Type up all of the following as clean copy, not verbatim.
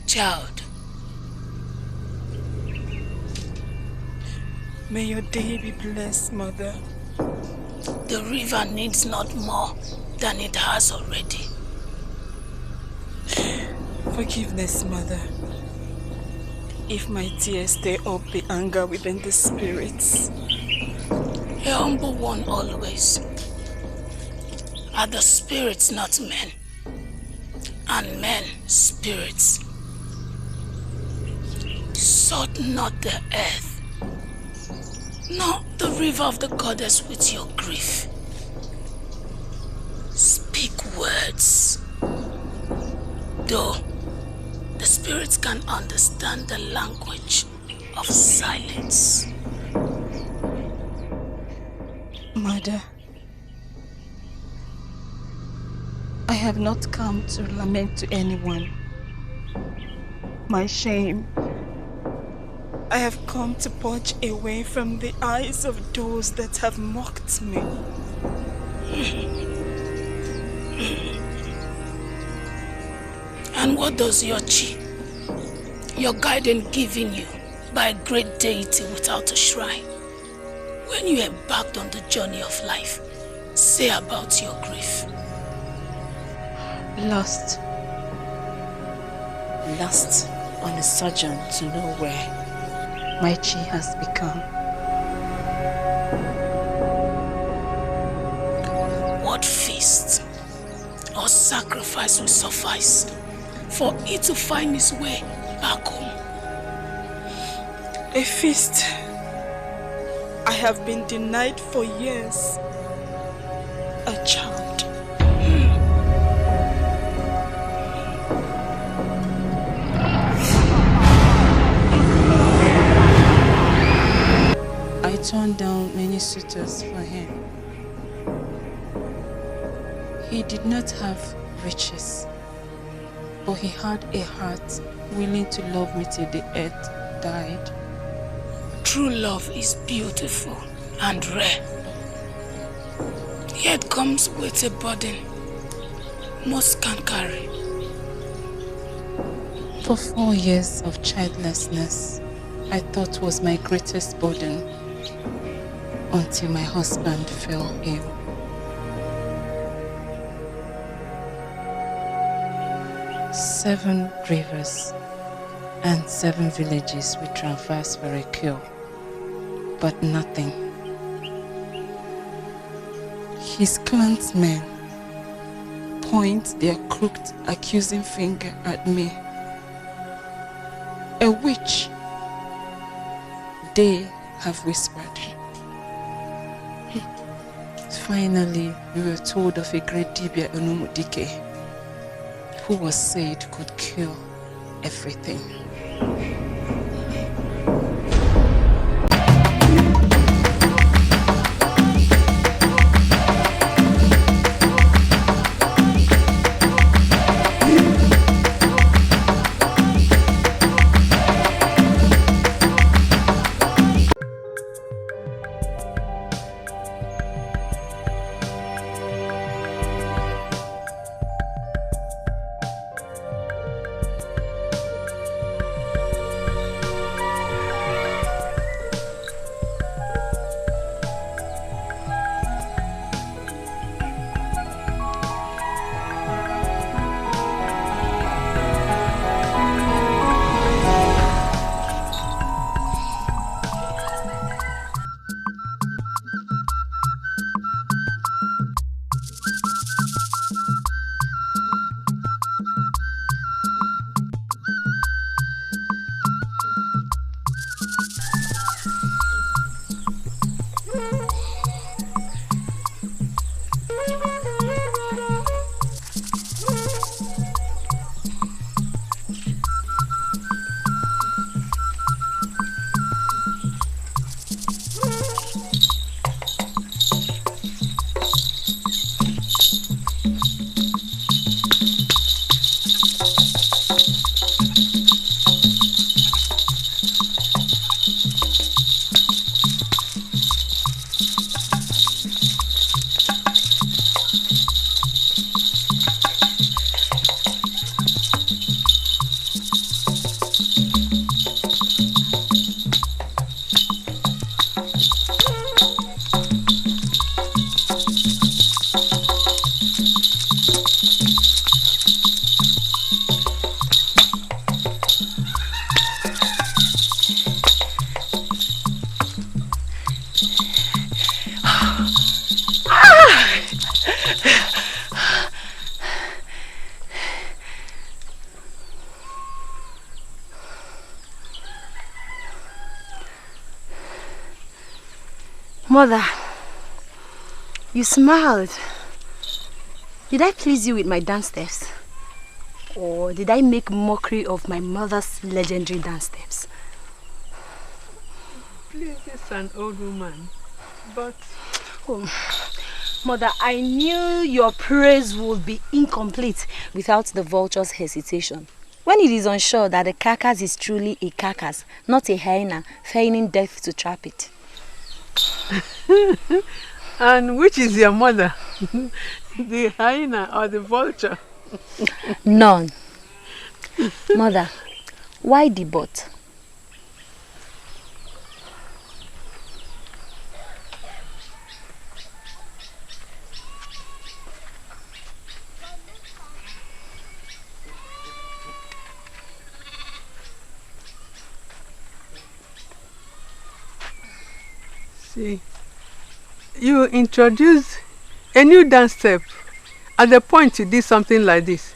Child, may your day be blessed, Mother. The river needs not more than it has already. Forgiveness, Mother. If my tears stir up the anger within the spirits. A humble one always. Are the spirits not men? And men spirits. Salt not the earth, nor the river of the goddess with your grief. Speak words. Though the spirits can understand the language of silence. Mother, I have not come to lament to anyone. My shame. I have come to purge away from the eyes of those that have mocked me. And what does your chi, your guidance given you by a great deity without a shrine, when you embarked on the journey of life, say about your grief? Lost on a sojourn to nowhere. My chi has become. What feast or sacrifice will suffice for it to find its way back home? A feast I have been denied for years. A child. I turned down many suitors for him. He did not have riches, but he had a heart willing to love me till the earth died. True love is beautiful and rare, yet comes with a burden most can't carry. For 4 years of childlessness, I thought was my greatest burden, until my husband fell ill. Seven rivers and 7 villages we traversed for a cure, but nothing. His clansmen point their crooked, accusing finger at me. A witch, they have whispered. Finally, we were told of a great Dibia Onumudike, who was said could cure everything. Mother, you smiled. Did I please you with my dance steps? Or did I make mockery of my mother's legendary dance steps? Please, it's an old woman, but... Oh, Mother, I knew your praise would be incomplete without the vulture's hesitation. When it is unsure that the carcass is truly a carcass, not a hyena, feigning death to trap it. And which is your mother? The hyena or the vulture? None. Mother, why the but? See, you introduce a new dance step at the point you did something like this.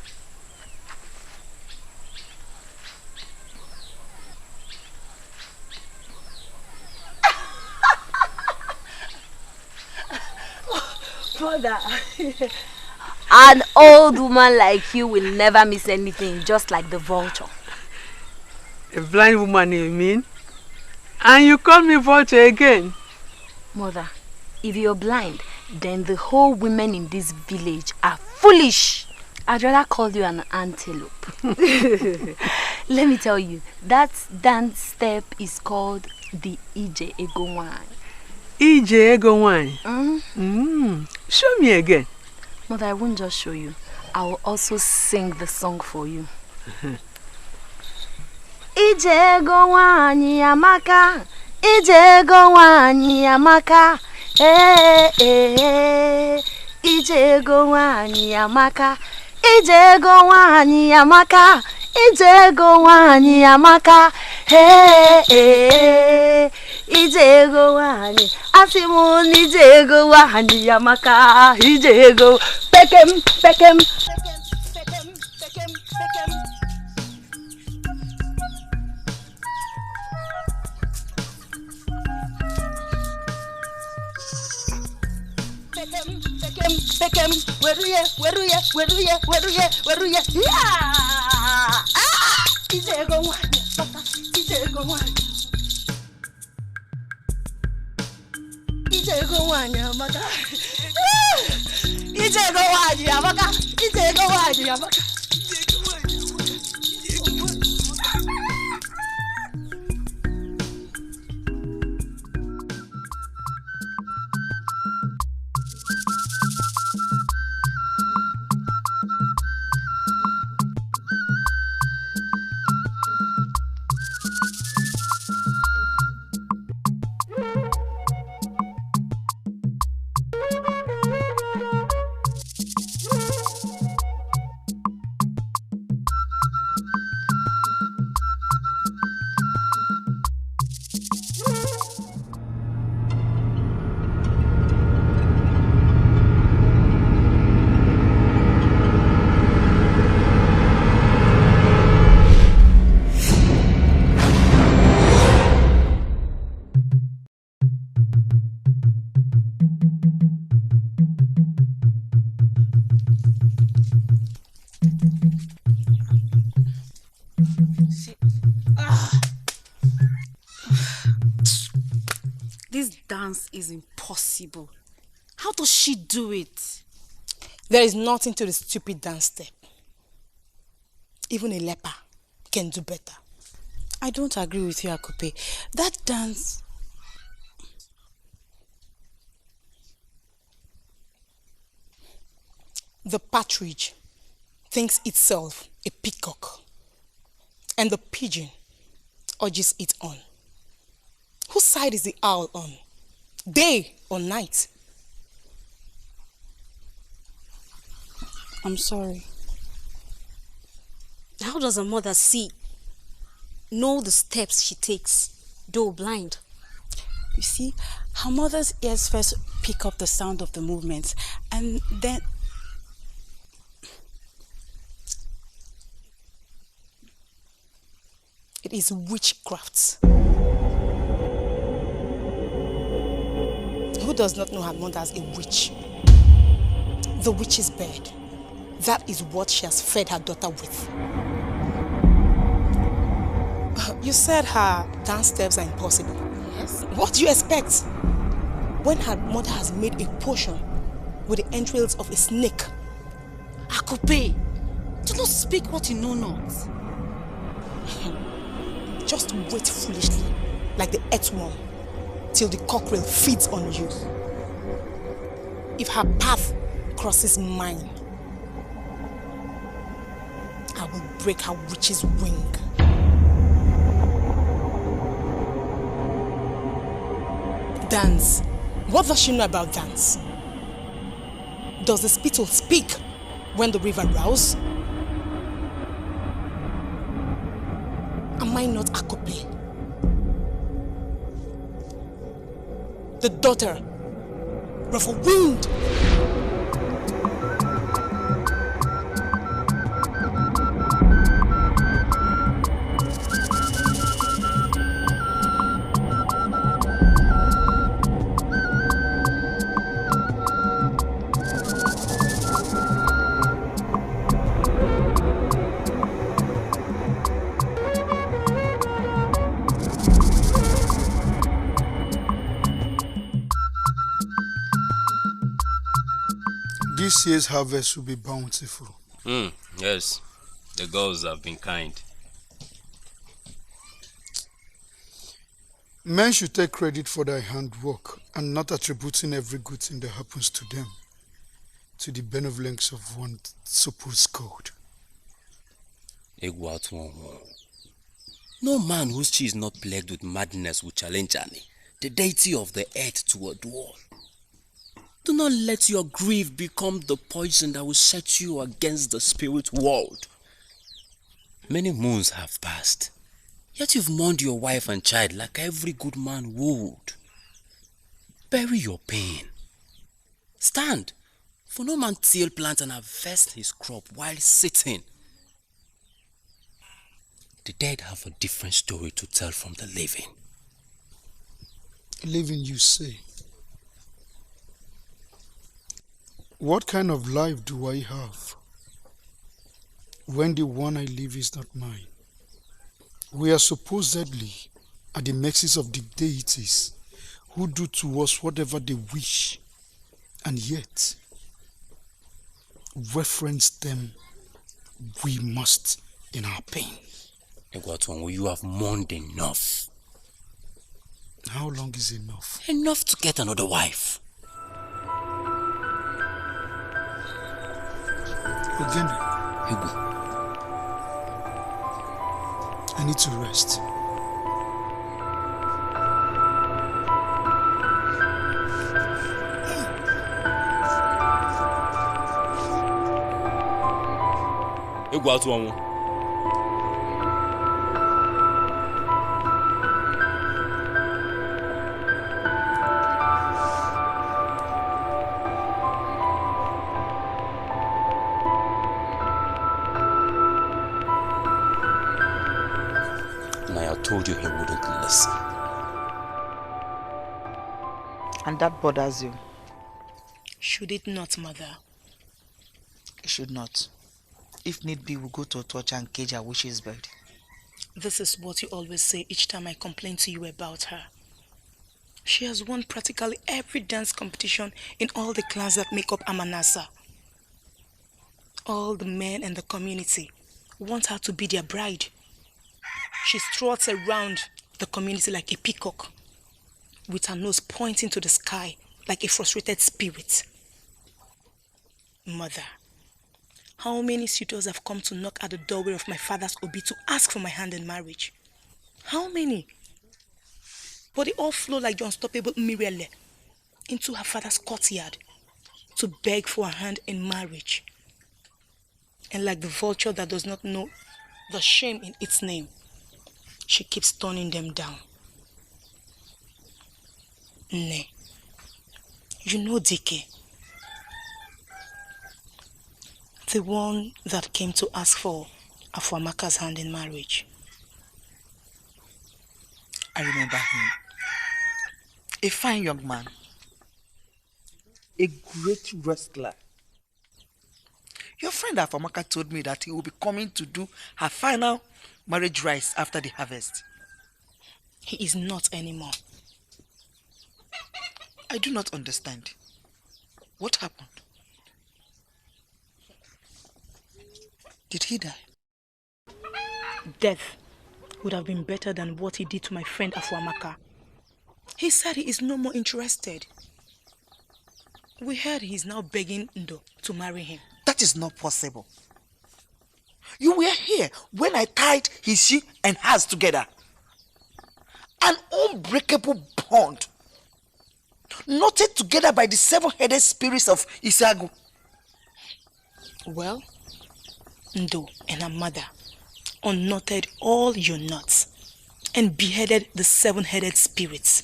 Mother, an old woman like you will never miss anything, just like the vulture. A blind woman, you mean? And you call me vulture again? Mother, if you're blind, then the whole women in this village are foolish. I'd rather call you an antelope. Let me tell you, that dance step is called the Ije Egowan. Ije Egowan? Show me again. Mother, I won't just show you. I will also sing the song for you. Ije Egowan Yamaka, Ije Egowan Yamaka, Ije Egowan Yamaka, Ije Egowan Yamaka, Ije Egowan Yamaka, Ije Egowan, Asimun Ije Egowan Yamaka, Ije Ego, Pekem, Pekem, Pekem, Pekem, Pekem. Pekem, where yeah! Ije Egowan, Ije Egowan. Ije Egowan Yamaka. Ije Egowan Yamaka. Ije Egowan Yamaka. This dance is impossible. How does she do it? There is nothing to the stupid dance step. Even a leper can do better. I don't agree with you, Akupe. That dance... The partridge thinks itself a peacock, and the pigeon urges it on. Whose side is the owl on? Day or night? I'm sorry. How does a mother know the steps she takes, though blind? You see, her mother's ears first pick up the sound of the movements, and then... It is witchcraft. does not know her mother as a witch? The witch's bed. That is what she has fed her daughter with. You said her dance steps are impossible. Yes. What do you expect? When her mother has made a potion with the entrails of a snake. Akupe, do not speak what you know not. Just wait foolishly, like the earthworm, till the cockerel feeds on you. If her path crosses mine, I will break her witch's wing. Dance. What does she know about dance? Does the spittle speak when the river rouse? Am I not Akupe? The daughter of a wind. This year's harvest will be bountiful. Yes, the gods have been kind. Men should take credit for their handwork and not attributing every good thing that happens to them to the benevolence of one supposed god. No man whose chi is not plagued with madness will challenge Ani, the deity of the earth, to a duel. Do not let your grief become the poison that will set you against the spirit world. Many moons have passed, yet you've mourned your wife and child like every good man would. Bury your pain. Stand, for no man till, plant and harvest his crop while sitting. The dead have a different story to tell from the living. Living, you say? What kind of life do I have when the one I live is not mine? We are supposedly at the mercies of the deities who do to us whatever they wish, and yet reference them we must in our pain. Egwatuanwu, you have mourned enough. How long is enough? Enough to get another wife. Again, Egu. I need to rest. Egwatuanwu. Told you he wouldn't listen. And that bothers you? Should it not, mother? It should not. If need be, we'll go to a torture and cage her witch's bed. This is what you always say each time I complain to you about her. She has won practically every dance competition in all the clans that make up Amanasa. All the men in the community want her to be their bride. She struts around the community like a peacock, with her nose pointing to the sky like a frustrated spirit. Mother, how many suitors have come to knock at the doorway of my father's obi to ask for my hand in marriage? How many? But they all flow like the unstoppable Mirele into her father's courtyard to beg for her hand in marriage. And like the vulture that does not know the shame in its name, she keeps turning them down. Nay, you know Dike, the one that came to ask for Afuamaka's hand in marriage. I remember him. A fine young man. a great wrestler. Your friend Afamaka told me that he will be coming to do her final marriage rites after the harvest. He is not anymore. I do not understand. What happened? Did he die? Death would have been better than what he did to my friend Afuamaka. He said he is no more interested. We heard he is now begging Ndo to marry him. That is not possible. You were here when I tied his she and hers together. An unbreakable bond, knotted together by the seven-headed spirits of Isagu. Well, Ndo and her mother unknotted all your knots and beheaded the seven-headed spirits.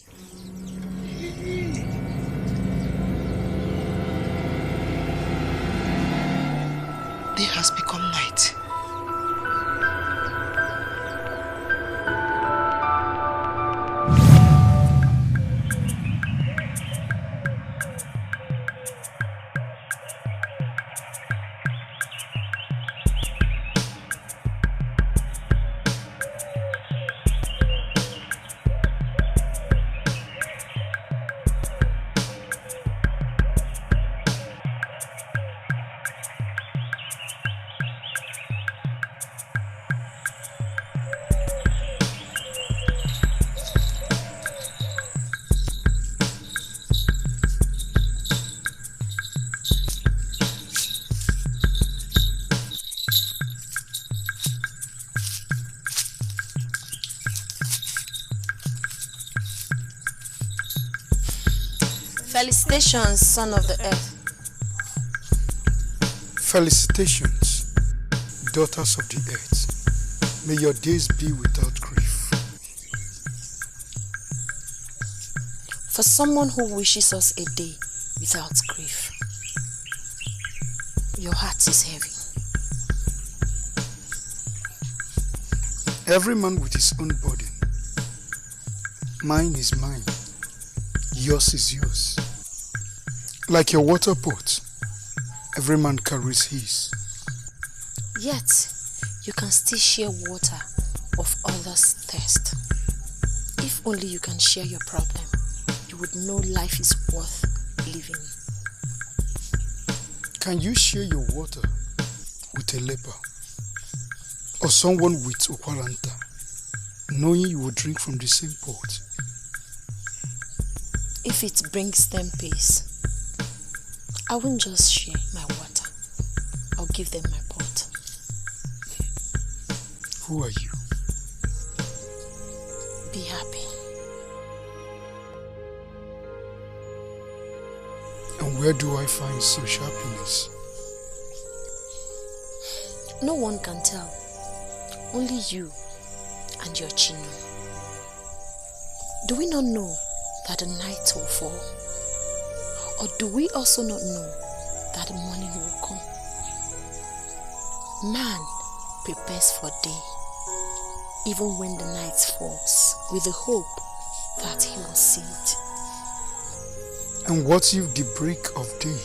Day has become night. Felicitations, son of the earth. Felicitations, daughters of the earth. May your days be without grief. For someone who wishes us a day without grief, your heart is heavy. Every man with his own burden. Mine is mine. Yours is yours. Like your water pot, every man carries his. Yet, you can still share water of others' thirst. If only you can share your problem, you would know life is worth living. Can you share your water with a leper or someone with Okwaranta, knowing you will drink from the same pot? If it brings them peace, I won't just share my water. I'll give them my pot. Who are you? Be happy. And where do I find such happiness? No one can tell. Only you and your Chino. Do we not know that the night will fall? Or do we also not know that the morning will come? Man prepares for day, even when the night falls, with the hope that he will see it. And what if the break of day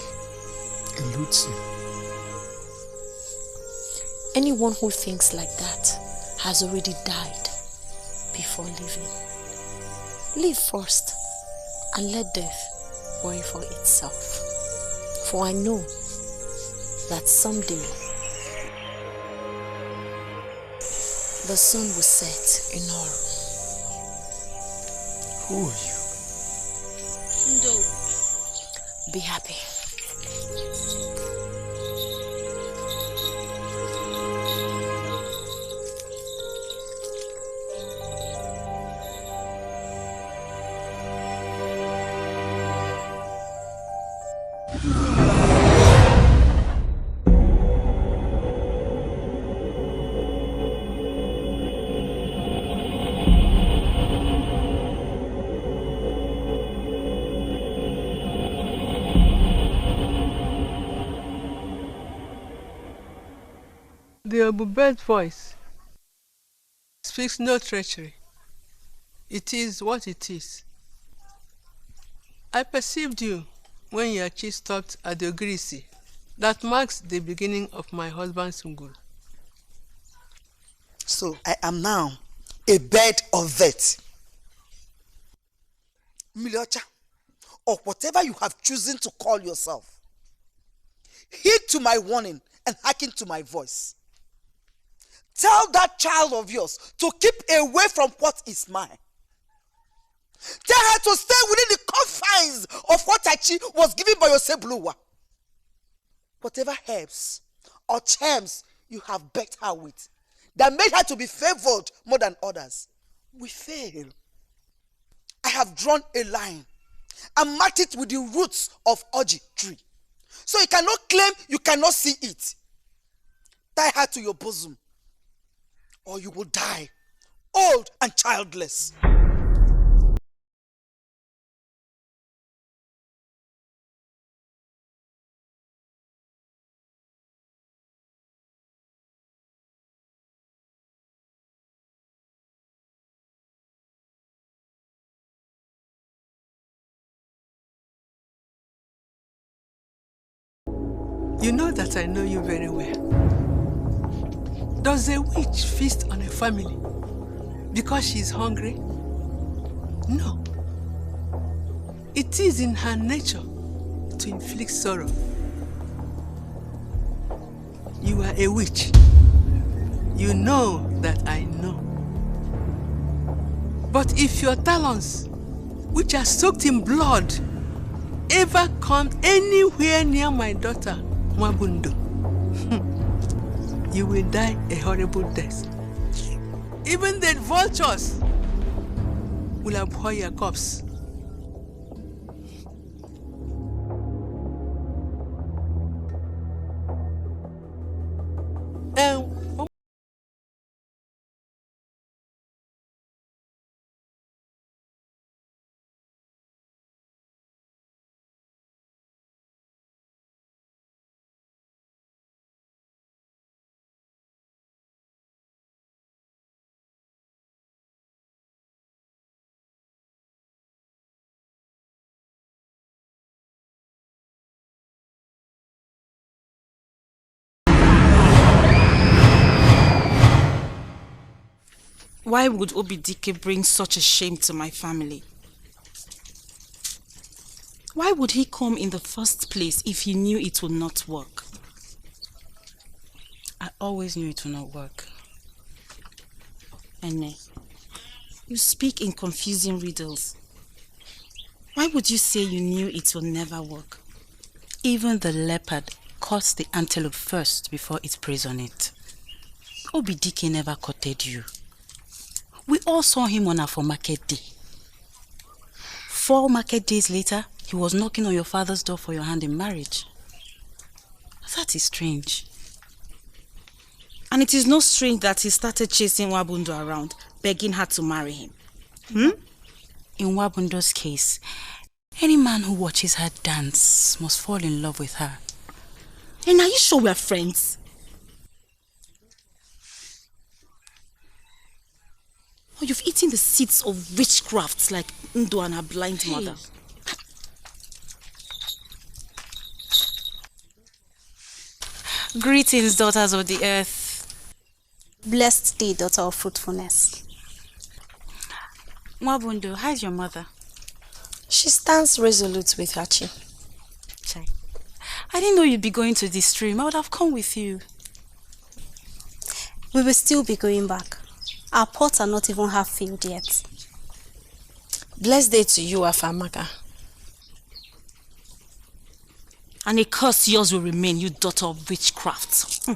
eludes him? Anyone who thinks like that has already died before living. Live first and let death worry for itself. For I know that someday the sun will set in Oro. Who are you? No. Be happy. The Obube's voice speaks no treachery. It is what it is. I perceived you when Yachi stopped at the Grisi. That marks the beginning of my husband's ngul. So I am now a bed of vet. Miliocha, or whatever you have chosen to call yourself, heed to my warning and hearken to my voice. Tell that child of yours to keep away from what is mine. Tell her to stay within the confines of what Achi was given by your Sebluwa. Whatever herbs or charms you have begged her with that made her to be favored more than others will fail. I have drawn a line and marked it with the roots of Oji tree. So you cannot claim you cannot see it. Tie her to your bosom, or you will die, old and childless. You know that I know you very well. Does a witch feast on a family because she is hungry? No. It is in her nature to inflict sorrow. You are a witch. You know that I know. But if your talons, which are soaked in blood, ever come anywhere near my daughter, Mwabundo, you will die a horrible death. Even the vultures will abhor your corpse. Why would Obidike bring such a shame to my family? Why would he come in the first place if he knew it would not work? I always knew it would not work. Ene, you speak in confusing riddles. Why would you say you knew it will never work? Even the leopard cuts the antelope first before it preys on it. Obidike never courted you. We all saw him on our market day. 4 market days later, he was knocking on your father's door for your hand in marriage. That is strange. And it is not strange that he started chasing Wabundo around, begging her to marry him. In Wabundo's case, any man who watches her dance must fall in love with her. And are you sure we are friends? Oh, you've eaten the seeds of witchcraft like Ndo and her blind mother. Greetings, daughters of the earth. Blessed day, daughter of fruitfulness. Mwabundo, how's your mother? She stands resolute with Hachi. Chai. I didn't know you'd be going to this stream. I would have come with you. We will still be going back. Our pots are not even half filled yet. Blessed day to you, Afamaka. And a curse yours will remain, you daughter of witchcraft.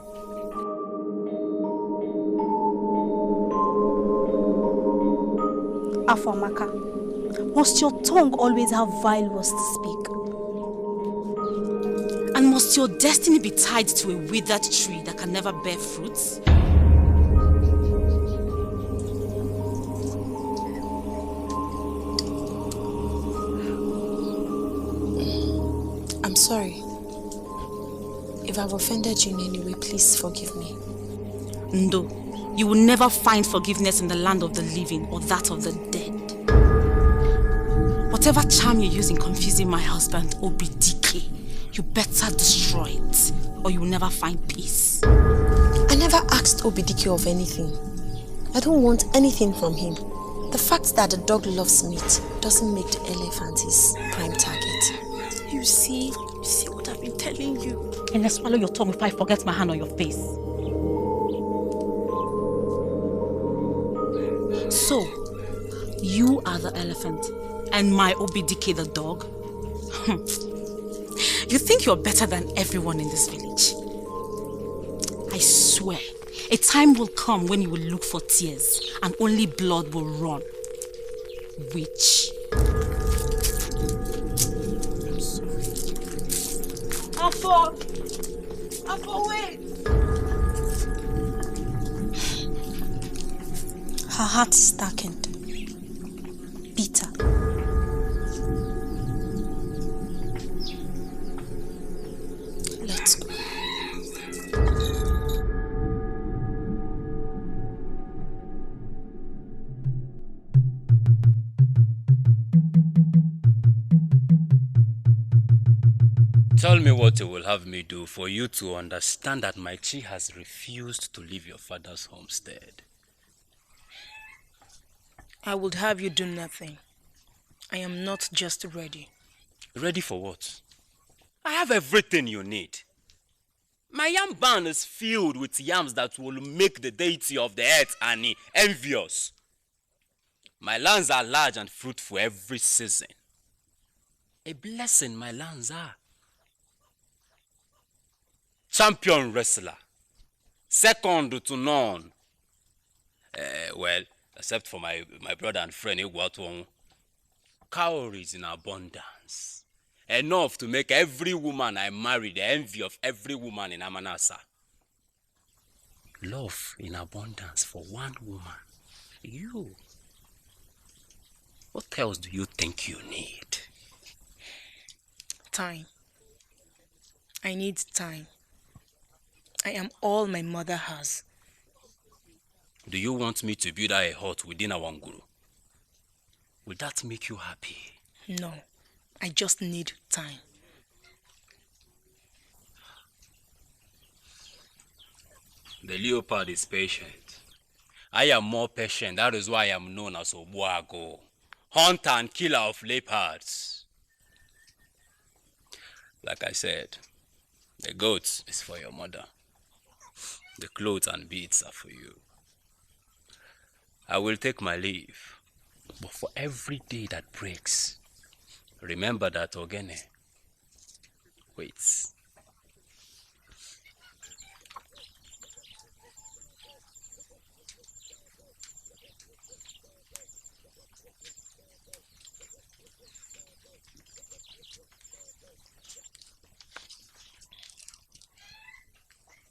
Afamaka, must your tongue always have vile words to speak? And must your destiny be tied to a withered tree that can never bear fruits? I'm sorry. If I've offended you in any way, please forgive me. No, you will never find forgiveness in the land of the living or that of the dead. But Whatever charm you use in confusing my husband, Obidike, you better destroy it, or you will never find peace. I never asked Obidike of anything. I don't want anything from him. The fact that the dog loves meat doesn't make the elephant his prime target. You see what I've been telling you. And let's swallow your tongue if I forget my hand on your face. So, you are the elephant, and my Obidike the dog? You think you're better than everyone in this village? I swear, a time will come when you will look for tears, and only blood will run. Witch. I'm sorry. Afo, wait. Her heart is darkened. Bitter. Let's go. Tell me what you will have me do for you to understand that my chi has refused to leave your father's homestead. I would have you do nothing. I am not just ready. Ready for what? I have everything you need. My yam barn is filled with yams that will make the deity of the earth, Ani, envious. My lands are large and fruitful every season. A blessing my lands are. Champion wrestler. Second to none. Well, except for my brother and friend Igwatuong. Cowries in abundance. Enough to make every woman I marry the envy of every woman in Amanasa. Love in abundance for one woman. You. What else do you think you need? Time. I need time. I am all my mother has. Do you want me to build her a hut within our Nguru? Will that make you happy? No, I just need time. The leopard is patient. I am more patient. That is why I am known as Obuago, hunter and killer of leopards. Like I said, the goat is for your mother. The clothes and beads are for you. I will take my leave, but for every day that breaks, remember that Ogene waits.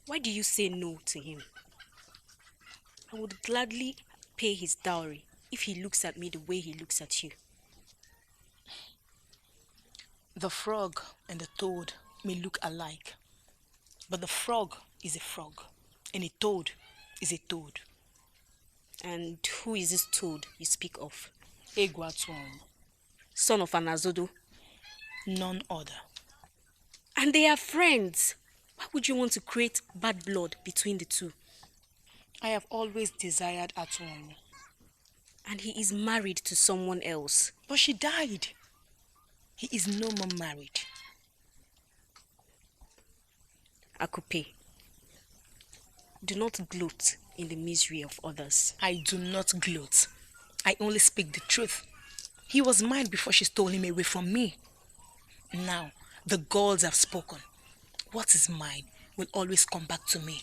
Why do you say no to him? I would gladly pay his dowry if he looks at me the way he looks at you. The frog and the toad may look alike, but the frog is a frog, and a toad is a toad. And who is this toad you speak of? Egwatuong, Son of an Azodo. none other. And they are friends. Why would you want to create bad blood between the two? I have always desired Atuong. And he is married to someone else. But she died. He is no more married. Akupe, do not gloat in the misery of others. I do not gloat. I only speak the truth. He was mine before she stole him away from me. Now, the gods have spoken. What is mine will always come back to me.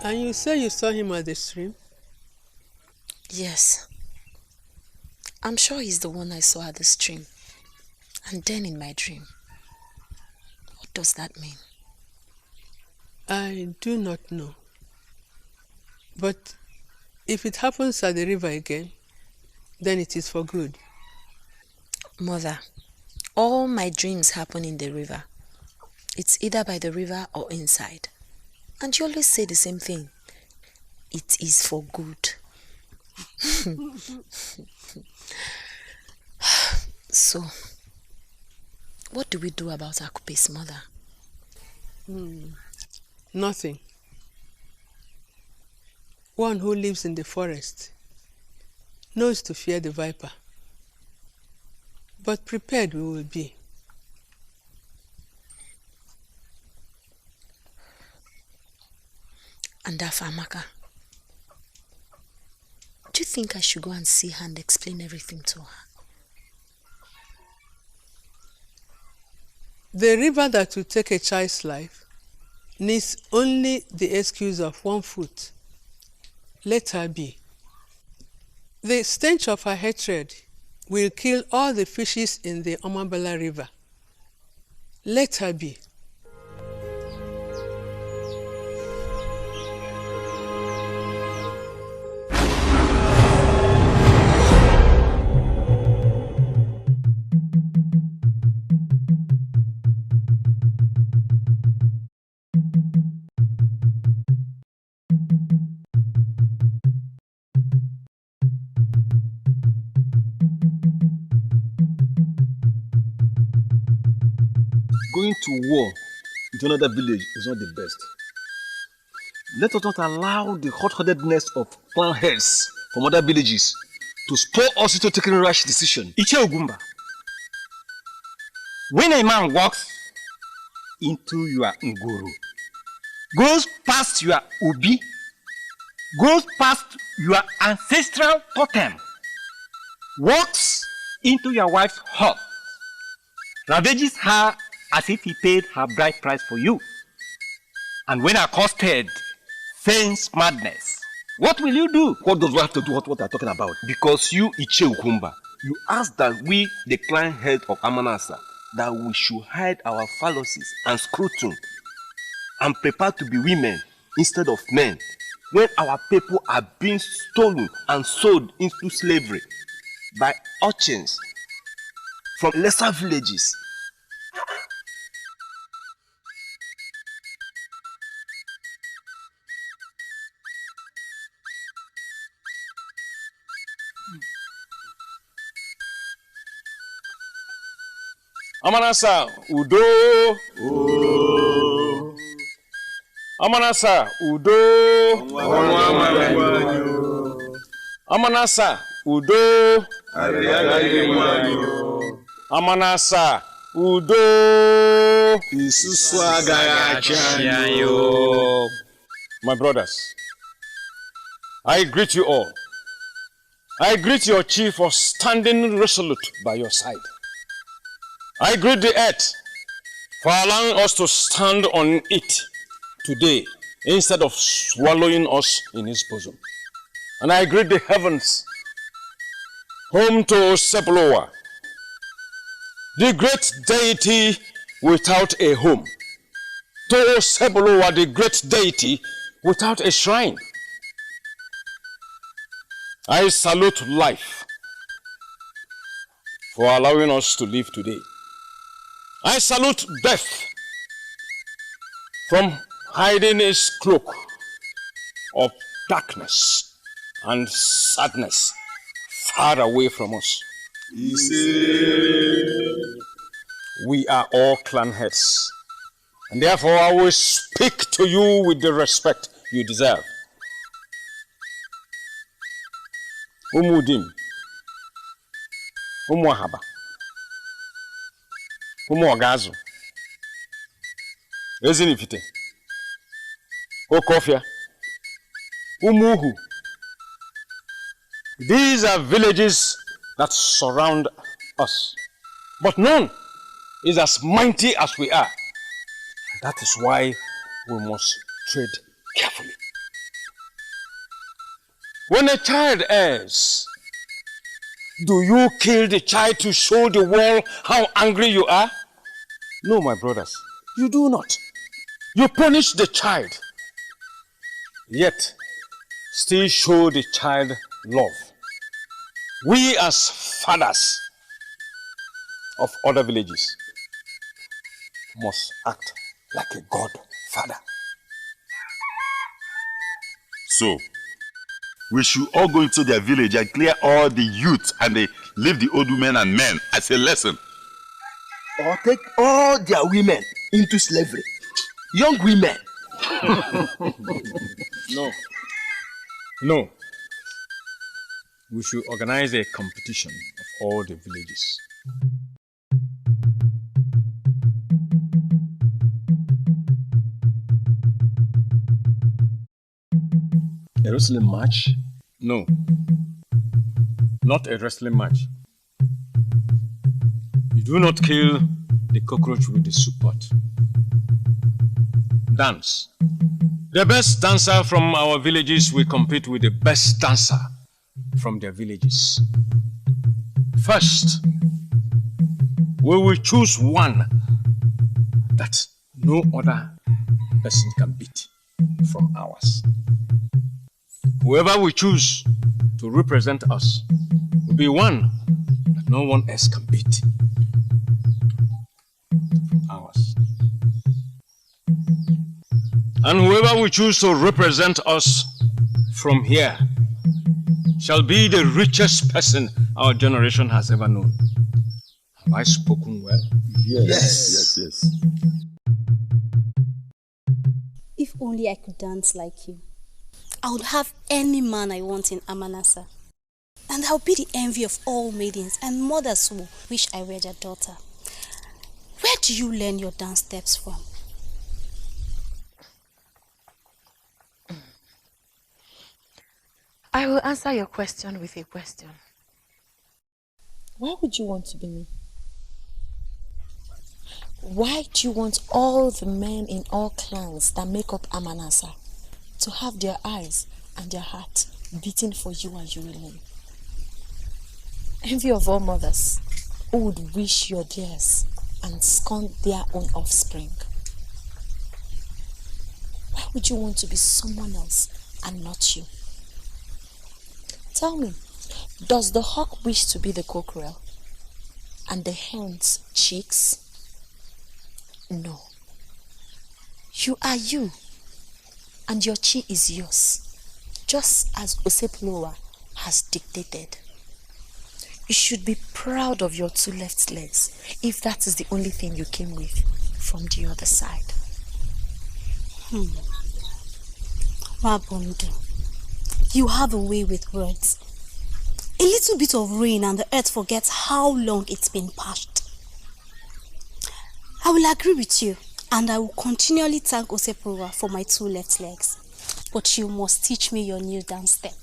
And you say you saw him at the stream? Yes. I'm sure he's the one I saw at the stream. And then in my dream. What does that mean? I do not know. But if it happens at the river again, then it is for good. Mother, all my dreams happen in the river. It's either by the river or inside. And you always say the same thing. It is for good. So, what do we do about Akupe's mother? Nothing. One who lives in the forest knows to fear the viper. But prepared we will be. And Afamaka, do you think I should go and see her and explain everything to her? The river that will take a child's life needs only the excuse of 1 foot. Let her be. The stench of her hatred will kill all the fishes in the Omabala River. Let her be. Going to war with another village is not the best. Let us not allow the hot-headedness of clan heads from other villages to spur us into taking a rash decision. Iche Ogumba, when a man walks into your nguru, goes past your ubi, goes past your ancestral totem, walks into your wife's hut, ravages her as if he paid her bride price for you, and when accosted, feigns madness, what will you do? What does one have to do with what they're talking about? Because you, Iche Ogumba, You asked that we, the clan head of Amanasa, that we should hide our fallacies and scrotum and prepare to be women instead of men when our people are being stolen and sold into slavery by urchins from lesser villages. Amanasa, Udo. Amanasa, Udo. Amanasa, Udo. Amanasa, Udo. My brothers, I greet you all. I greet your chief for standing resolute by your side. I greet the earth for allowing us to stand on it today instead of swallowing us in his bosom. And I greet the heavens, home to Osebloa, the great deity without a home, to Osebloa, the great deity without a shrine. I salute life for allowing us to live today. I salute death from hiding his cloak of darkness and sadness far away from us. We are all clan heads, and therefore I will speak to you with the respect you deserve. Umudim, Umuahaba, Umuagazu, Ezinifite, Okofia, Umuhu. These are villages that surround us, but none is as mighty as we are. That is why we must tread carefully. When a child errs, do you kill the child to show the world how angry you are? No, my brothers, you do not. You punish the child, yet still show the child love. We as fathers of other villages must act like a godfather. So, we should all go into their village and clear all the youth and leave the old women and men as a lesson. Or take all their women into slavery. Young women. No. We should organize a competition of all the villages. A wrestling match? No. Not a wrestling match. You do not kill the cockroach with the soup pot. Dance. The best dancer from our villages will compete with the best dancer from their villages. First, we will choose one that no other person can beat from ours. Whoever we choose to represent us will be one that no one else can beat from ours. And whoever we choose to represent us from here shall be the richest person our generation has ever known. Have I spoken well? Yes. If only I could dance like you, I would have any man I want in Amanasa. And I'll be the envy of all maidens and mothers who wish I were their daughter. Where do you learn your dance steps from? I will answer your question with a question. Why would you want to be me? Why do you want all the men in all clans that make up Amanasa to have their eyes and their heart beating for you and you alone? Envy of all mothers who would wish your theirs and scorn their own offspring. Why would you want to be someone else and not you? Tell me, does the hawk wish to be the cockerel and the hen's chicks? No. You are you, and your chi is yours, just as Oseploa has dictated. You should be proud of your two left legs if that is the only thing you came with from the other side. Wabundu, you have a way with words. A little bit of rain and the earth forgets how long it's been parched. I will agree with you, and I will continually thank Oseploa for my two left legs. But you must teach me your new dance step.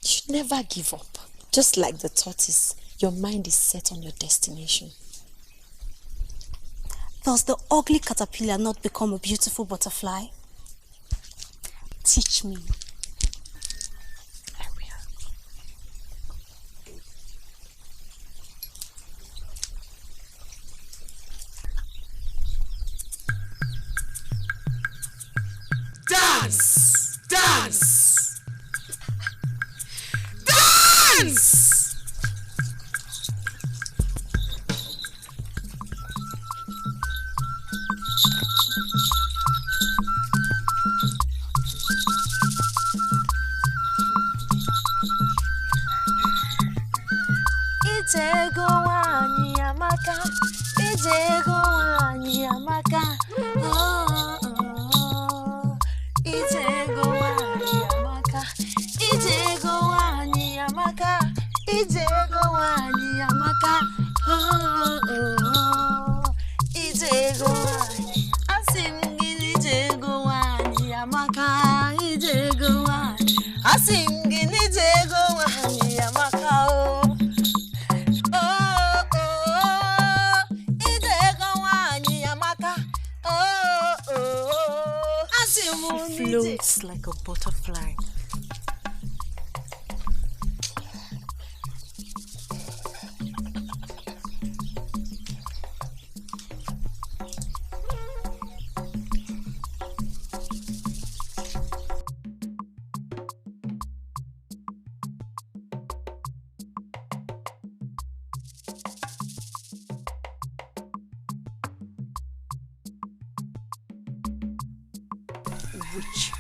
You never give up. Just like the tortoise, your mind is set on your destination. Does the ugly caterpillar not become a beautiful butterfly? Teach me. I will. Dance! Dance! Dance! Ijego wanyi amaka, ijego wanyi amaka, oh, oh. Ijego wanyi amaka, ijego wanyi amaka, ijego wanyi amaka, oh, oh. Ijego wanyi, asimgili ijego wanyi amaka, ijego wanyi, asimgili ijego wanyi amaka, oh. She floats like a butterfly, witch.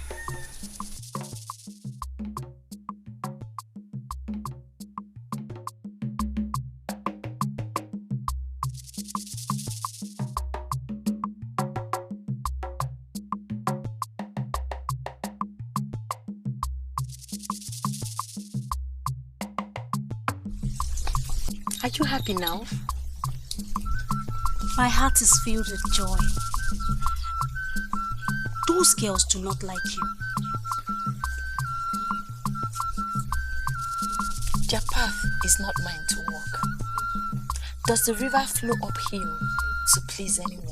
Are you happy now? My heart is filled with joy. Those girls do not like you. Their path is not mine to walk. Does the river flow uphill to please anyone?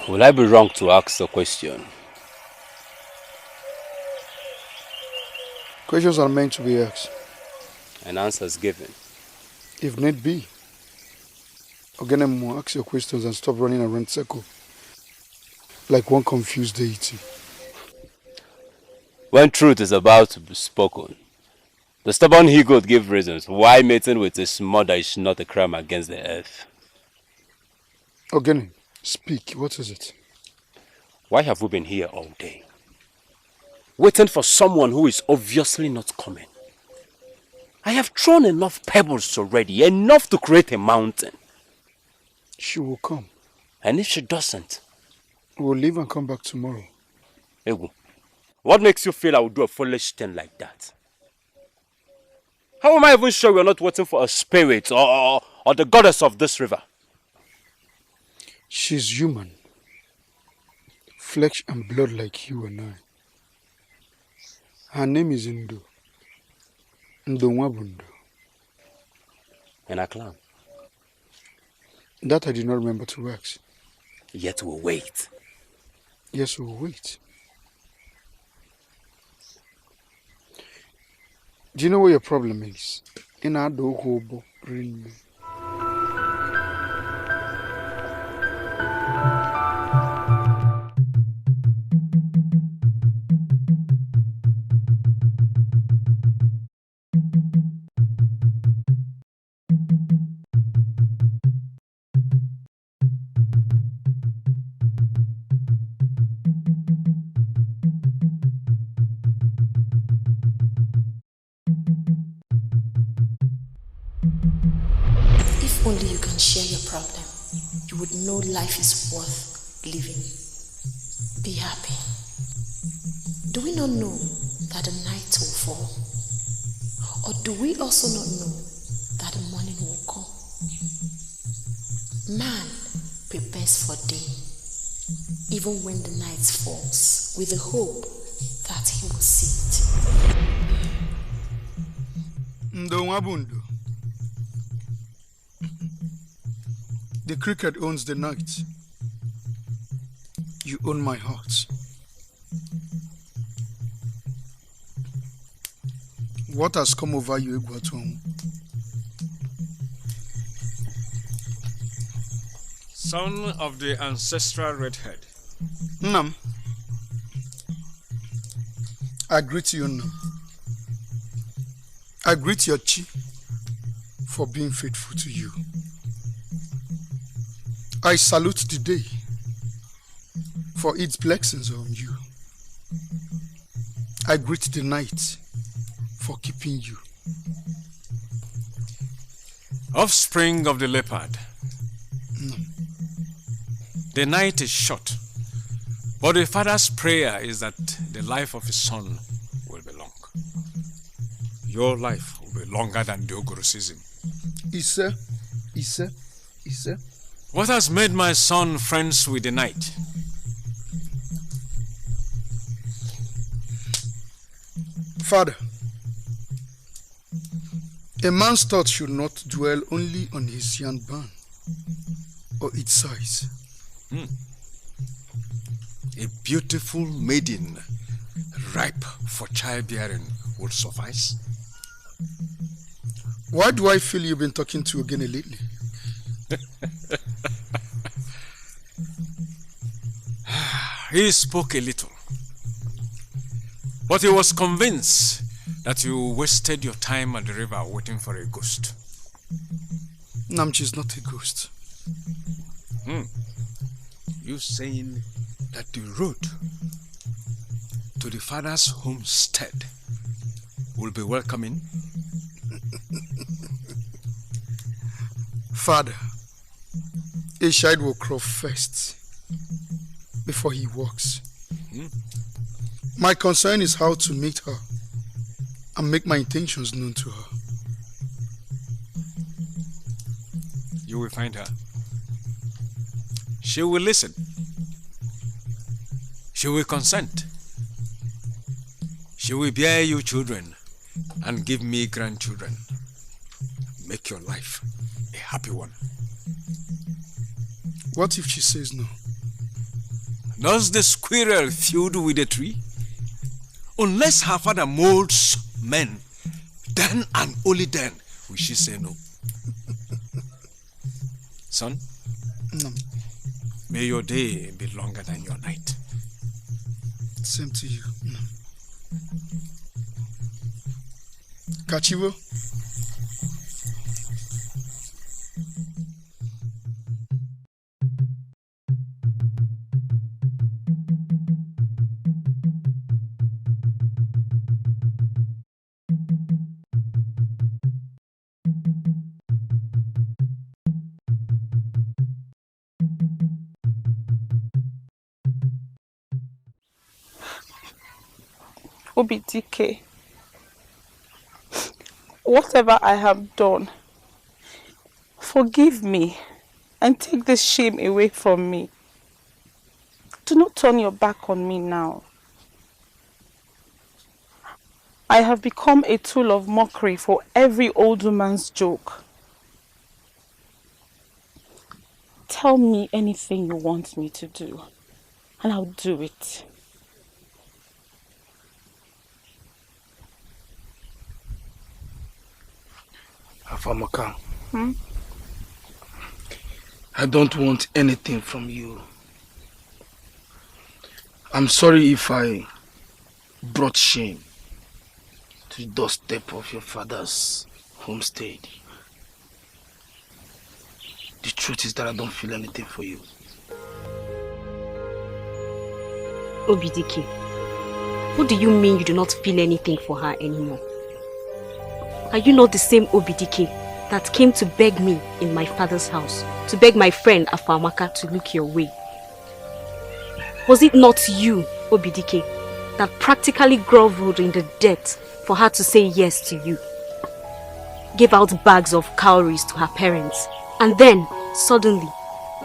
Will I be wrong to ask a question? Questions are meant to be asked. And answers given. If need be. Ogenemo, ask your questions and stop running around circle like one confused deity. When truth is about to be spoken, the stubborn he-goat give reasons why mating with his mother is not a crime against the earth. Ogene, speak. What is it? Why have we been here all day? Waiting for someone who is obviously not coming. I have thrown enough pebbles already, enough to create a mountain. She will come. And if she doesn't? We'll leave and come back tomorrow. Egu, what makes you feel I would do a foolish thing like that? How am I even sure we're not waiting for a spirit or the goddess of this river? She's human. Flesh and blood like you and I. Her name is Ndo. Ndonwabundo. And a clan? That I did not remember to ask. Yet we'll wait. Yes, we'll wait. Do you know what your problem is? In our dogo ring. Only you can share your problem. You would know life is worth living. Be happy. Do we not know that the night will fall? Or do we also not know that the morning will come? Man prepares for day, even when the night falls, with the hope that he will see it. Ndonwabundo. The cricket owns the night. You own my heart. What has come over you, Egwatuomu? Son of the ancestral redhead. Nam. I greet you, Nam. I greet your chi for being faithful to you. I salute the day for its blessings on you. I greet the night for keeping you. Offspring of the leopard. No. The night is short, but the father's prayer is that the life of his son will be long. your life will be longer than the Ogoro season. Ise. What has made my son friends with the night? Father, a man's thoughts should not dwell only on his young barn or its size. A beautiful maiden ripe for childbearing would suffice. Why do I feel you've been talking to Ogene lately? He spoke a little, but he was convinced that you wasted your time at the river waiting for a ghost. Namchi is not a ghost. You saying that the road to the father's homestead will be welcoming? Father, a child will crawl first before he walks. My concern is how to meet her and make my intentions known to her. You will find her. She will listen. She will consent. She will bear you children and give me grandchildren. Make your life a happy one. What if she says no? Does the squirrel feud with the tree? Unless her father molds men, then and only then will she say no. Son, No. may your day be longer than your night. Same to you. No. Kachivo? OBDK, whatever I have done, forgive me and take this shame away from me. Do not turn your back on me now. I have become a tool of mockery for every old woman's joke. Tell me anything you want me to do, and I'll do it. Afamaka, I don't want anything from you. I'm sorry if I brought shame to the doorstep of your father's homestead. The truth is that I don't feel anything for you. OBDK, what do you mean you do not feel anything for her anymore? Are you not the same OBDK that came to beg me in my father's house, to beg my friend Afamaka to look your way? Was it not you, OBDK, that practically groveled in the dirt for her to say yes to you? Gave out bags of cowries to her parents, and then, suddenly,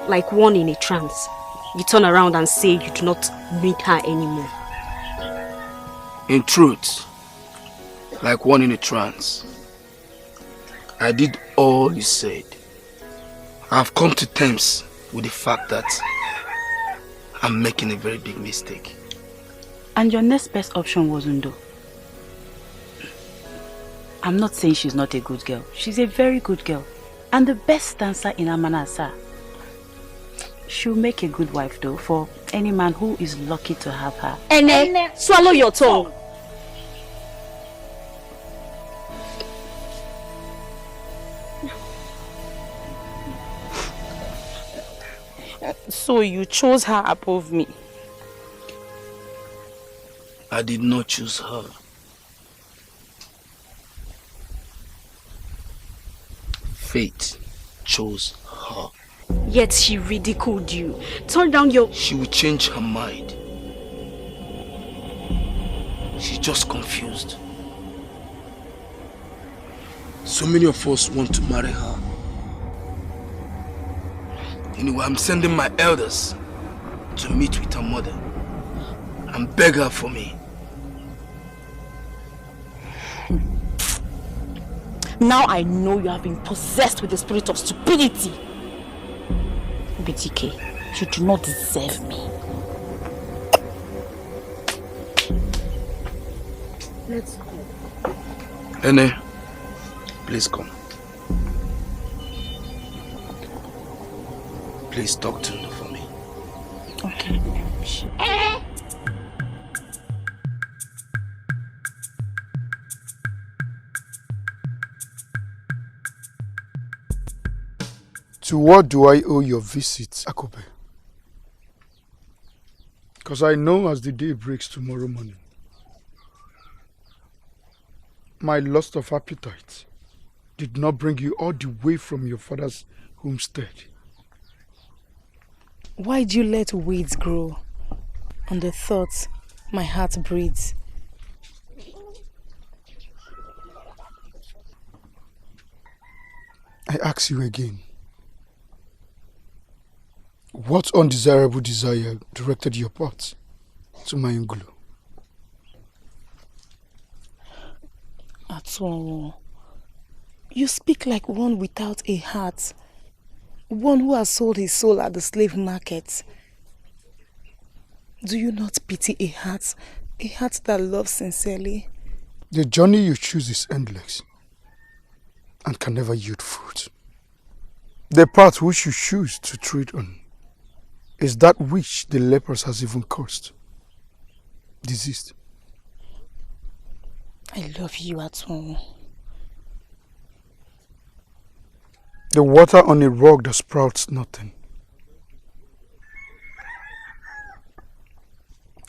like one in a trance, you turn around and say you do not need her anymore. In truth, like one in a trance, I did all you said. I've come to terms with the fact that I'm making a very big mistake. And your next best option was Undo. I'm not saying she's not a good girl. She's a very good girl. And the best dancer in Amanasa. She'll make a good wife though for any man who is lucky to have her. Ene, swallow your tongue. So you chose her above me? I did not choose her. Fate chose her. Yet she ridiculed you. Turn down your... She will change her mind. She's just confused. So many of us want to marry her. Anyway, I'm sending my elders to meet with her mother and beg her for me. Now I know you have been possessed with the spirit of stupidity. BTK, you do not deserve me. Let's go. Ene, please come. Please talk to her for me. Okay. To what do I owe your visit, Akobe? Because I know as the day breaks tomorrow morning, my loss of appetite did not bring you all the way from your father's homestead. Why'd you let weeds grow on the thoughts my heart breeds? I ask you again, what undesirable desire directed your path to my Ngulu? Atwonwo, you speak like one without a heart, one who has sold his soul at the slave market. Do you not pity a heart that loves sincerely? The journey you choose is endless and can never yield fruit. The path which you choose to tread on is that which the lepers has even caused. Disease. I love you, Atwonwo. The water on a rock that sprouts nothing.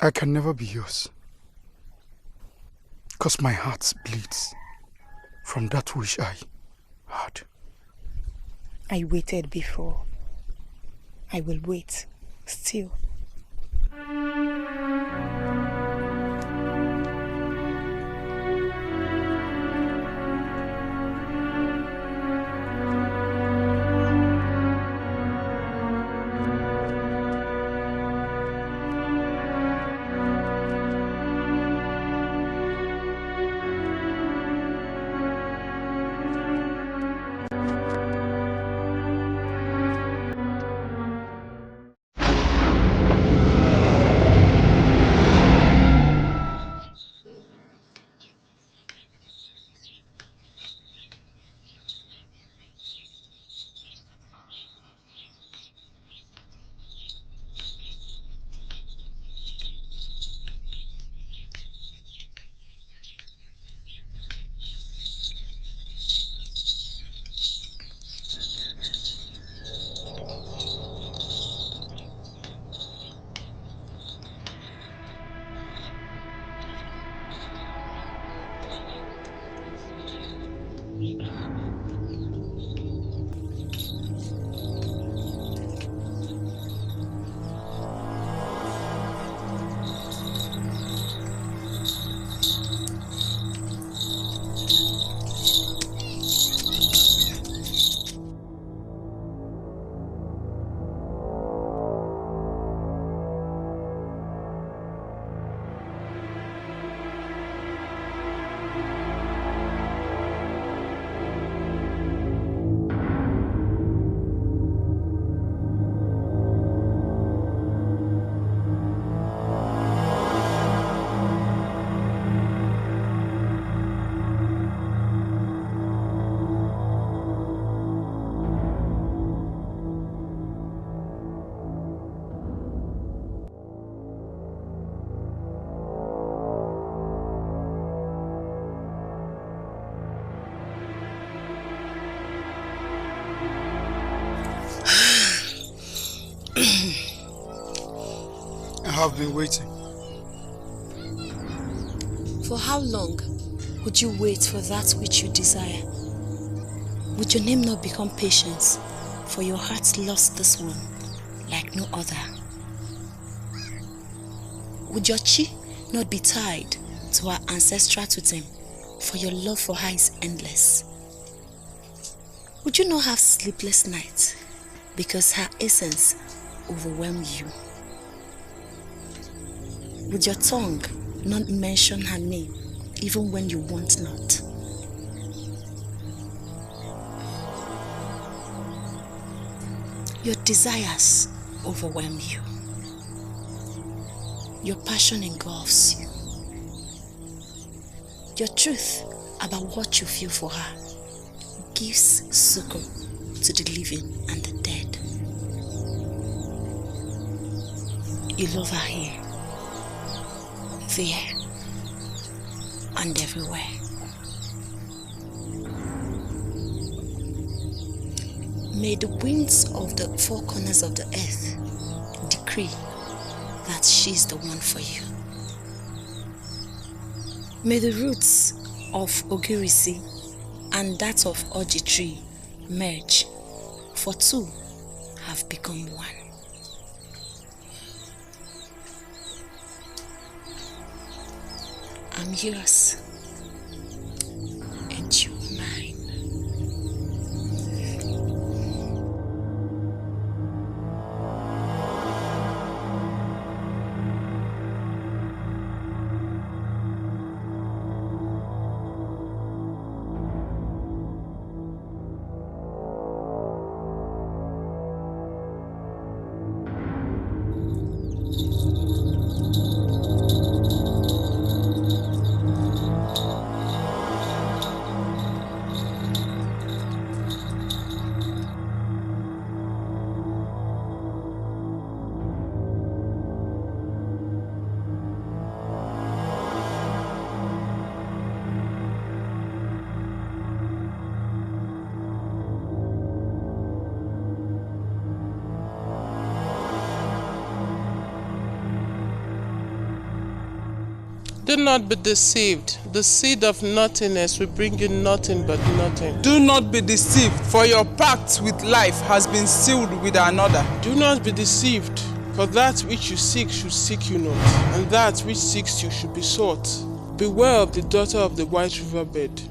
I can never be yours, because my heart bleeds from that which I had. I waited before. I will wait still. I have been waiting. For how long would you wait for that which you desire? Would your name not become patience, for your heart lost this one like no other? Would your chi not be tied to her ancestral totem, for your love for her is endless? Would you not have sleepless nights because her essence overwhelmed you? Would your tongue not mention her name even when you want not? Your desires overwhelm you. Your passion engulfs you. Your truth about what you feel for her gives succor to the living and the dead. You love her here, there, and everywhere. May the winds of the four corners of the earth decree that she's the one for you. May the roots of Ogirisi and that of Oji tree merge, for two have become one. I'm yours, and you're mine. Do not be deceived. The seed of nothingness will bring you nothing but nothing. Do not be deceived, for your pact with life has been sealed with another. Do not be deceived, for that which you seek should seek you not, and that which seeks you should be sought. Beware of the daughter of the white riverbed.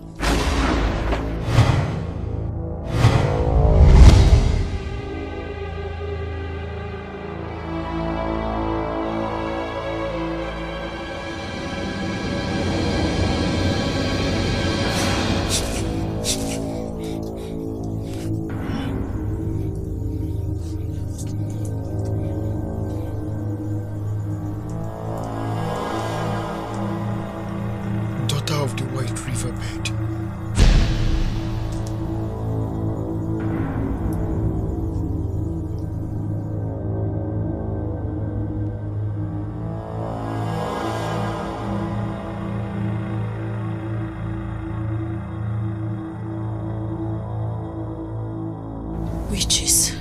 Witches.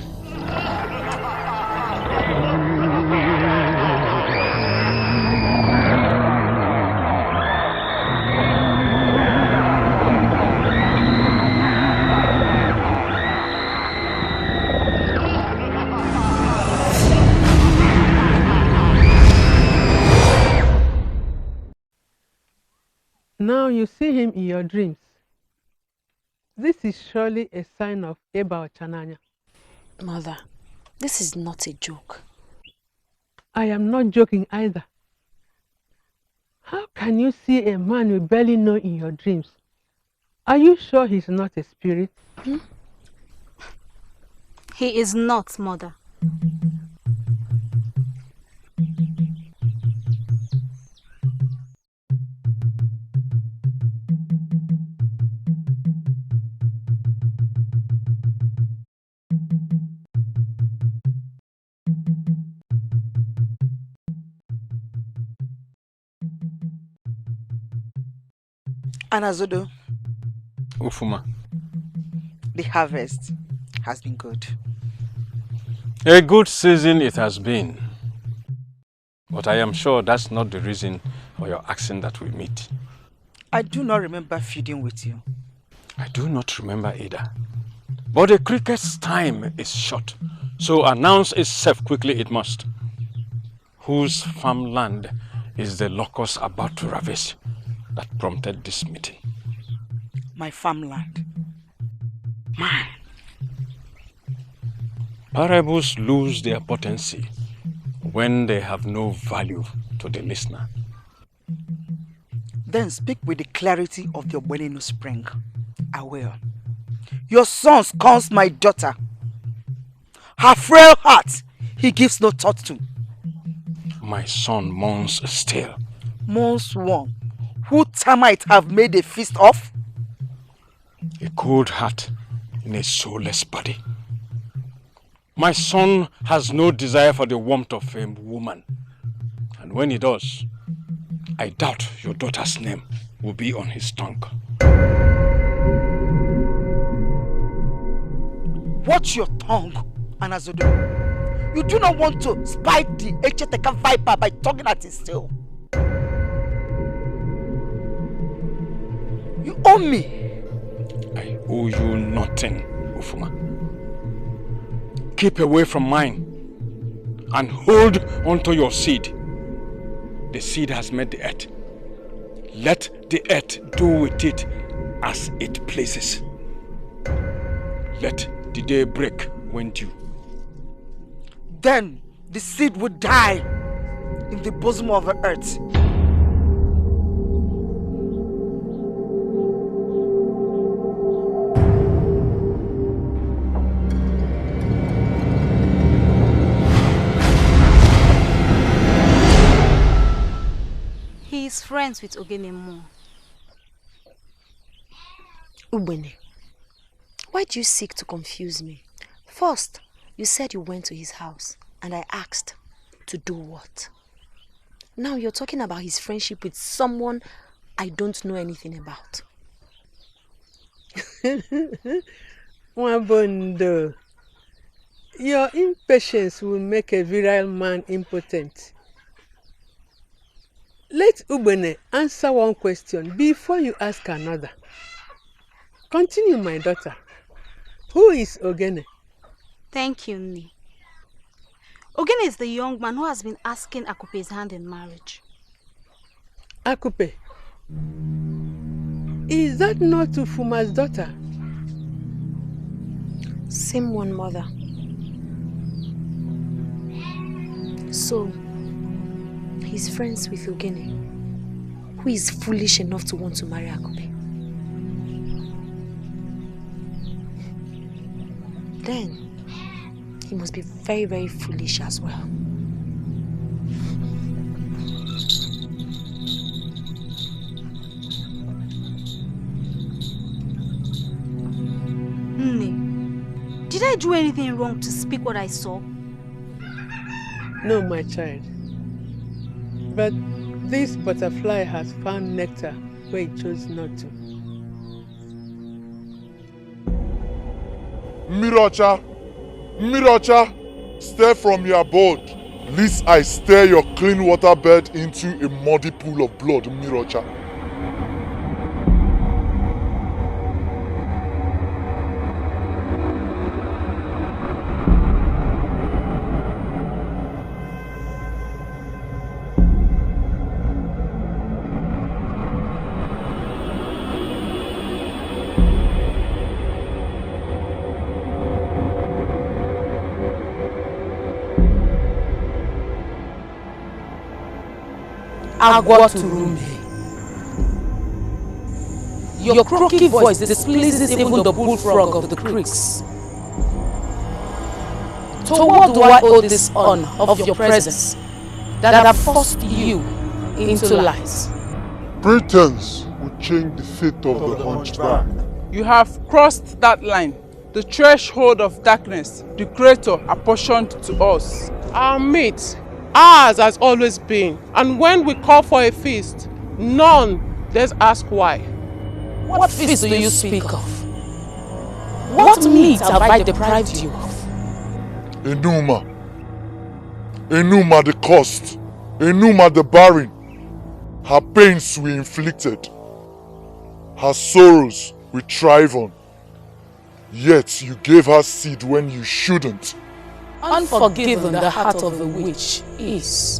Now you see him in your dreams. This is surely a sign of Eba Ochananya. Mother, this is not a joke. I am not joking either. How can you see a man you barely know in your dreams? Are you sure he's not a spirit? He is not, Mother. Anazodo. Ufuma. The harvest has been good. A good season it has been. But I am sure that's not the reason for your asking that we meet. I do not remember feuding with you. I do not remember either. But a cricket's time is short, so announce itself quickly it must. Whose farmland is the locust about to ravage that prompted this meeting? My farmland. Mine. Parables lose their potency when they have no value to the listener. Then speak with the clarity of your wedding spring. I will. Your son scorns my daughter. Her frail heart he gives no thought to. My son mourns still. Mourns one who termites have made a feast of? A cold heart in a soulless body. My son has no desire for the warmth of a woman. And when he does, I doubt your daughter's name will be on his tongue. Watch your tongue, Anazodo. You do not want to spite the Echeteka viper by tugging at his tail. You owe me. I owe you nothing, Ufuma. Keep away from mine and hold onto your seed. The seed has met the earth. Let the earth do with it as it pleases. Let the day break when due. Then the seed would die in the bosom of the earth. He is friends with Ogenemo. Ubene, why do you seek to confuse me? First, you said you went to his house, and I asked to do what? Now you're talking about his friendship with someone I don't know anything about. Wabondo, your impatience will make a virile man impotent. Let Ubene answer one question before you ask another. Continue, my daughter. Who is Ogene? Thank you, Nni. Ogene is the young man who has been asking Akupe's hand in marriage. Akupe? Is that not Ufuma's daughter? Same one, mother. So, he's friends with Ogene, who is foolish enough to want to marry Akupe. Then, he must be very, very foolish as well. Nne, did I do anything wrong to speak what I saw? No, my child. But this butterfly has found nectar where it chose not to. Miracha, stir from your abode, lest I stir your clean water bed into a muddy pool of blood, Miracha. Agwaturume. Your croaky voice displeases even the bullfrog of the creeks. To what do I owe this honor of your presence that have forced you into lies? Pretense will change the fate of the hunchback. You have crossed that line, the threshold of darkness the Creator apportioned to us. Our mate, ours has always been, and when we call for a feast, none dares ask why. What feast do you speak of? What meat have I deprived you of? Enuma the cursed, Enuma the barren. Her pains we inflicted, her sorrows we thrive on. Yet you gave her seed when you shouldn't. Unforgiven the heart of a witch is.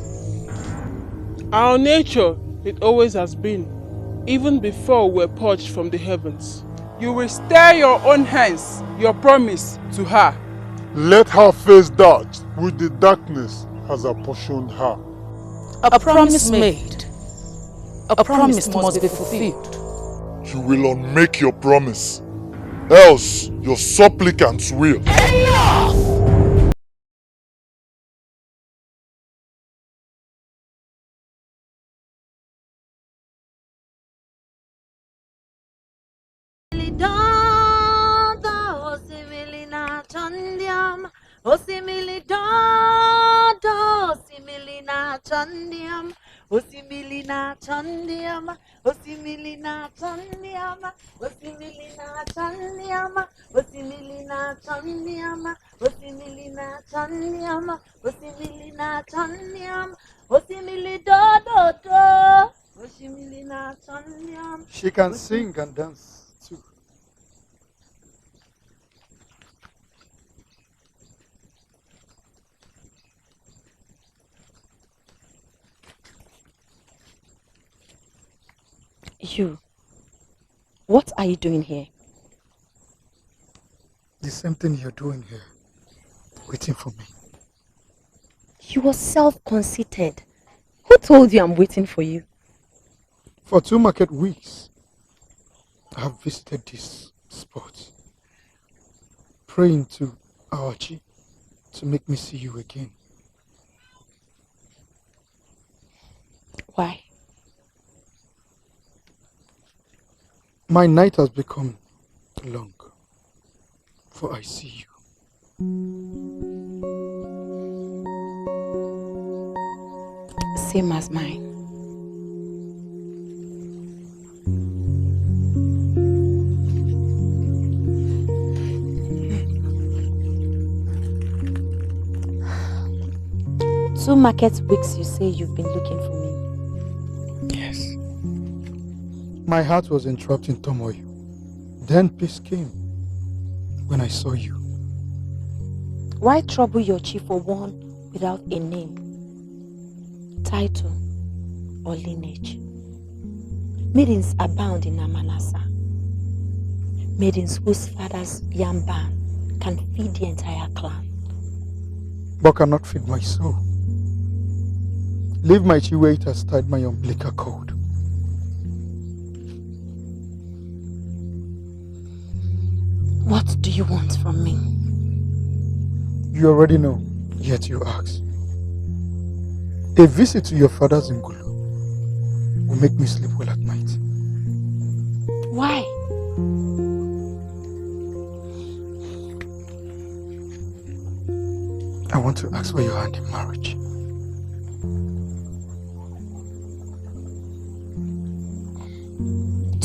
Our nature, it always has been, even before we were purged from the heavens. You will stir your own hands, your promise to her. Let her face that which the darkness has apportioned her. A promise made. A promise must be fulfilled. You will unmake your promise, else your supplicants will. Enough! Osimili dodo, osimili na chandiam, osimili na chandiam, osimili na chandiam, osimili na chandiam, osimili na chandiam, osimili na chandiam, osimili na chandiam, osimili dodo, osimili na chandiam. She can sing and dance too. You, what are you doing here? The same thing you're doing here, waiting for me. You are self-conceited. Who told you I'm waiting for you? For 2 market weeks, I have visited this spot, praying to our chief to make me see you again. Why? My night has become long, for I see you. Same as mine. Two market weeks you say you've been looking for me. Yes. My heart was entrapped in turmoil. Then peace came when I saw you. Why trouble your chief for one without a name, title, or lineage? Maidens abound in Amanasa. Maidens whose father's yam ban can feed the entire clan. But cannot feed my soul. Leave my chi where it has tied my umbilical cord. What do you want from me? You already know, yet you ask. A visit to your father's Ngulu will make me sleep well at night. Why? I want to ask for your hand in marriage.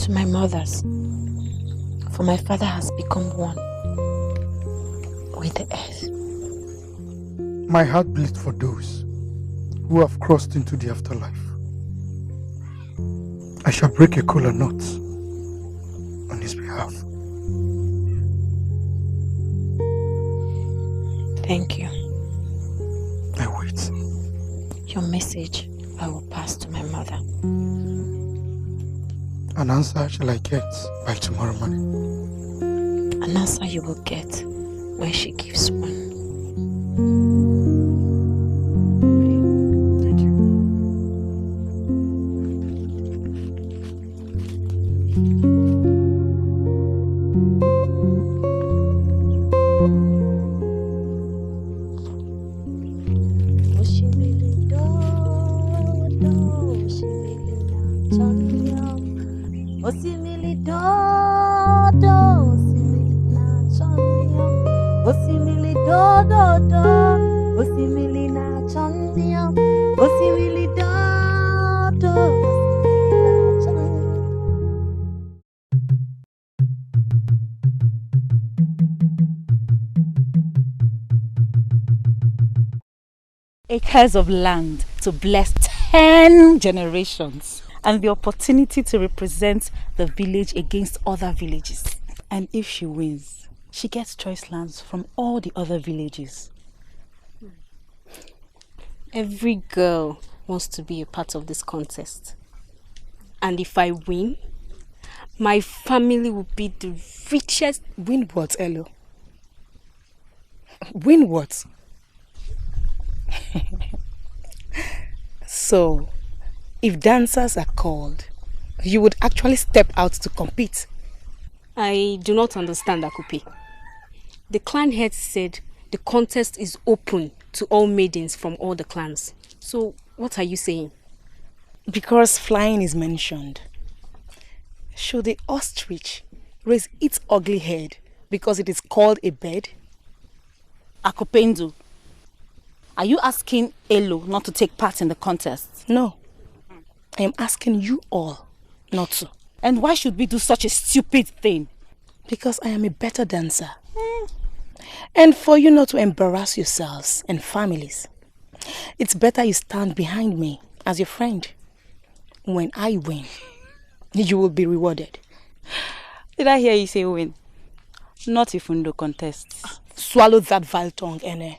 To my mother's. For my father has become one with the earth. My heart bleeds for those who have crossed into the afterlife. I shall break a kola knot on his behalf. Thank you. I wait. Your message I will pass to my mother. An answer shall I get by tomorrow morning? An answer you will get when she gives one. Thank you. Osimili dodo, osimili na chandiam. Osimili dodo, osimili na chandiam. Osimili dodo, osimili na chandiam. Acres of land to bless 10 generations. And the opportunity to represent the village against other villages. And if she wins, she gets choice lands from all the other villages. Every girl wants to be a part of this contest. And if I win, my family will be the richest. Win what, Elo? Win what? So, if dancers are called, you would actually step out to compete? I do not understand, Akupe. The clan head said the contest is open to all maidens from all the clans. So, what are you saying? Because flying is mentioned. Should the ostrich raise its ugly head because it is called a bird? Akupendo, are you asking Elo not to take part in the contest? No. I am asking you all not to. And why should we do such a stupid thing? Because I am a better dancer. And for you not to embarrass yourselves and families, it's better you stand behind me as your friend. When I win, you will be rewarded. Did I hear you say win? Not if Undo contests. Swallow that vile tongue, Ene.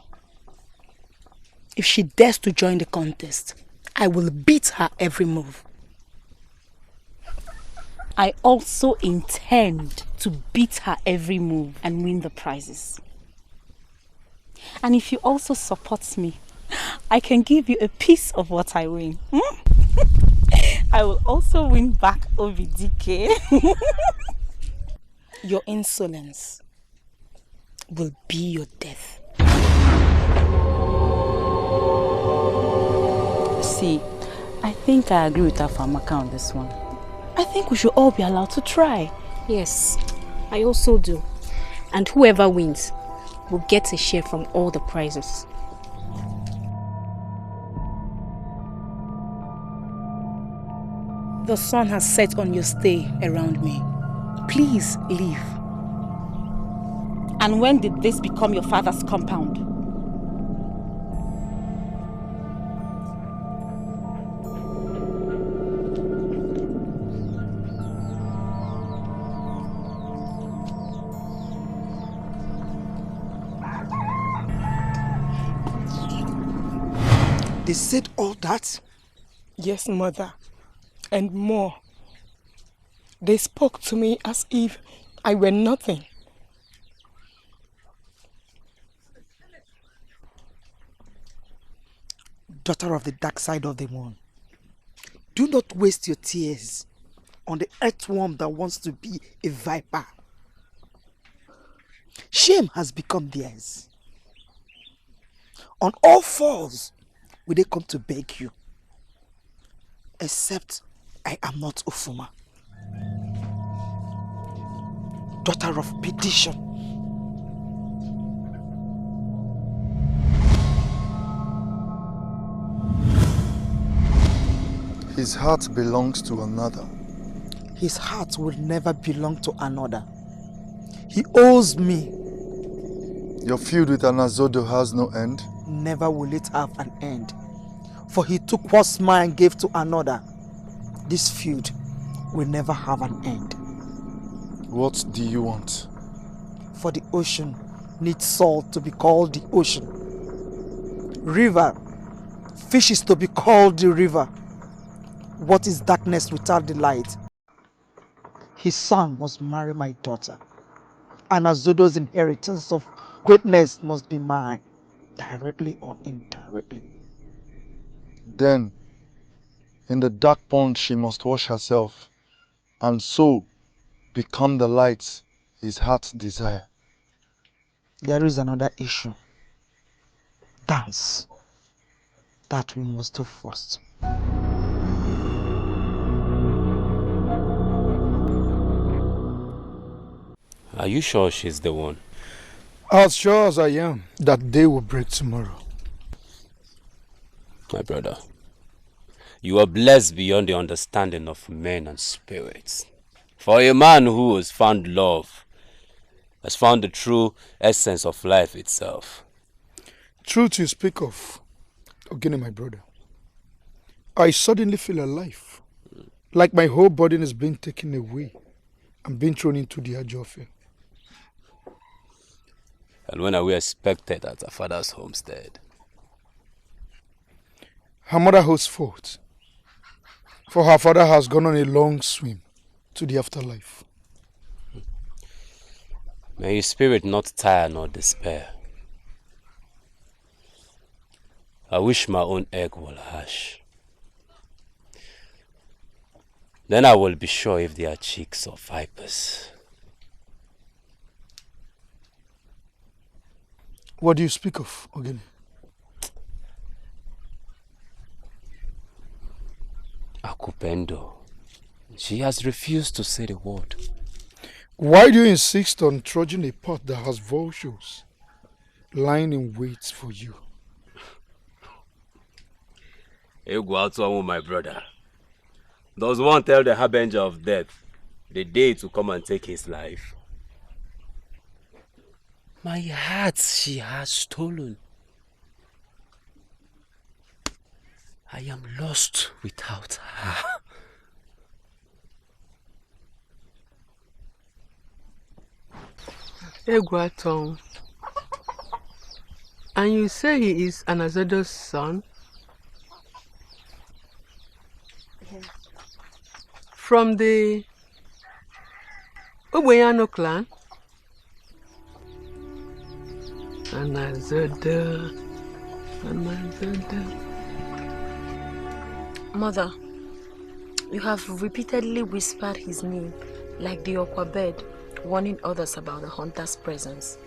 If she dares to join the contest, I will beat her every move. I also intend to beat her every move and win the prizes. And if you also support me, I can give you a piece of what I win. I will also win back OBDK. Your insolence will be your death. See, I think I agree with Afamaka on this one. I think we should all be allowed to try. Yes, I also do. And whoever wins will get a share from all the prizes. The sun has set on your stay around me. Please leave. And when did this become your father's compound? They said all that? Yes, mother. And more. They spoke to me as if I were nothing. Daughter of the dark side of the moon, do not waste your tears on the earthworm that wants to be a viper. Shame has become theirs. On all fours will they come to beg you. Except I am not Ufuma. Daughter of perdition. His heart belongs to another. His heart will never belong to another. He owes me. Your feud with Anazodo has no end? Never will it have an end. For he took what's mine and gave to another. This feud will never have an end. What do you want? For the ocean needs salt to be called the ocean. River, fishes to be called the river. What is darkness without the light? His son must marry my daughter. And Azodo's inheritance of greatness must be mine, directly or indirectly. Then, in the dark pond she must wash herself, and so become the light his heart desire. There is another issue. Dance. That we must do first. Are you sure she's the one? As sure as I am that day will break tomorrow. My brother, you are blessed beyond the understanding of men and spirits. For a man who has found love has found the true essence of life itself. Truth you speak of, Ogini, my brother. I suddenly feel alive. Like my whole burden is being taken away and being thrown into the Ajofe. And when are we expected at our father's homestead? Her mother holds forth, for her father has gone on a long swim to the afterlife. May his spirit not tire nor despair. I wish my own egg will hatch. Then I will be sure if they are chicks or vipers. What do you speak of, Ogene? Akupendo. She has refused to say the word. Why do you insist on trudging a path that has vultures lying in wait for you? Egwatu, my brother. Does one tell the harbinger of death the day to come and take his life? My heart she has stolen. I am lost without her. Egwatu. And you say he is Anazodo's son? Yes. From the Obeyano clan? Anazodo. Mother, you have repeatedly whispered his name like the Okwa bird, warning others about the hunter's presence.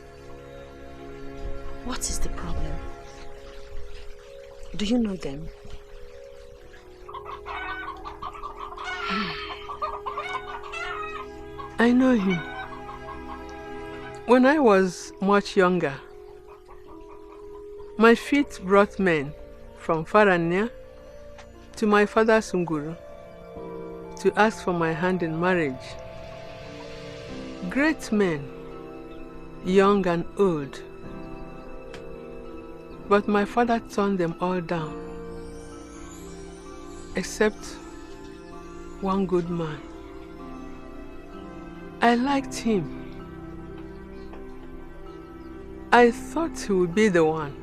What is the problem? Do you know them? I know him. When I was much younger, my feet brought men from far and near to my father's Nguru to ask for my hand in marriage. Great men, young and old. But my father turned them all down, except one good man. I liked him. I thought he would be the one.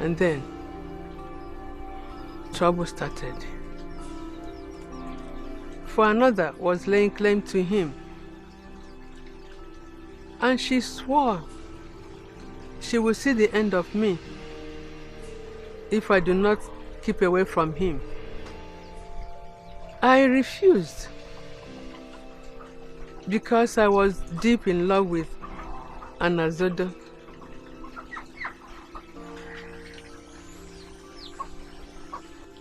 And then, trouble started. For another was laying claim to him. And she swore she will see the end of me if I do not keep away from him. I refused because I was deep in love with Anazodo.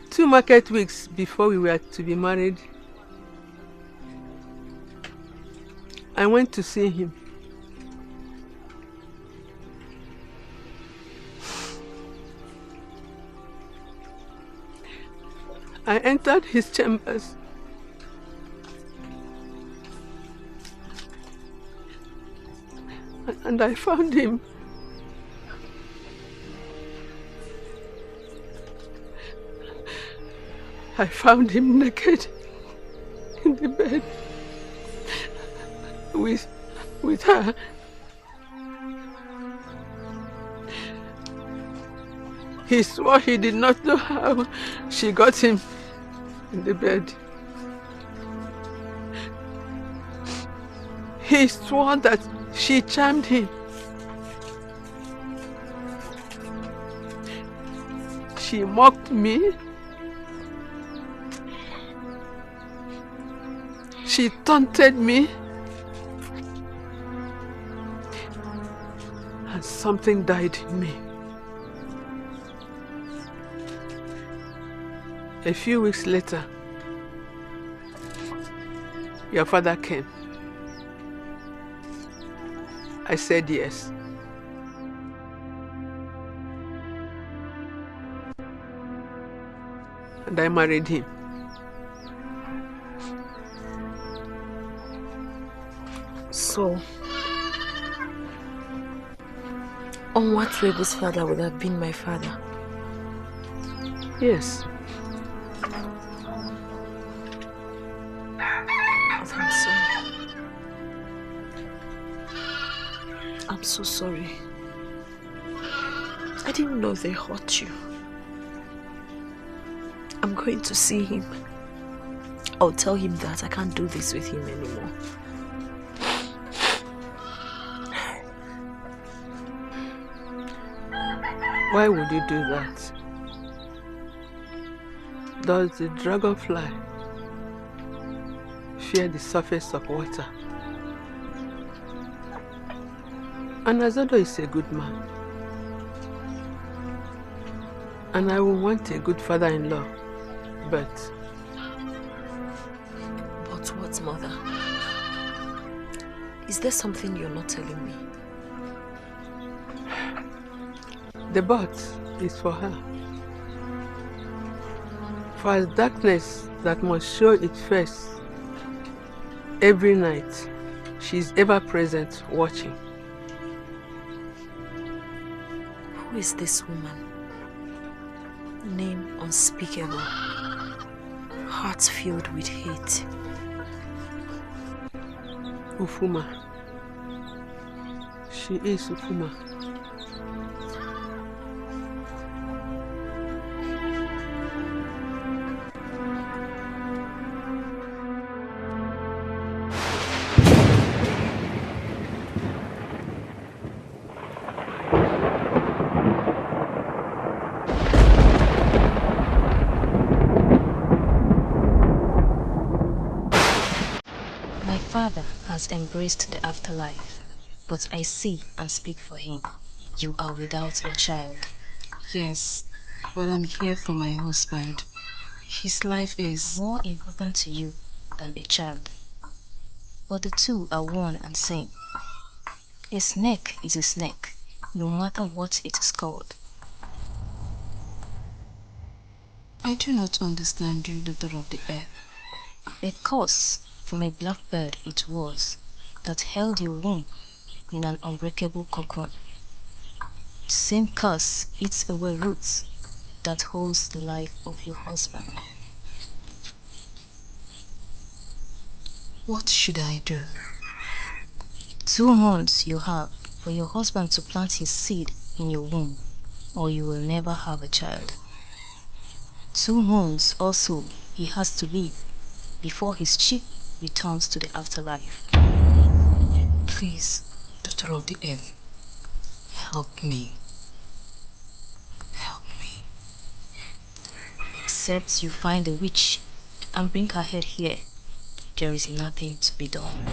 Two market weeks before we were to be married, I went to see him. I entered his chambers. And I found him. I found him naked in the bed with her. He swore he did not know how she got him in the bed. He swore that she charmed him. She mocked me. She taunted me. And something died in me. A few weeks later, your father came. I said yes. And I married him. So, Onwatwebu's father would have been my father? Yes. I'm so sorry. I didn't know they hurt you. I'm going to see him. I'll tell him that I can't do this with him anymore. Why would you do that? Does the dragonfly fear the surface of water? And Azodo is a good man. And I will want a good father-in-law, but... But what, mother? Is there something you're not telling me? The but is for her. For as darkness that must show its face every night, she is ever present watching. Who is this woman? Name unspeakable, heart filled with hate. Ufuma. She is Ufuma. Has embraced the afterlife, but I see and speak for him. You are without a child. Yes, but I'm here for my husband. His life is more important to you than a child. But the two are one and same. A snake is a snake, no matter what it is called. I do not understand you, daughter of the earth. A curse from a blackbird it was that held your womb in an unbreakable cocoon. The same curse eats away roots that holds the life of your husband. What should I do? 2 months you have for your husband to plant his seed in your womb, or you will never have a child. 2 months also he has to live before his chief returns to the afterlife. Please, daughter of the earth, help me. Help me. Except you find a witch and bring her head here, there is nothing to be done.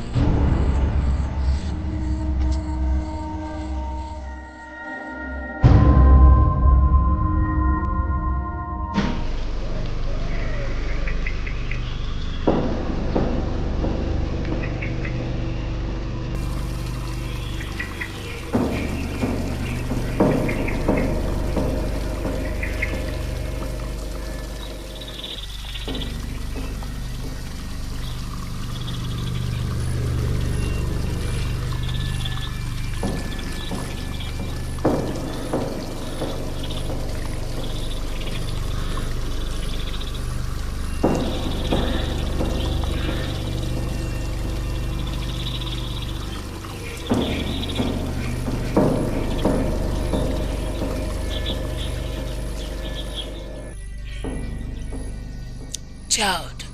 Child,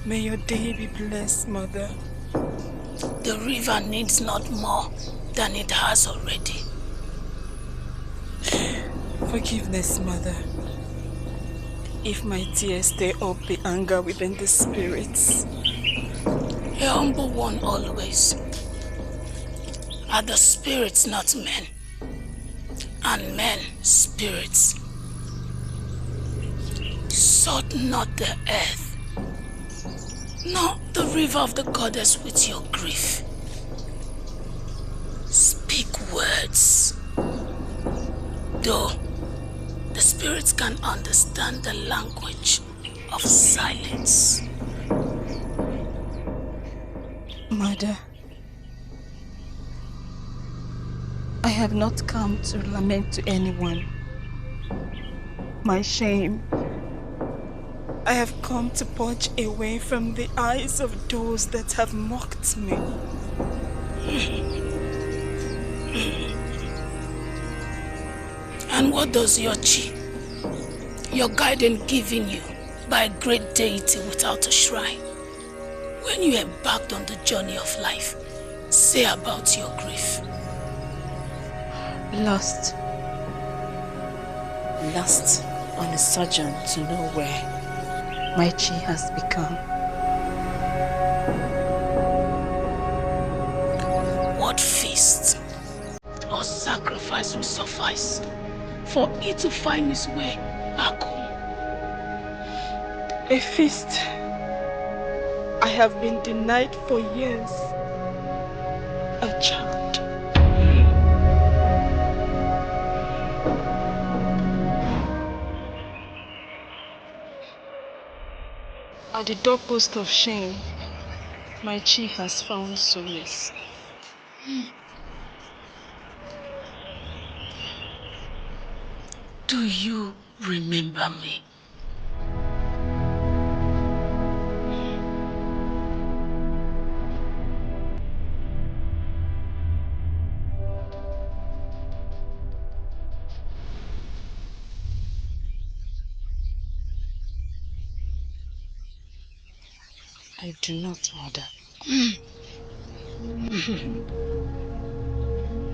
may your day be blessed, Mother. The river needs not more than it has already. Forgiveness, Mother. If my tears stir up the anger within the spirits. A humble one always. Are the spirits not men? And men spirits. Sought not the earth, nor the river of the goddess with your grief. Speak words. Though the spirits can understand the language of silence. Mother, I have not come to lament to anyone. My shame. I have come to purge away from the eyes of those that have mocked me. And what does your chi, your guidance given you by a great deity without a shrine, when you embarked on the journey of life, say about your grief? Lost. Lost on a sojourn to nowhere. My chi has become. What feast or sacrifice will suffice for it to find its way back home? A feast I have been denied for years. A child. At the doorpost of shame, my chi has found solace. Do you remember me? I do not, Mother.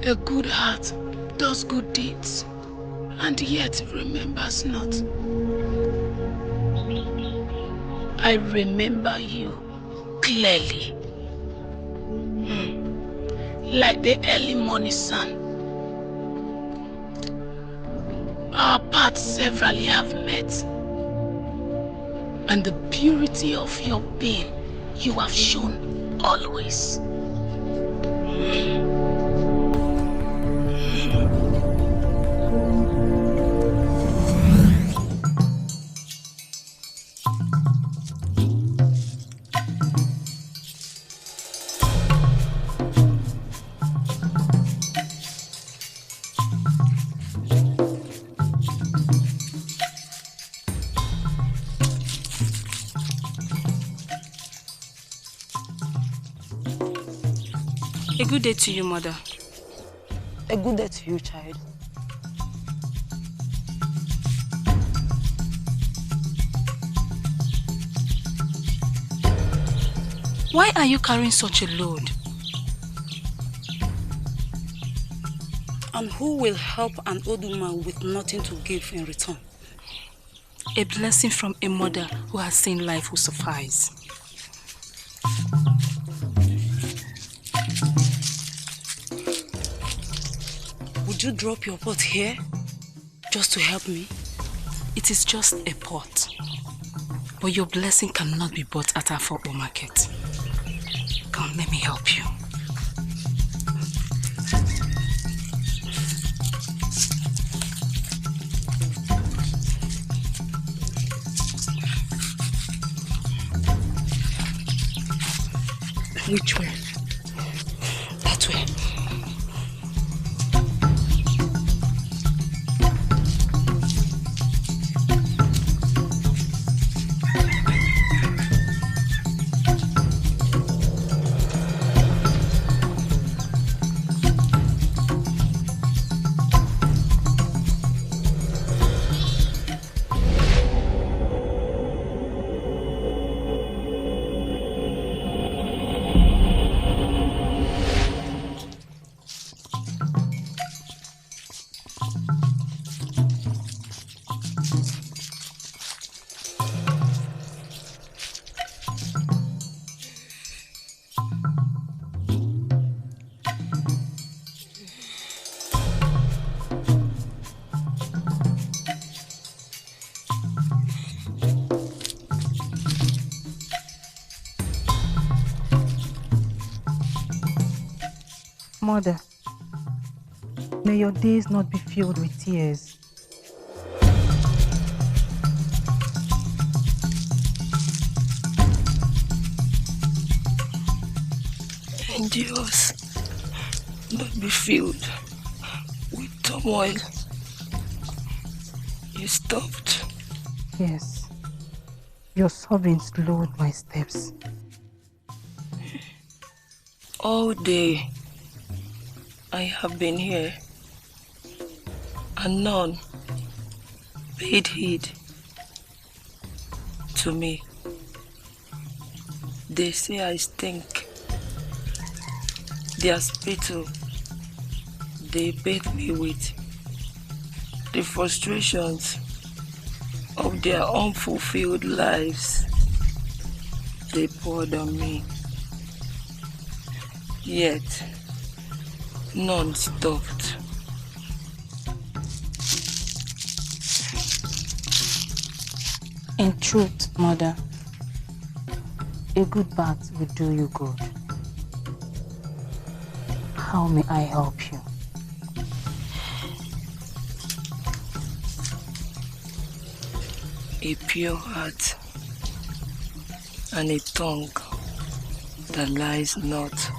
A good heart does good deeds, and yet remembers not. I remember you clearly, like the early morning sun. Our paths severally have met, and the purity of your being you have shown always. A good day to you, Mother. A good day to you, child. Why are you carrying such a load? And who will help an old woman with nothing to give in return? A blessing from a mother who has seen life will suffice. Would you drop your pot here just to help me? It is just a pot. But your blessing cannot be bought at Afore market. Come, let me help you. Which way? That way. Mother, may your days not be filled with tears. And yours not be filled with turmoil. You stopped. Yes, your sobbing slowed my steps. All day I have been here, and none paid heed to me. They say I stink. Their spittle they bathe me with the frustrations of their unfulfilled lives. They poured on me, yet none stopped. In truth, Mother, a good bath will do you good. How may I help you? A pure heart and a tongue that lies not.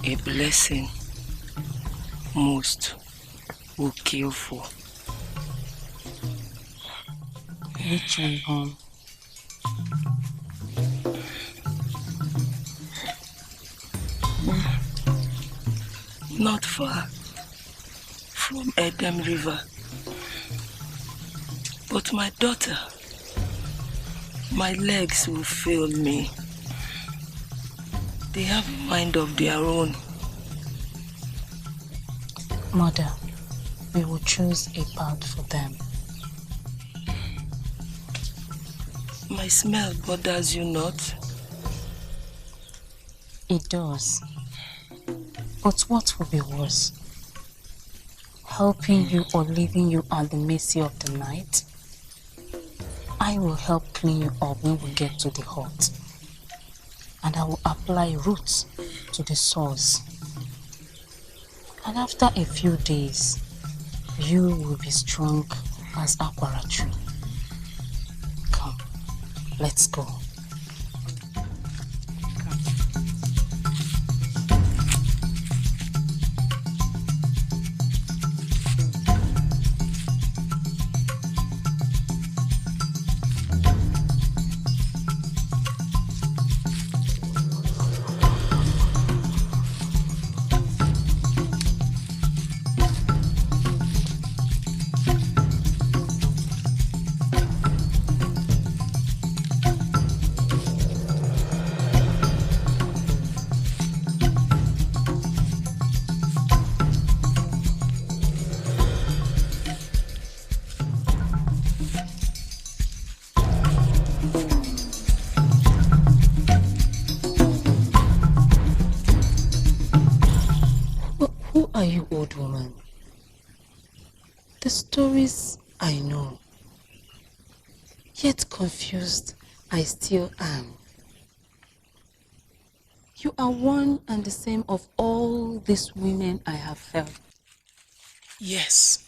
A blessing most will kill for. Which one, home? Not far from Edem River. But my daughter, my legs will fail me. They have a mind of their own. Mother, we will choose a path for them. My smell bothers you not? It does. But what will be worse? Helping you or leaving you at the mercy of the night? I will help clean you up when we get to the hut. And I will apply roots to the sores. And after a few days, you will be strong as aquara tree. Come, let's go. Are you, old woman? The stories I know, yet confused I still am. You are one and the same of all these women I have felt. Yes.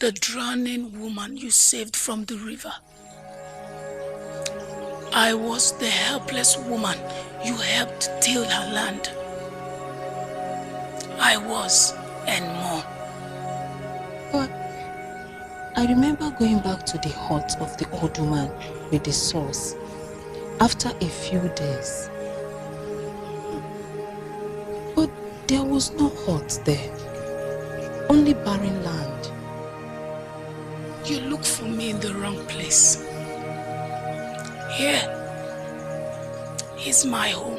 The drowning woman you saved from the river. I was the helpless woman you helped till her land. I was, and more. But I remember going back to the hut of the old woman with the sauce after a few days. But there was no hut there, only barren land. You look for me in the wrong place. Here is my home.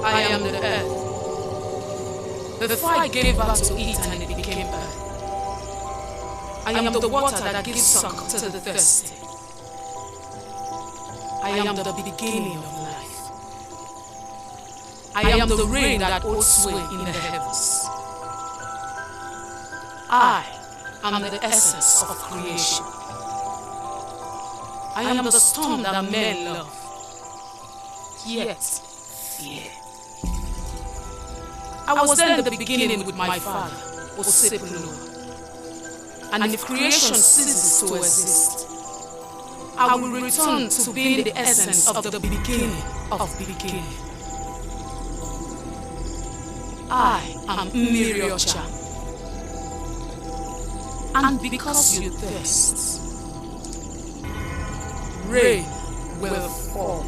I am the earth. Before I gave birth to it and it became earth. I am the water that gives suck to the thirsty. I am the beginning of life. I am the rain that holds sway in the heavens. I am the essence of creation. I am the storm that men love, yet fear. I was then the beginning with my father, Osepulu. And if creation ceases to exist, I will return to being the essence of the beginning of beginning. I am Racheal. And because you thirst, rain will fall.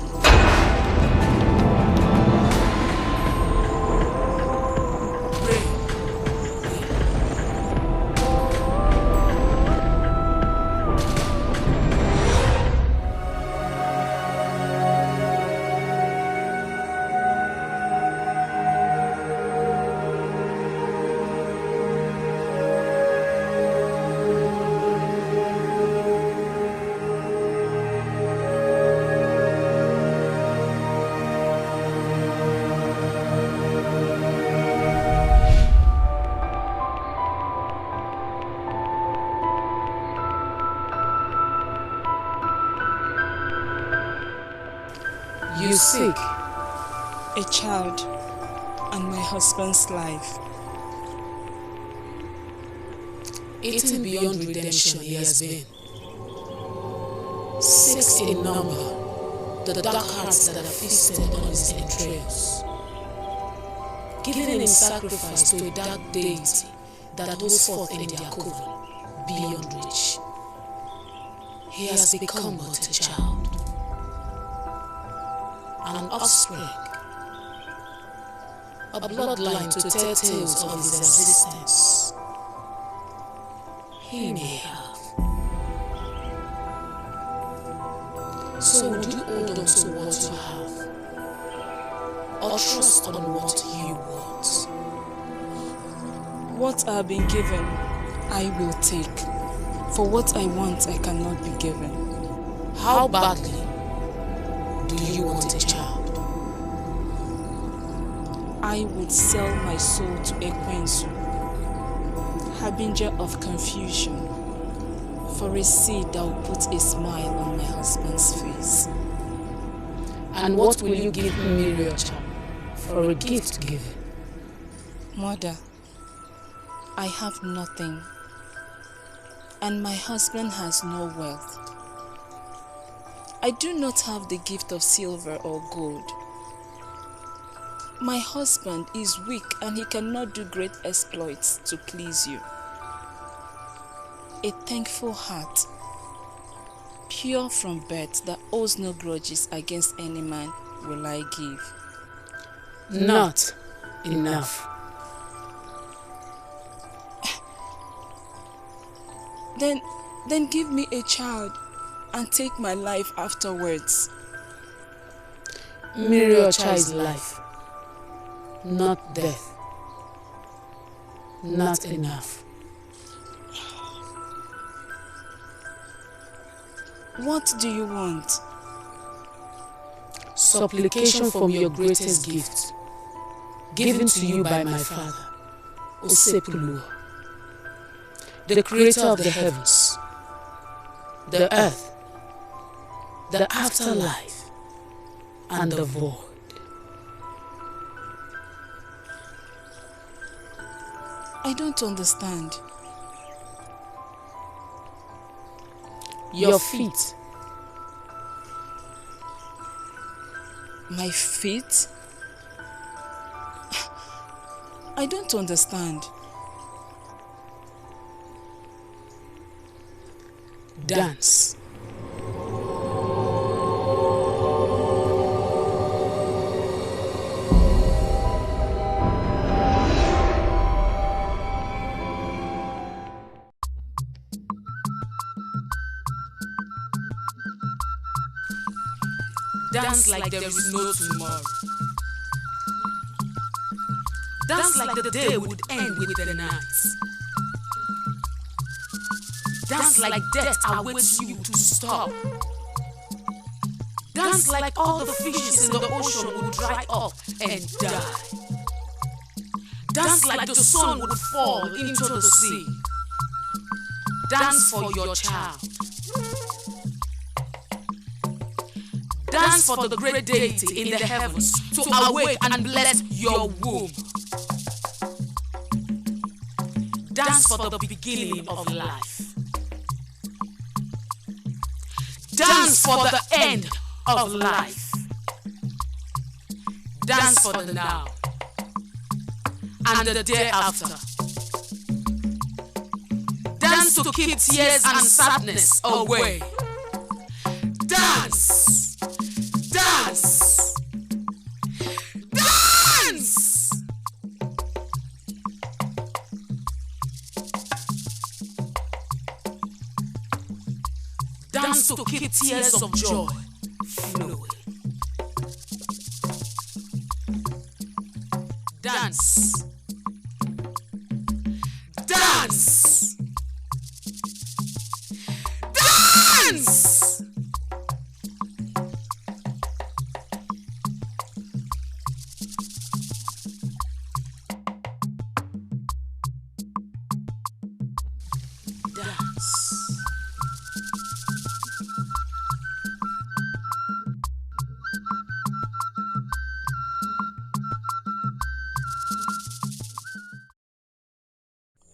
You seek a child and my husband's life. Eaten beyond redemption he has been. 6 in number, the dark hearts that have feasted on his entrails. Given in sacrifice to a dark deity that holds forth in their coven, beyond reach. He has become but a child. An offspring, a bloodline to tell tales of his existence. He may have. So would you hold on to what you have, or trust on what you want? What I have been given, I will take. For what I want, I cannot be given. How badly do you want a child? I would sell my soul to Ekwensu, harbinger of confusion, for a seed that will put a smile on my husband's face. And what will you give me, Racheal, for a gift given? Mother, I have nothing, and my husband has no wealth. I do not have the gift of silver or gold. My husband is weak and he cannot do great exploits to please you. A thankful heart, pure from birth, that owes no grudges against any man, will I give. Not enough. Then give me a child and take my life afterwards. Racheal's life, not death. Not enough. What do you want? Supplication from your greatest gift, given to you by my father, Osepulu, the creator of the heavens, the earth, the afterlife, and the void. I don't understand. Your feet. My feet? I don't understand. Dance. Dance like there is no tomorrow. Dance like the day would end with the night. Dance like death awaits you to stop. Dance like all the fishes in the ocean would dry up and die. Dance like the sun would fall into the sea. Dance for your child. Dance for the great deity in the heavens to awake and bless your womb. Dance for the beginning of life. Dance for the end of life. Dance for the now and the day after. Dance to keep tears and sadness away. Dance! Dance! Dance! Dance to keep tears of joy flowing. Dance. Dance. Dance.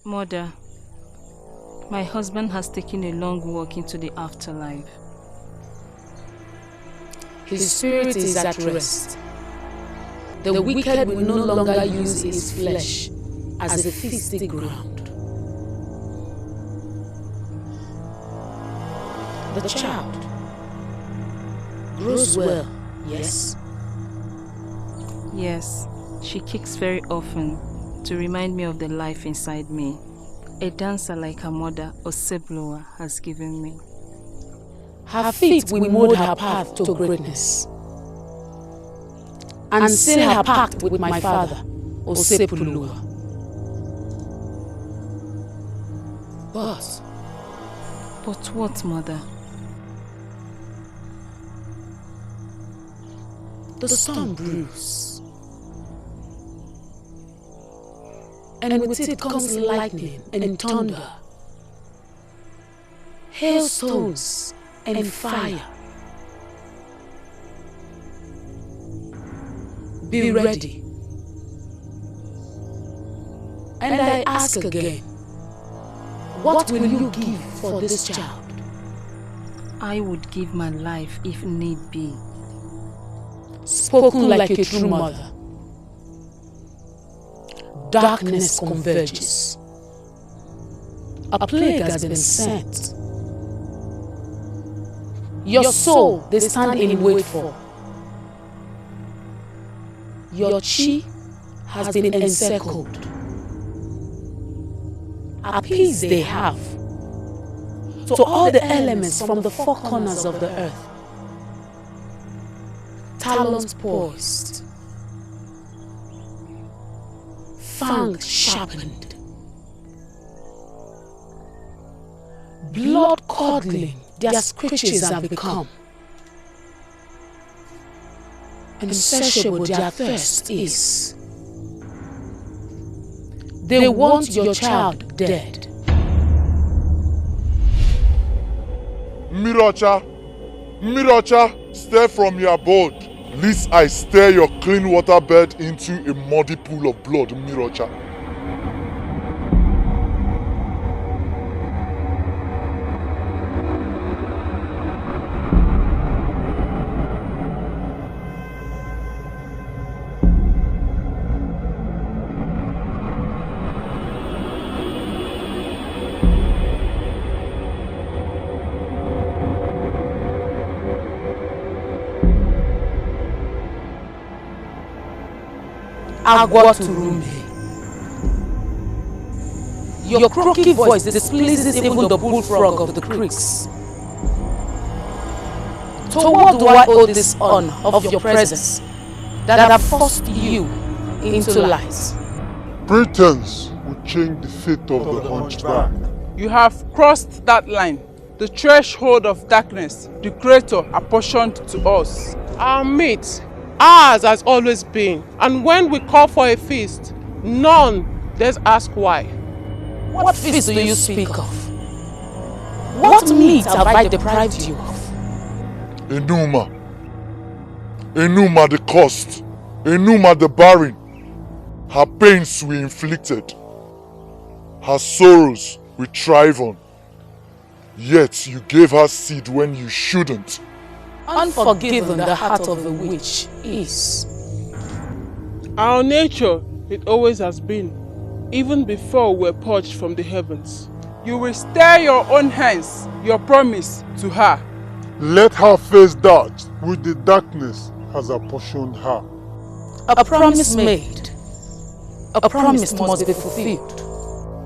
Mother, my husband has taken a long walk into the afterlife. His spirit is at rest. The wicked will no longer use his flesh as a feasting ground. The child grows well, yes? Yes, she kicks very often to remind me of the life inside me. A dancer like her mother, Osebloa, has given me. Her feet will mold her path to greatness and seal her pact with my father, Osebloa. But what, Mother? The storm brews, and with it comes lightning and thunder, hailstones and fire. Be ready. And I ask again, what will you give for this child? I would give my life if need be. Spoken like a true mother. Darkness converges. A plague has been sent. Your soul they stand in wait for. Your chi has been encircled. A peace they have to all the elements from the four corners of the earth. Talons poised, fangs sharpened, blood curdling their screeches have become. Insatiable their thirst is. They want your child dead. Miracha, Miracha, stir from your abode, lest I stir your clean water bed into a muddy pool of blood, Miracha. Agwaturume. Your croaky voice displeases even the bullfrog of the creeks. To what do I owe this honor of your presence that have forced you into lies? Pretense will change the fate of the hunchback. You have crossed that line, the threshold of darkness the Creator apportioned to us. Our mate, ours has always been, and when we call for a feast, none dares ask why. What feast do you speak of? What meat have I deprived you of? Enuma, Enuma the cursed, Enuma the barren. Her pains we inflicted, her sorrows we thrive on. Yet you gave her seed when you shouldn't. Unforgiven the heart of a witch is. Our nature, it always has been, even before we were purged from the heavens. You will stay your own hands, your promise to her. Let her face that with the darkness has apportioned her. A promise made. A promise must be fulfilled.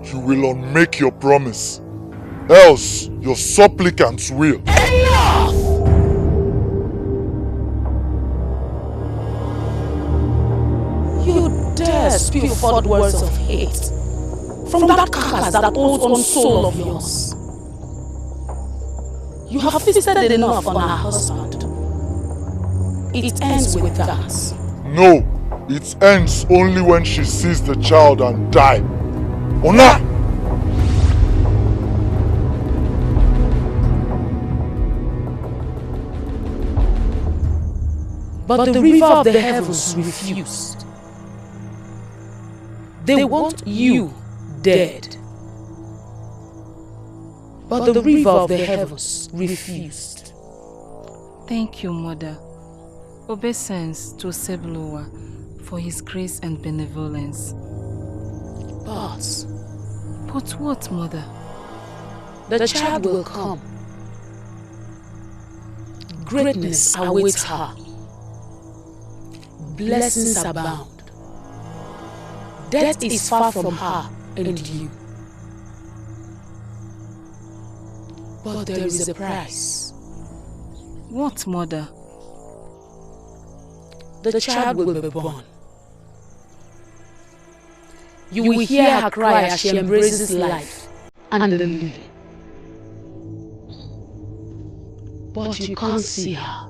You will unmake your promise, else your supplicants will. Enough! You dare spew forth words of hate from that carcass that holds on soul of yours. You have feasted enough on her husband. It ends with that. No, it ends only when she sees the child and die. Ona! But the river of the heavens refused. They want you dead. But the river of the heavens refused. Thank you, Mother. Obeisance to Seblowa for his grace and benevolence. But what, Mother? The child will come. Greatness awaits her. Blessings abound. Death is far from her and you. But there is a price. What, Mother? The child will be born. You will hear her cry as she embraces life and the living. But you can't see her.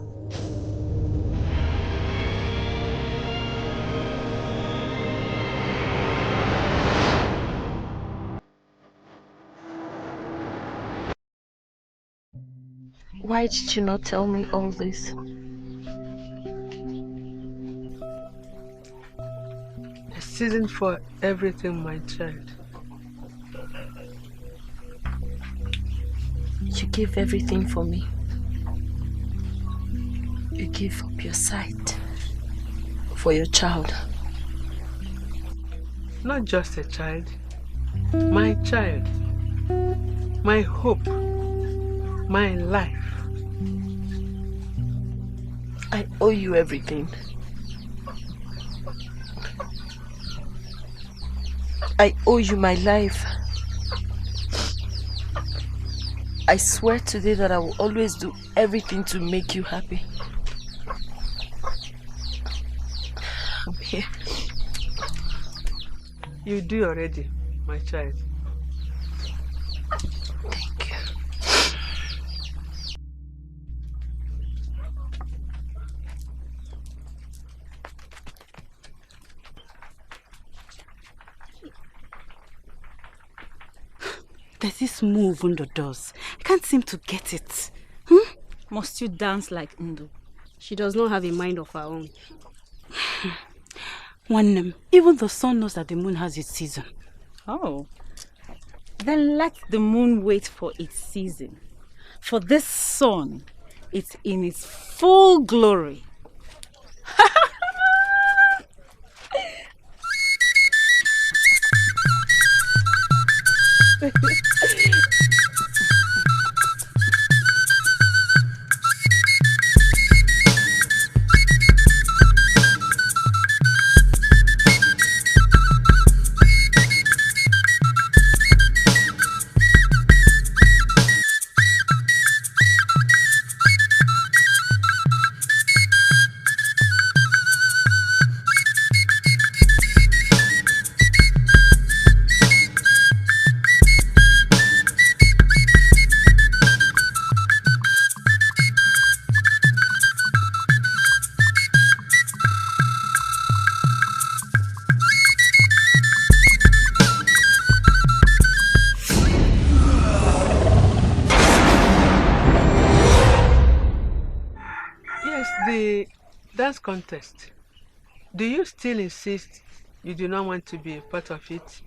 Why did you not tell me all this? A season for everything, my child. You give everything for me. You give up your sight for your child. Not just a child, my child, my hope, my life. I owe you everything. I owe you my life. I swear today that I will always do everything to make you happy. I'm here. You do already, my child. Thank you. There's this move Ndo does. I can't seem to get it. Must you dance like Ndo? She does not have a mind of her own. Even the sun knows that the moon has its season. Oh. Then let the moon wait for its season. For this sun, it's in its full glory. Dance contest. Do you still insist you do not want to be a part of it?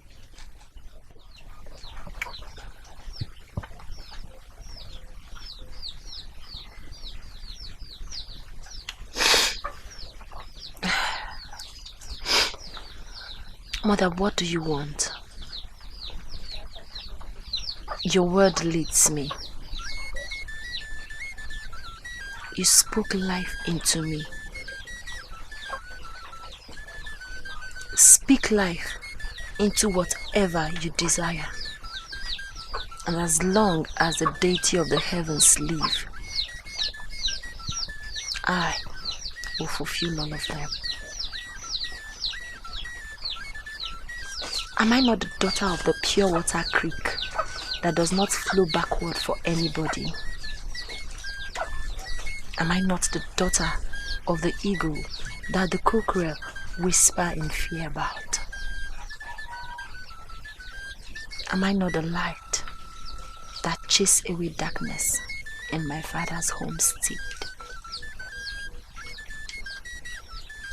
Mother, what do you want? Your word leads me. You spoke life into me. Speak life into whatever you desire. And as long as the deity of the heavens live, I will fulfill all of them. Am I not the daughter of the pure water creek that does not flow backward for anybody? Am I not the daughter of the eagle that the cockerel whisper in fear about? Am I not the light that chase away darkness in my father's homestead?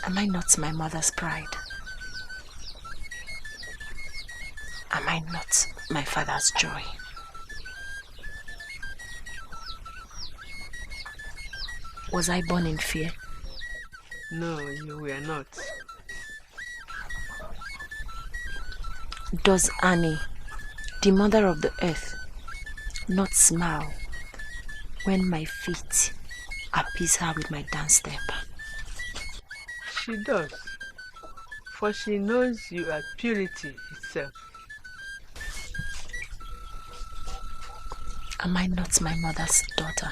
Am I not my mother's pride? Am I not my father's joy? Was I born in fear? No, you were not. Does Annie, the mother of the earth, not smile when my feet appease her with my dance step? She does, for she knows you are purity itself. Am I not my mother's daughter?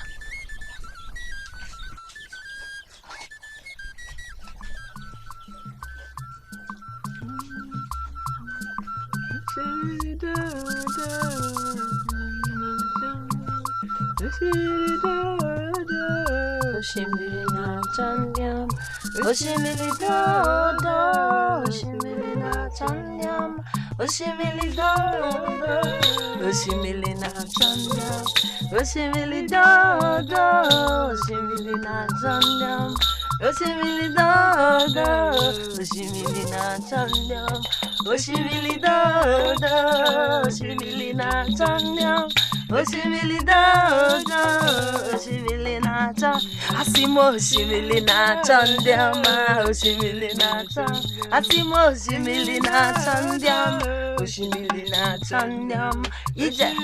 Oshimilina Chandyam, Oshimili Dodo, Oshimilina Chandyam, Oshimili Dodo, Oshimilina Chandyam, Oshimili Dodo, Oshimilina Chandyam, Oshimili Dodo, Oshimilina Chandyam, Oshimili Dodo, Oshimilina Chandyam, Oshimili Dodo, Oshimili Nata, Asimo Oshimili Nata, Ndiama, Oshimili Nata, Asimo Oshimili Nata, Ndiama, Oshimili Nata, Ndiama, Ije.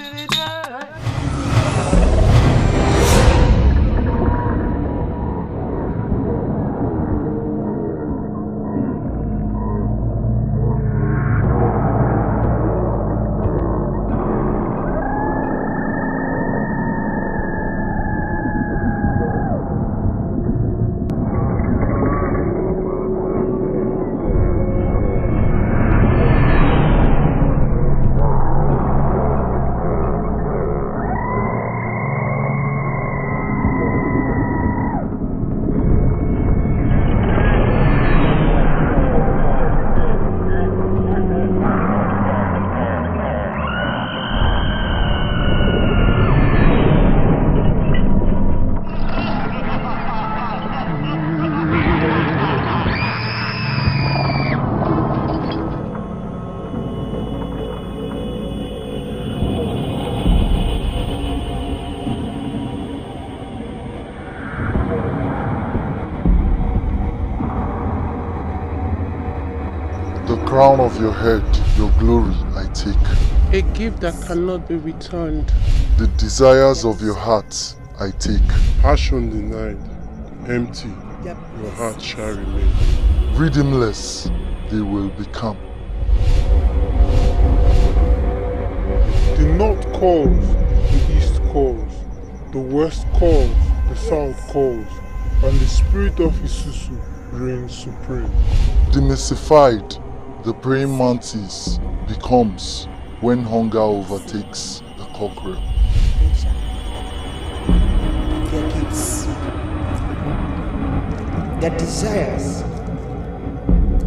Crown of your head, your glory I take. A gift that cannot be returned. The desires of your heart I take. Passion denied, empty, your heart shall remain. Redeemless, they will become. The north calls, the east calls, the west calls, the south calls, and the spirit of Isusu reigns supreme. Demystified, the praying mantis becomes when hunger overtakes the cockerel. Their gifts, their desires,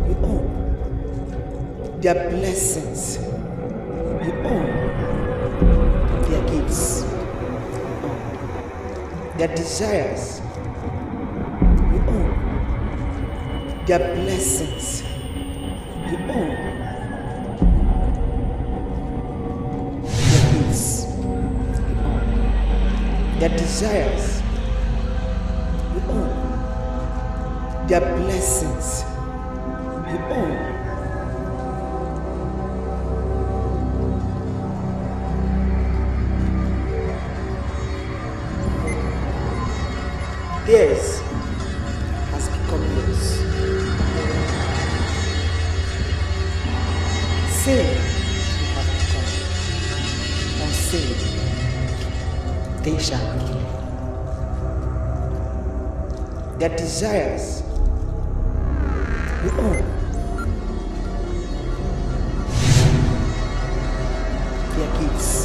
you own. Their blessings, you own. Their gifts, you own. Their desires, you own. their blessings, you own. Their gifts, you own. Their desires, you own. Their blessings, you own. Theirs has become yours. Sin you have become. On sin they shall remain. Their desires you own. Their gifts,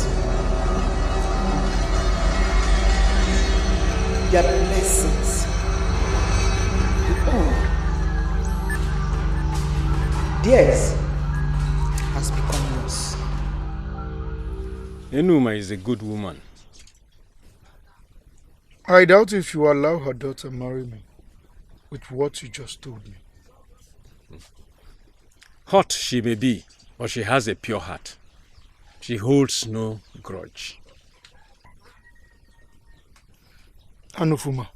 their blessings, you own. Theirs has become yours. Enuma is a good woman. I doubt if you allow her daughter marry me with what you just told me. Hot she may be, but she has a pure heart. She holds no grudge. Anufuma.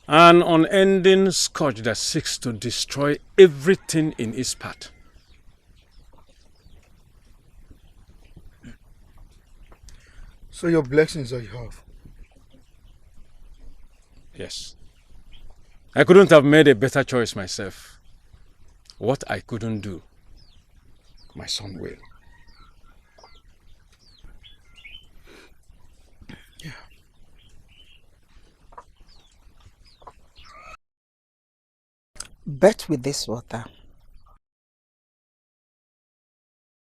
An unending scourge that seeks to destroy everything in its path. So your blessings I have. Yes. I couldn't have made a better choice myself. What I couldn't do, my son will. Yeah. Bet with this water.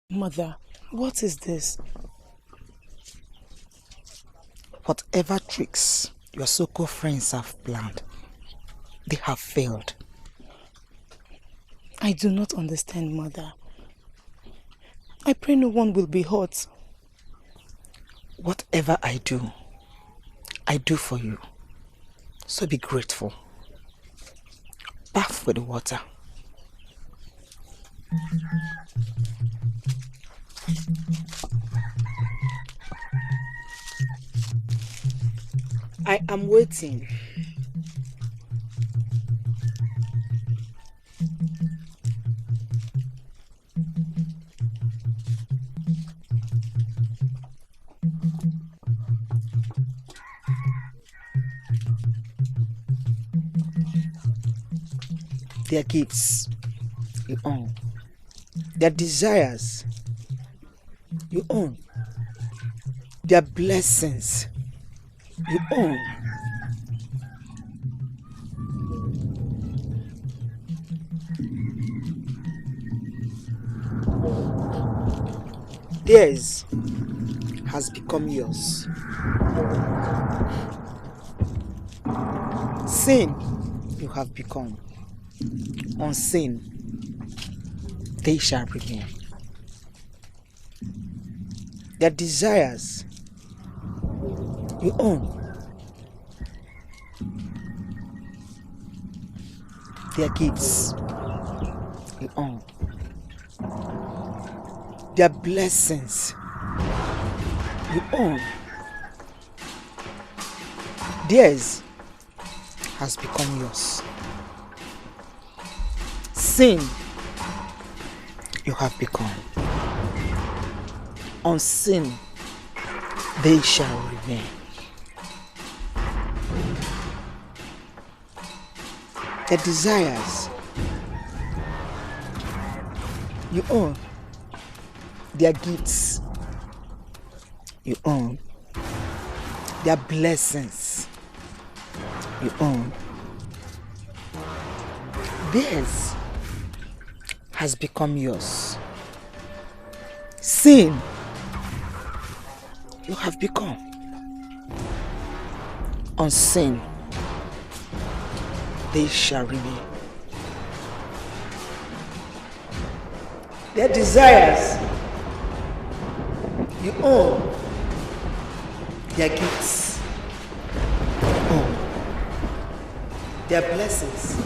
Mother, what is this? Whatever tricks your so-called friends have planned, they have failed. I do not understand, Mother. I pray no one will be hurt. Whatever I do for you. So be grateful. Bath with the water. I am waiting. Their gifts, you own. Their desires, you own. Their blessings, you own. Theirs has become yours. Sin you have become. On sin they shall remain. Their desires you own. Their gifts you own. Their blessings you own. Theirs has become yours. Sin you have become. On sin they shall remain. Their desires you own. Their gifts you own. Their blessings you own. Theirs has become yours. Sin you have become. On sin they shall remain. Their desires you own. Their gifts you own. Their blessings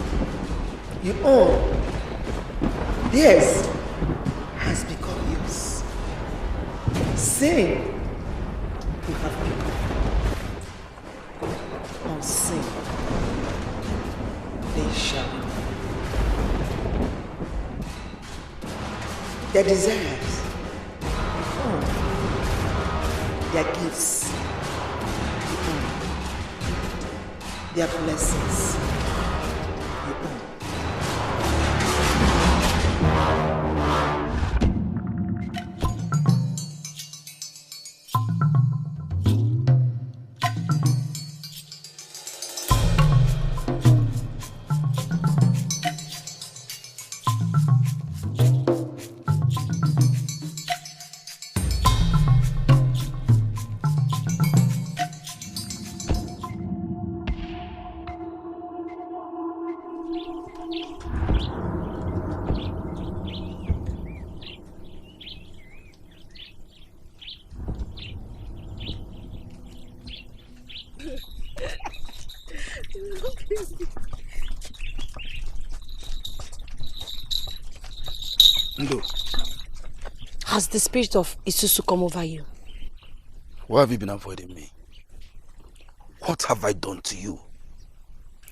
you own, yes, has become yours. Sin, you have become. On sin, they shall be. Their desires, their gifts, their blessings, you own. Has the spirit of Isusu come over you? Why have you been avoiding me? What have I done to you?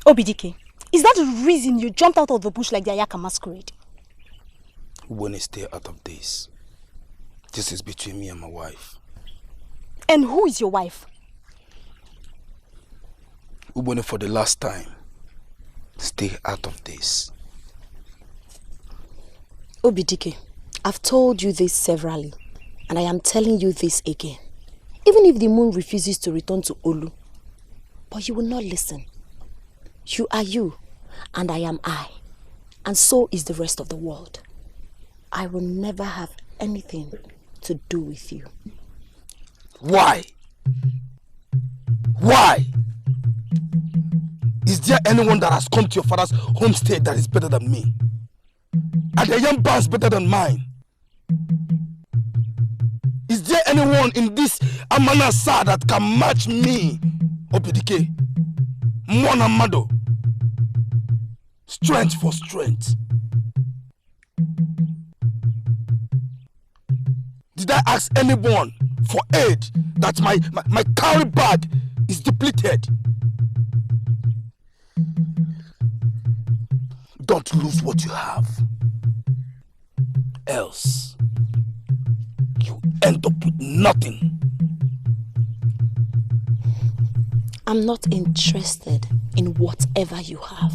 Obidike, is that the reason you jumped out of the bush like the Ayaka masquerade? When I stay out of this, this is between me and my wife. And who is your wife? Ubone, for the last time, stay out of this. Obidike, I've told you this severally, and I am telling you this again. Even if the moon refuses to return to Olu, but you will not listen. You are you, and I am I, and so is the rest of the world. I will never have anything to do with you. Why? Why? Is there anyone that has come to your father's homestead that is better than me? Are the young bands better than mine? Is there anyone in this Amanasa that can match me? Obidike, Mwana Mado. Strength for strength. Did I ask anyone for aid that my carry bag is depleted? Don't lose what you have. Else, you end up with nothing. I'm not interested in whatever you have.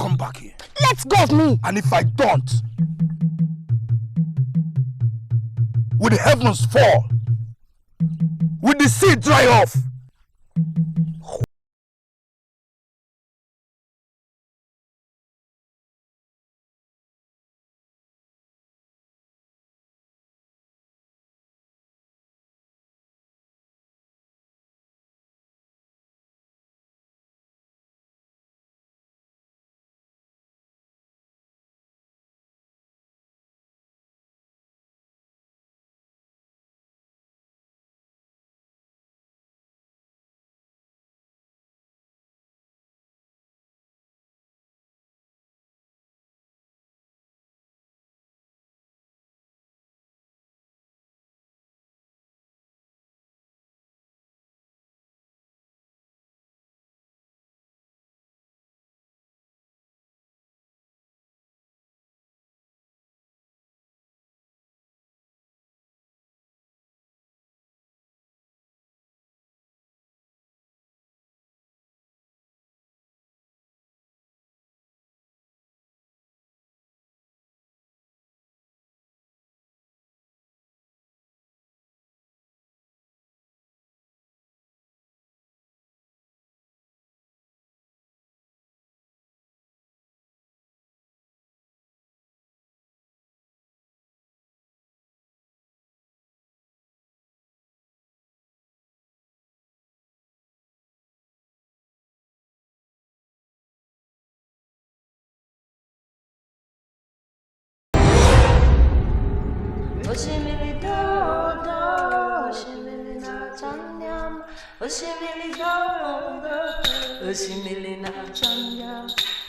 Come back here. Let go of me! And if I don't, will the heavens fall? Will the sea dry off?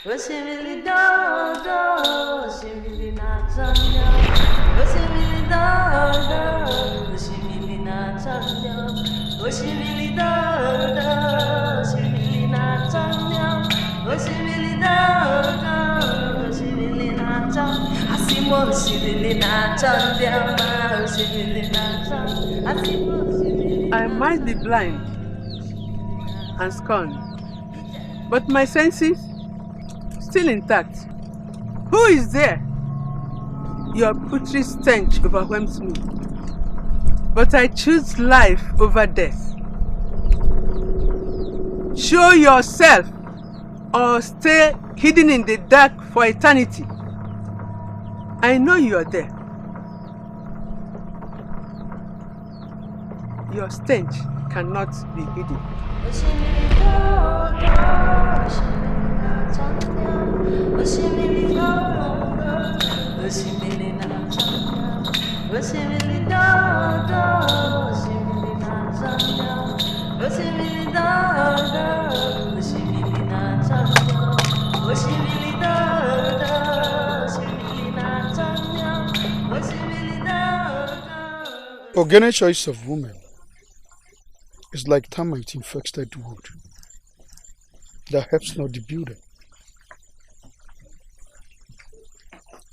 Oshimili dodo, oshimili na chanya. Oshimili dodo, oshimili na chanya. Oshimili dodo, oshimili na chanya. Oshimili dodo, oshimili na chanya. Asimo oshimili na chanya, oshimili na chanya. Asimo oshimili. I might be blind and scorned, but my senses still intact. Who is there? Your putrid stench overwhelms me, but I choose life over death. Show yourself or stay hidden in the dark for eternity. I know you are there. Your stench cannot be hidden. Organic choice of women is like termite infested wood that helps not the builder.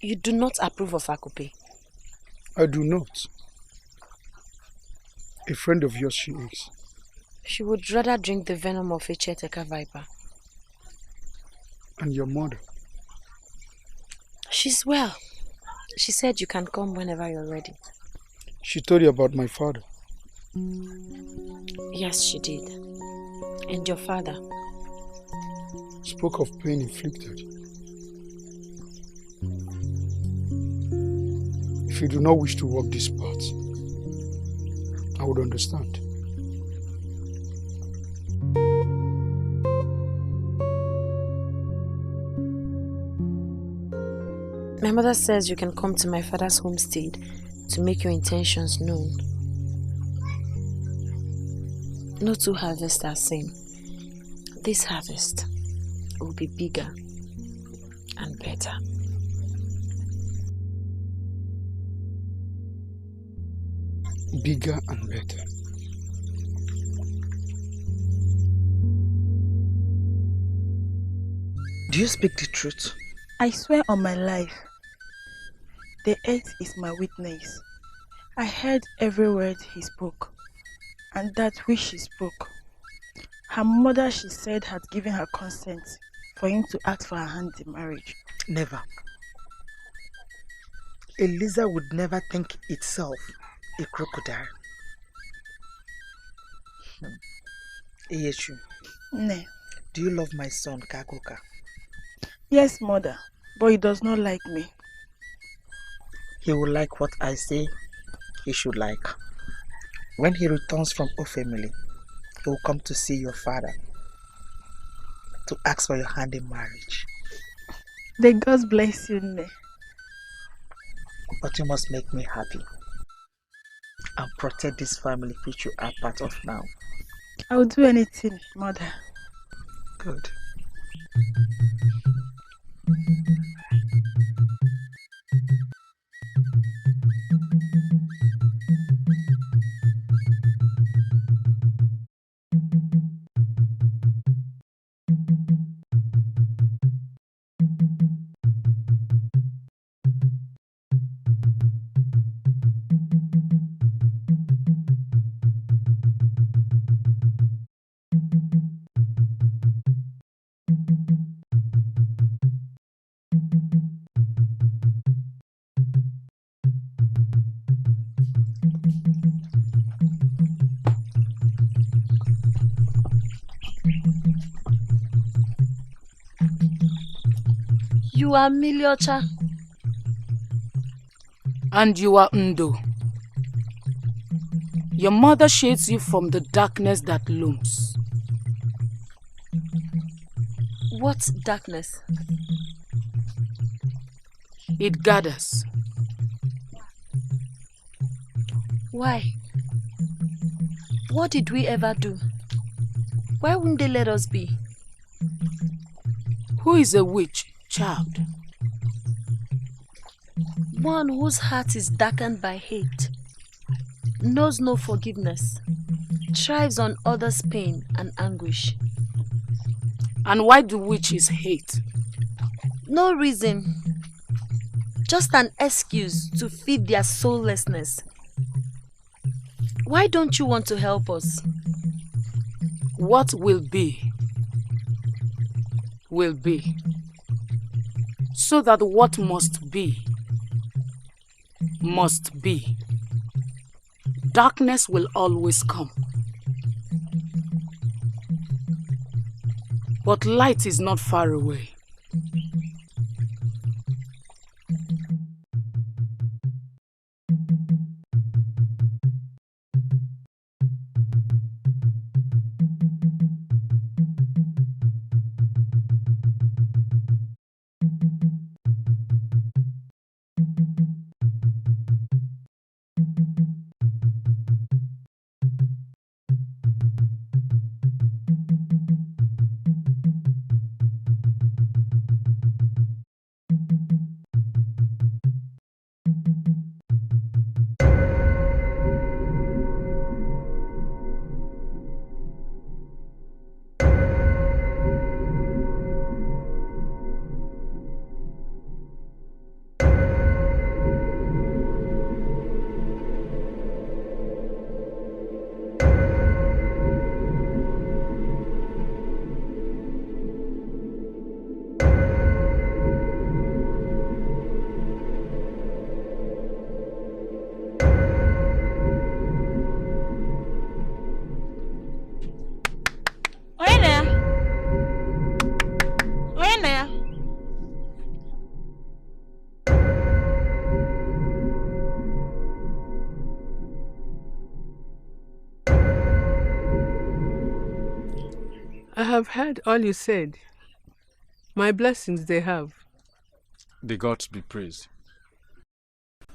You do not approve of Akupe. I do not. A friend of yours she is. She would rather drink the venom of a Cheteka viper. And your mother? She's well. She said you can come whenever you're ready. She told you about my father? Yes, she did. And your father? Spoke of pain inflicted. If you do not wish to walk this path, I would understand. My mother says you can come to my father's homestead to make your intentions known. No two harvests are same. This harvest will be bigger and better. Bigger and better. Do you speak the truth? I swear on my life. The earth is my witness. I heard every word he spoke, and that which she spoke. Her mother, she said, had given her consent for him to ask for her hand in marriage. Never. A lizard would never think itself a crocodile. Iyeshu, Ne. do you love my son, Kakoka? Yes, mother, but he does not like me. He will like what I say he should like. When he returns from Ofemili, he will come to see your father to ask for your hand in marriage. May God bless you, Ne. But you must make me happy and protect this family which you are part of now. I will do anything, mother. Good. You are Miliocha. And you are Ndo. Your mother shades you from the darkness that looms. What darkness? It gathers. Why? What did we ever do? Why wouldn't they let us be? Who is a witch, child? One whose heart is darkened by hate, knows no forgiveness, thrives on others' pain and anguish. And why do witches hate? No reason. Just an excuse to feed their soullessness. Why don't you want to help us? What will be, will be. So that what must be, must be. Darkness will always come. But light is not far away. I have heard all you said. My blessings they have. The gods be praised.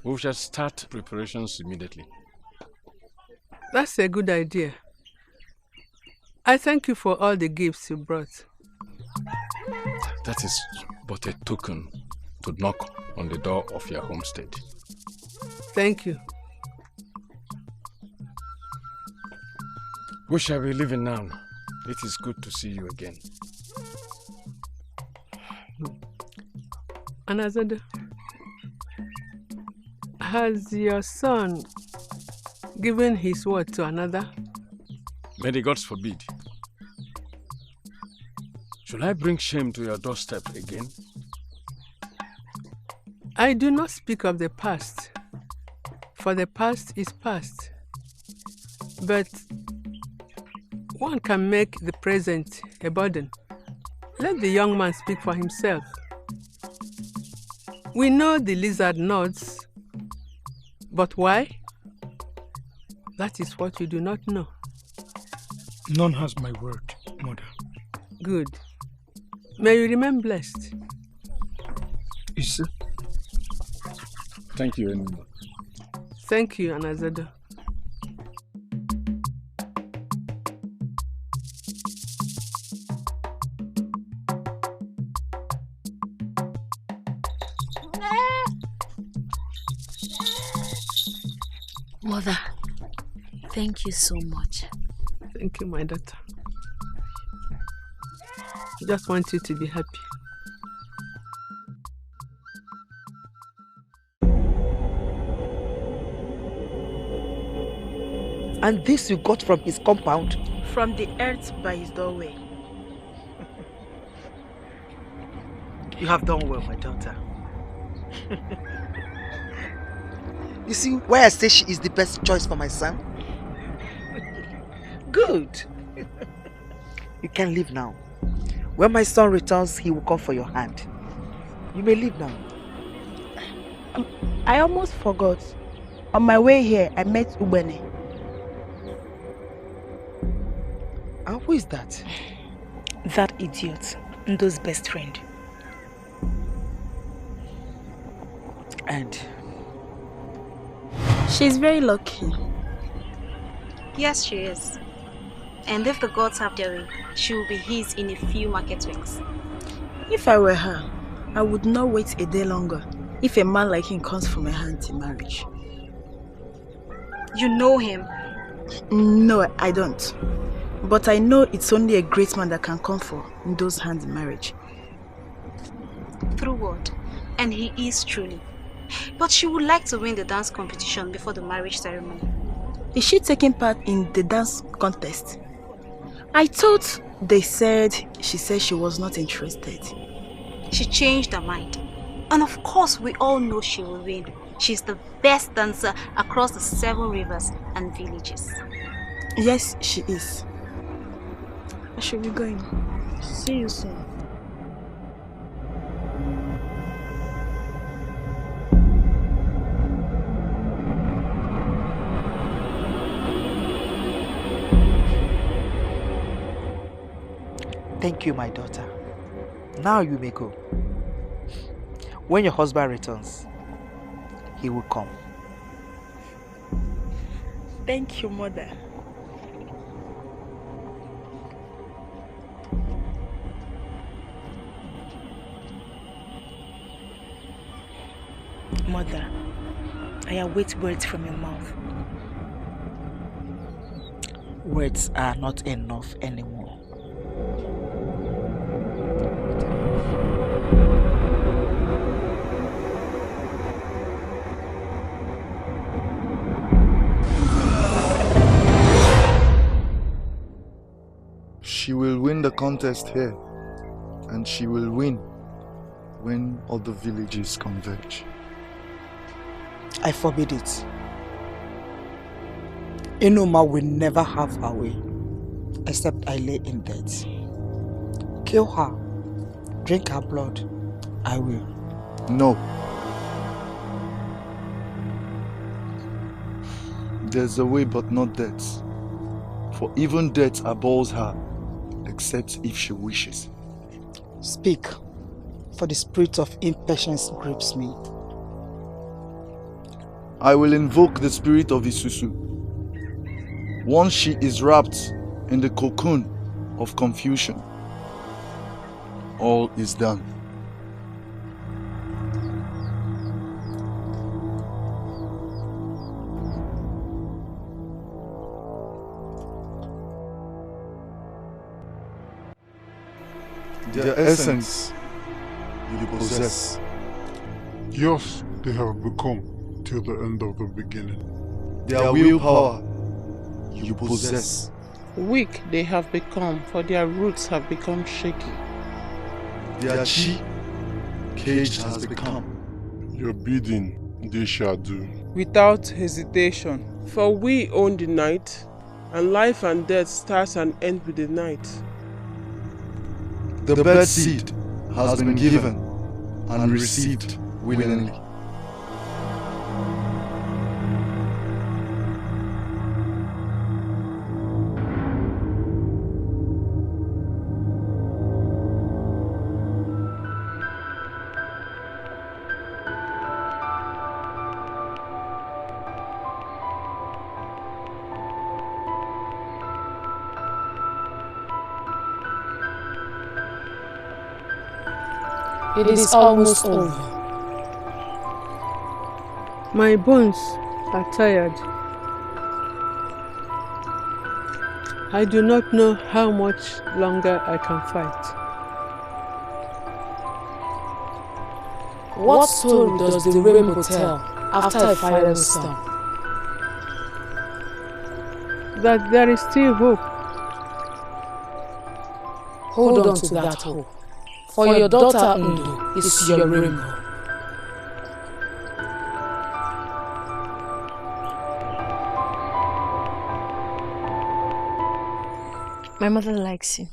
We shall start preparations immediately. That's a good idea. I thank you for all the gifts you brought. That is but a token to knock on the door of your homestead. Thank you. We shall be leaving now. It is good to see you again. Anazada, has your son given his word to another? May the gods forbid. Should I bring shame to your doorstep again? I do not speak of the past, for the past is past. But one can make the present a burden. Let the young man speak for himself. We know the lizard nods, but why? That is what you do not know. None has my word, Mother. Good. May you remain blessed. Is it? Thank you, Enuma. Thank you, Anazada. Mother, thank you so much. Thank you, my daughter. I just want you to be happy. And this you got from his compound? From the earth by his doorway. You have done well, my daughter. You see why I say she is the best choice for my son? Good. You can leave now. When my son returns, he will come for your hand. You may leave now. I almost forgot. On my way here, I met Ubene. And who is that? That idiot. Ndo's best friend. And? She's very lucky. Yes, she is. And if the gods have their way, she will be his in a few market weeks. If I were her, I would not wait a day longer if a man like him comes from my hand in marriage. You know him? No, I don't. But I know it's only a great man that can come for those hands in marriage. Through word. And he is truly. But she would like to win the dance competition before the marriage ceremony. Is she taking part in the dance contest? I thought they said she said she was not interested. She changed her mind. And of course, we all know she will win. She's the best dancer across the 7 rivers and villages. Yes, she is. I should be going. See you soon. Thank you, my daughter. Now you may go. When your husband returns, he will come. Thank you, Mother. Mother, I await words from your mouth. Words are not enough anymore. She will win the contest here, and she will win when all the villages converge. I forbid it. Enoma will never have her way, except I lay in death. Kill her, drink her blood, I will. No. There's a way, but not death. For even death abhors her, except if she wishes. Speak, for the spirit of impatience grips me. I will invoke the spirit of Isusu. Once she is wrapped in the cocoon of confusion, all is done. Their essence you possess. Yours they have become till the end of the beginning. Their willpower you possess. Weak they have become, for their roots have become shaky. Their chi caged has become. Your bidding they shall do. Without hesitation, for we own the night, and life and death starts and ends with the night. The bird seed has been given and received willingly. It is almost over. My bones are tired. I do not know how much longer I can fight. What story does the rainbow tell after a fiery storm? That there is still hope. Hold on to that hope. For your daughter Ndo is your rainbow. My mother likes you.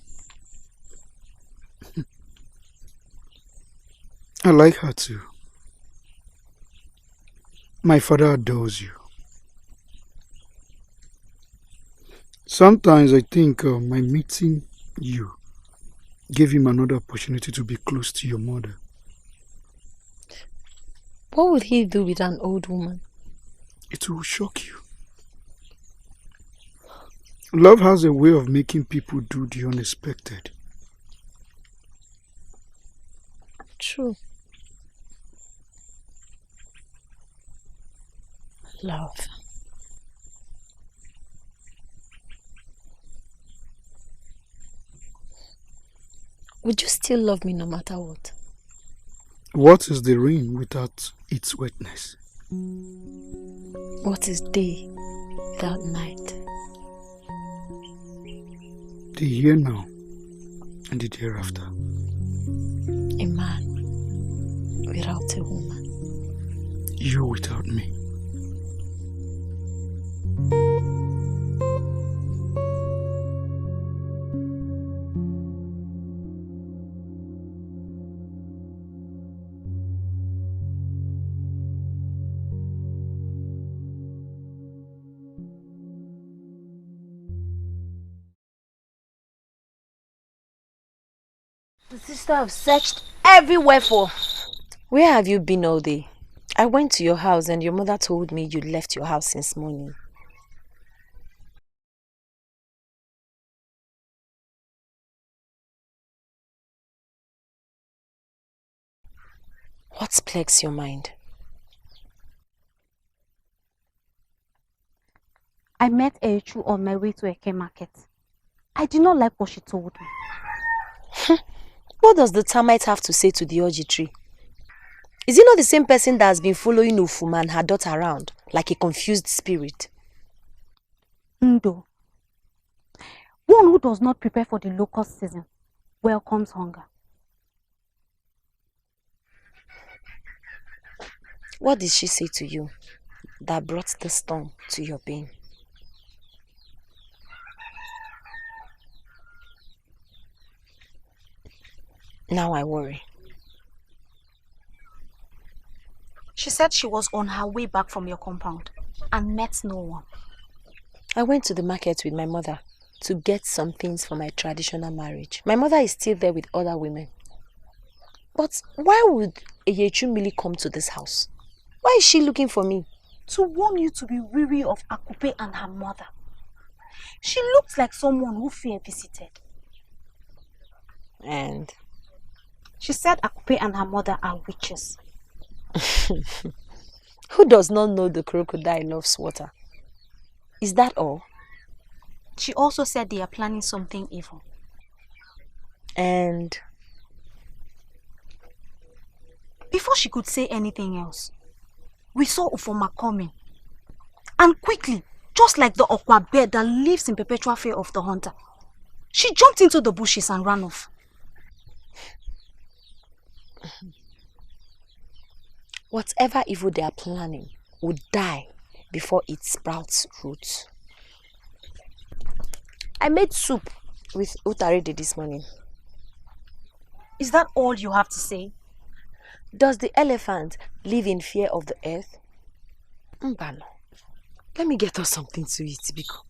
I like her too. My father adores you. Sometimes I think my meeting you gave him another opportunity to be close to your mother. What would he do with an old woman? It will shock you. Love has a way of making people do the unexpected. True. Love. Would you still love me no matter what? What is the rain without its wetness? What is day without night? The here now and the hereafter. A man without a woman. You without me. The sister have searched everywhere for. Where have you been all day? I went to your house and your mother told me you'd left your house since morning. What plagues your mind? I met Racheal on my way to Eke market. I did not like what she told me. What does the termite have to say to the orgy tree? Is he not the same person that has been following Ufuma and her daughter around like a confused spirit? Ndo. One who does not prepare for the locust season welcomes hunger. What did she say to you that brought the storm to your being? Now I worry. She said she was on her way back from your compound and met no one. I went to the market with my mother to get some things for my traditional marriage. My mother is still there with other women. But why would Eyechumili come to this house? Why is she looking for me? To warn you to be weary of Akupe and her mother. She looked like someone who fear visited. And? She said Akupe and her mother are witches. Who does not know the crocodile loves water? Is that all? She also said they are planning something evil. And? Before she could say anything else, we saw Ufoma coming. And quickly, just like the Okwa bird that lives in perpetual fear of the hunter, she jumped into the bushes and ran off. Whatever evil they are planning would die before it sprouts roots. I made soup with utarede this morning. Is that all you have to say? Does the elephant live in fear of the earth? Mbano, let me get us something to eat, Biko.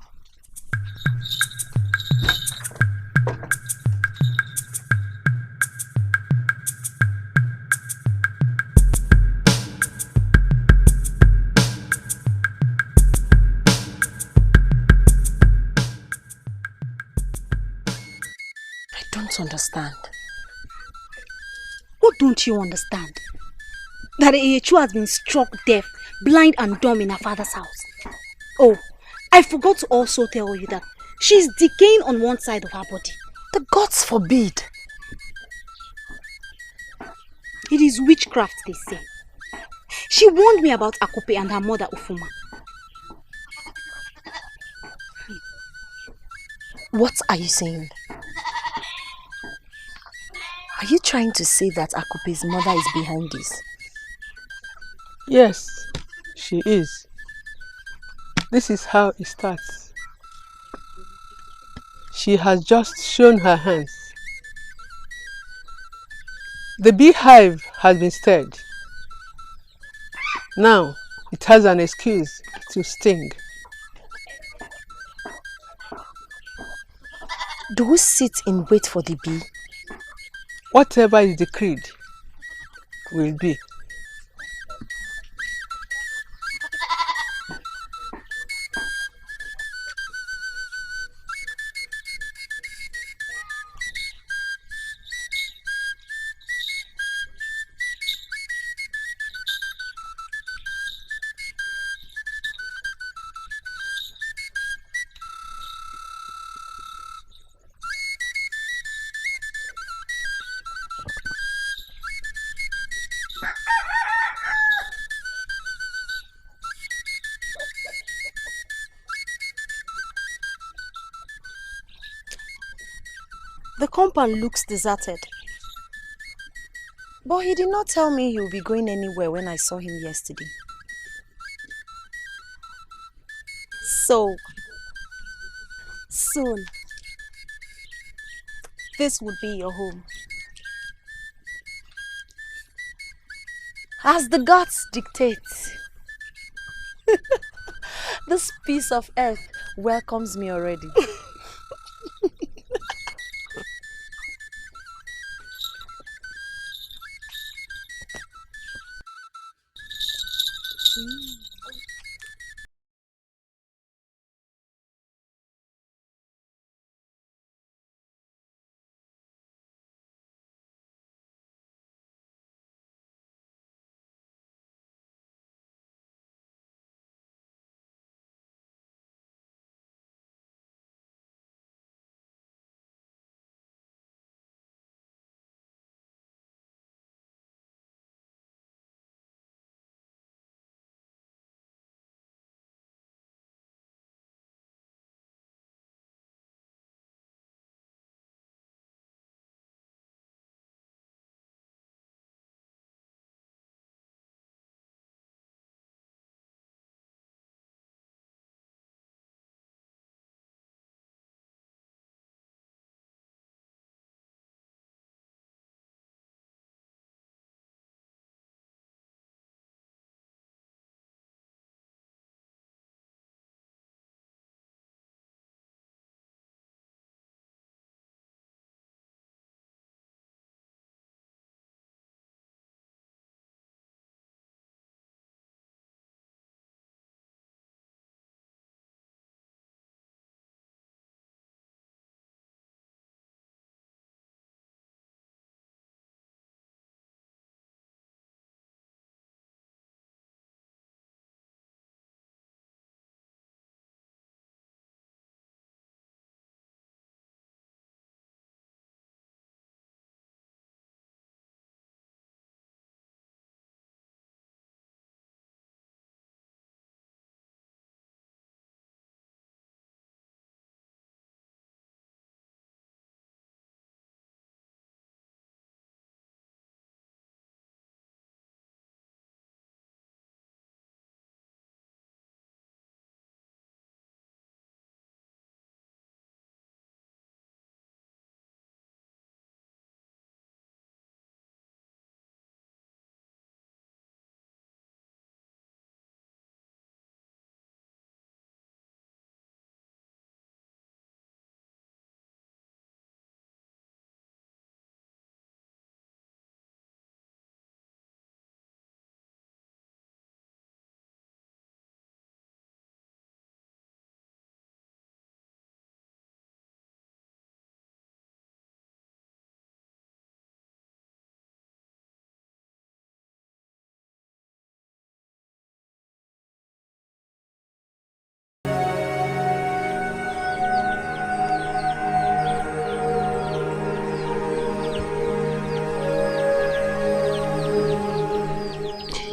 I don't understand. What don't you understand? That Racheal has been struck deaf, blind and dumb in her father's house. Oh, I forgot to also tell you that she is decaying on one side of her body. The gods forbid. It is witchcraft, they say. She warned me about Akupe and her mother Ufuma. What are you saying? Are you trying to say that Akupe's mother is behind this? Yes, she is. This is how it starts. She has just shown her hands. The beehive has been stirred. Now it has an excuse to sting. Do we sit in wait for the bee? Whatever is decreed will be. The compound looks deserted. But he did not tell me he would be going anywhere when I saw him yesterday. So, soon, this would be your home. As the gods dictate, this piece of earth welcomes me already.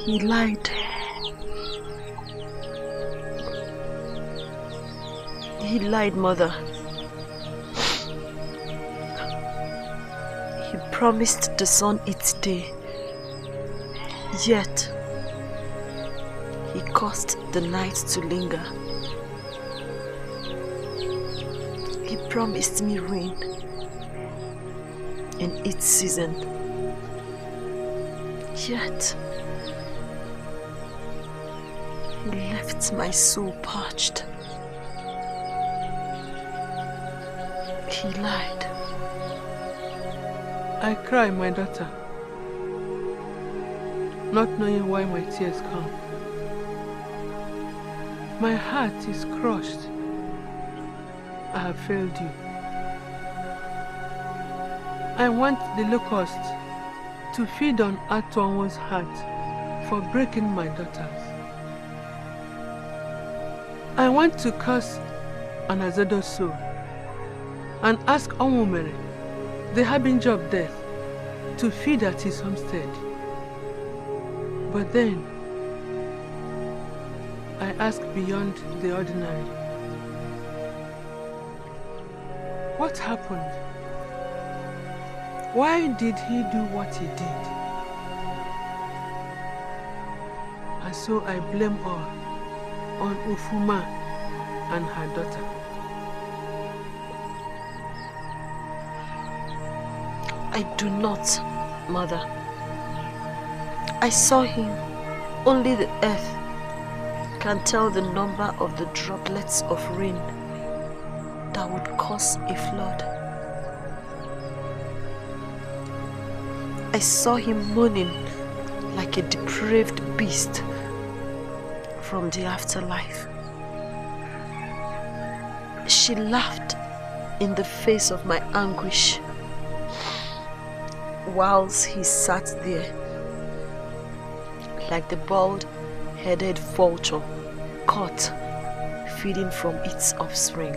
He lied. He lied, Mother. He promised the sun its day. Yet, he caused the night to linger. He promised me rain in its season. Yet, he left my soul parched. He lied. I cry, my daughter, not knowing why my tears come. My heart is crushed. I have failed you. I want the locust to feed on Atonwo's heart for breaking my daughters. I want to curse Anazedo's soul and ask Onwumere, the harbinger of death, to feed at his homestead. But then, I ask beyond the ordinary. What happened Why did he do what he did? And so I blame all on Ufuma and her daughter. I do not, Mother. I saw him. Only the earth can tell the number of the droplets of rain that would cause a flood. I saw him moaning like a depraved beast from the afterlife. She laughed in the face of my anguish whilst he sat there like the bald-headed vulture caught feeding from its offspring.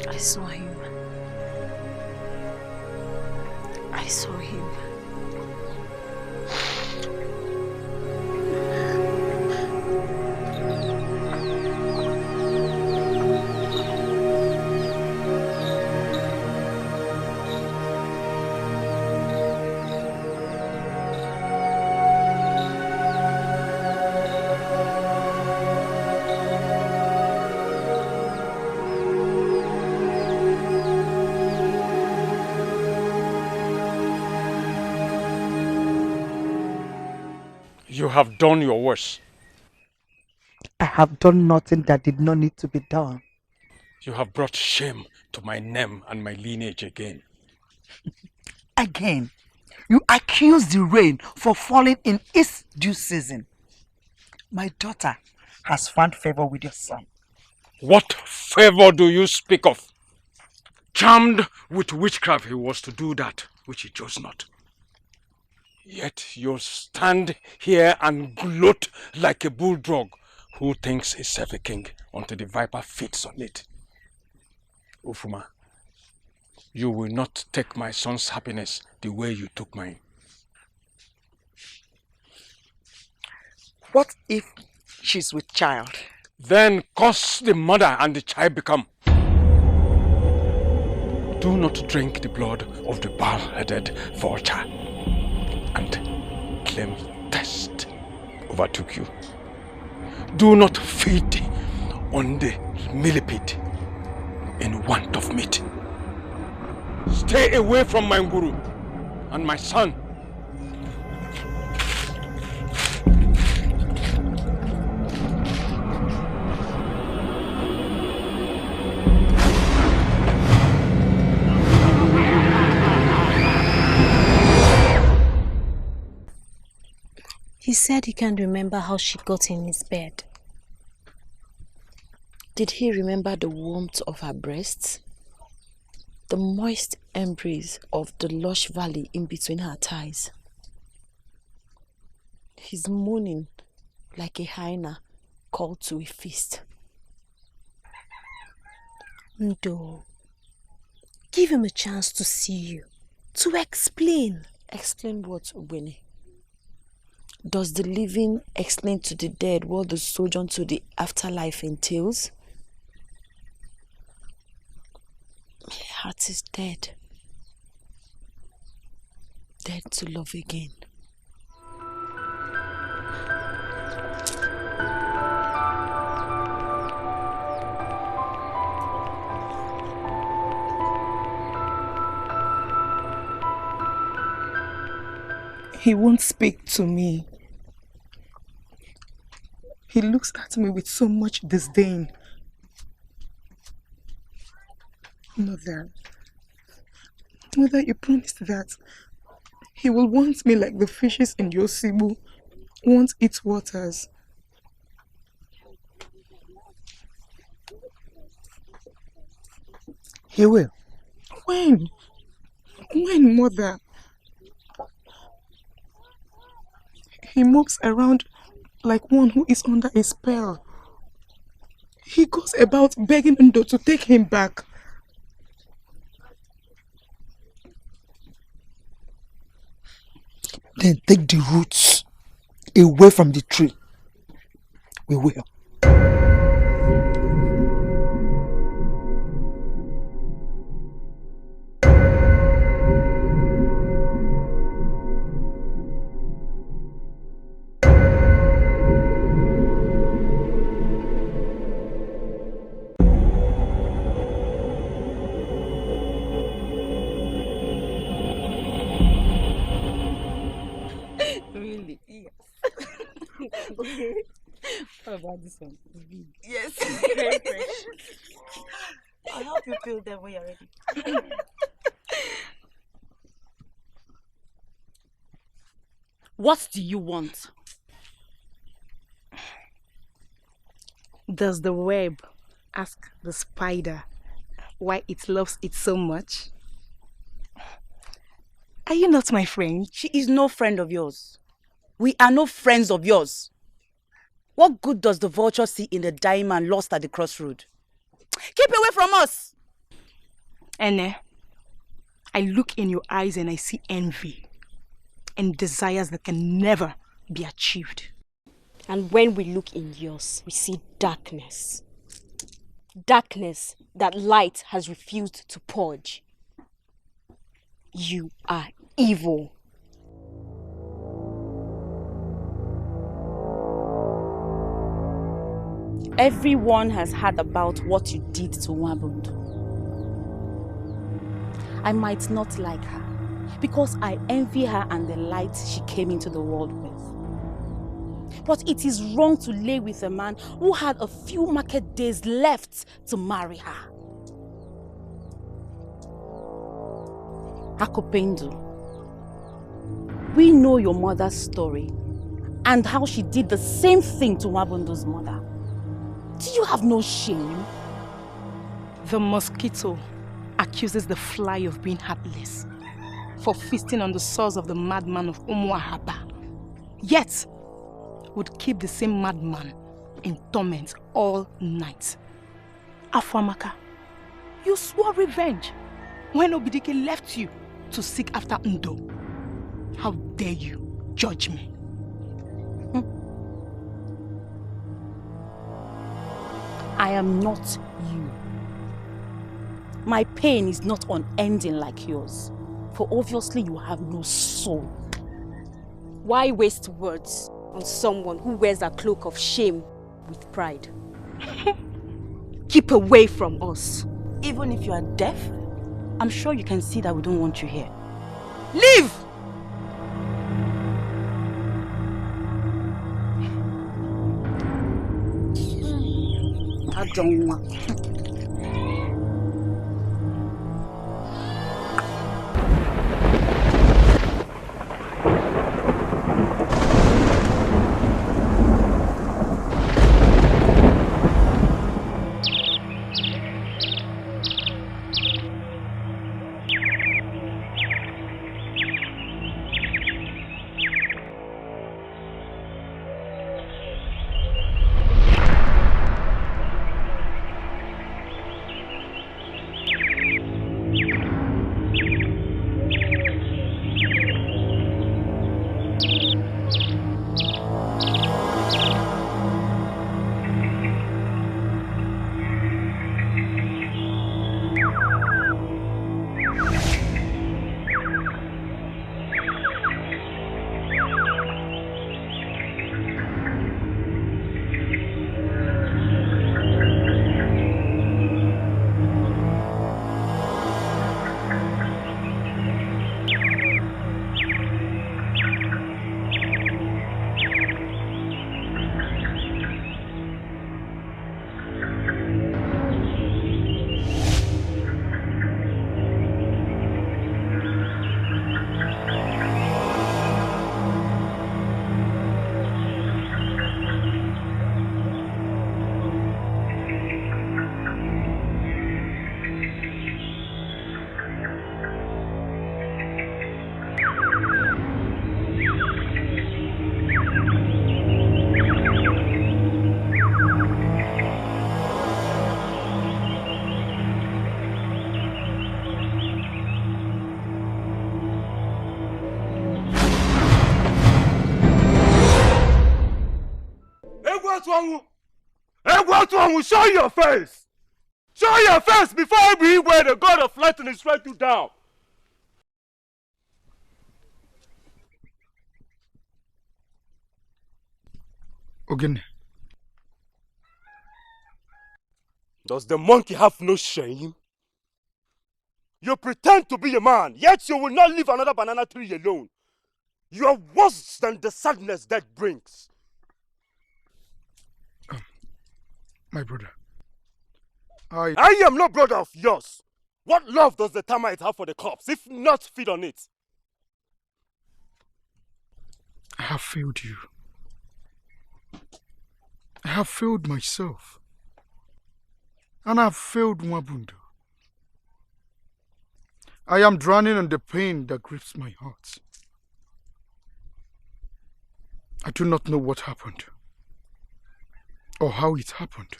I saw him. I saw him. You have done your worst. I have done nothing that did not need to be done. You have brought shame to my name and my lineage again. Again, you accuse the rain for falling in its due season. My daughter has found favor with your son. What favor do you speak of? Charmed with witchcraft he was to do that which he chose not. Yet you stand here and gloat like a bulldog who thinks himself a king until the viper feeds on it. Ufuma, you will not take my son's happiness the way you took mine. What if she's with child? Then curse the mother and the child become. Do not drink the blood of the bald-headed vulture and claim thirst overtook you. Do not feed on the millipede in want of meat. Stay away from my guru and my son. He said he can't remember how she got in his bed. Did he remember the warmth of her breasts? The moist embrace of the lush valley in between her thighs? He's moaning like a hyena called to a feast. Ndo, give him a chance to see you, to explain. Explain what, Ubene? Does the living explain to the dead what the sojourn to the afterlife entails? My heart is dead. Dead to love again. He won't speak to me. He looks at me with so much disdain. Mother, you promised that he will want me like the fishes in Yosibu want its waters. He will. When? When, Mother? He moves around like one who is under a spell. He goes about begging Ndo to take him back. Then take the roots away from the tree. We will. Really? Yes. Okay. What about this one? It's big. Yes. Very fresh. I'll help you peel them when you're ready. What do you want? Does the web ask the spider why it loves it so much? Are you not my friend? She is no friend of yours. We are no friends of yours. What good does the vulture see in the dying man lost at the crossroad? Keep away from us! Ene, I look in your eyes and I see envy and desires that can never be achieved. And when we look in yours, we see darkness. Darkness that light has refused to purge. You are evil. Everyone has heard about what you did to Wabund. I might not like her because I envy her and the light she came into the world with. But it is wrong to lay with a man who had a few market days left to marry her. Akopendo, we know your mother's story and how she did the same thing to Wabundo's mother. Do you have no shame? The mosquito accuses the fly of being heartless for feasting on the sores of the madman of Umuahaba. Yet, would keep the same madman in torment all night. Afamaka, you swore revenge when Obidike left you to seek after Ndo. How dare you judge me? I am not you. My pain is not unending like yours, for obviously you have no soul. Why waste words on someone who wears a cloak of shame with pride? Keep away from us. Even if you are deaf, I'm sure you can see that we don't want you here. Leave! I don't want. Show your face! Show your face before I be where the god of lightning strike you down! Again. Does the monkey have no shame? You pretend to be a man, yet you will not leave another banana tree alone. You are worse than the sadness death brings. My brother, I am no brother of yours. What love does the termite have for the corpse, if not feed on it? I have failed you. I have failed myself. And I have failed Mwabundo. I am drowning in the pain that grips my heart. I do not know what happened, or how it happened,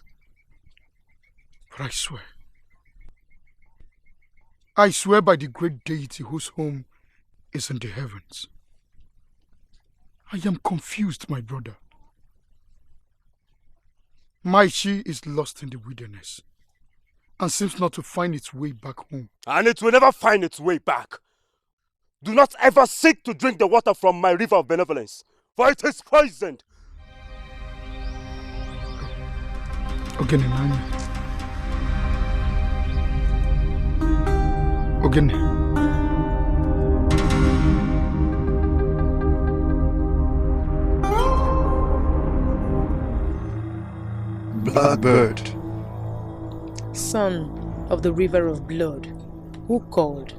but I swear by the great deity whose home is in the heavens. I am confused, my brother. My she is lost in the wilderness and seems not to find its way back home. And it will never find its way back. Do not ever seek to drink the water from my river of benevolence, for it is poisoned. Ogene. Blackbird. Son of the river of blood, who called?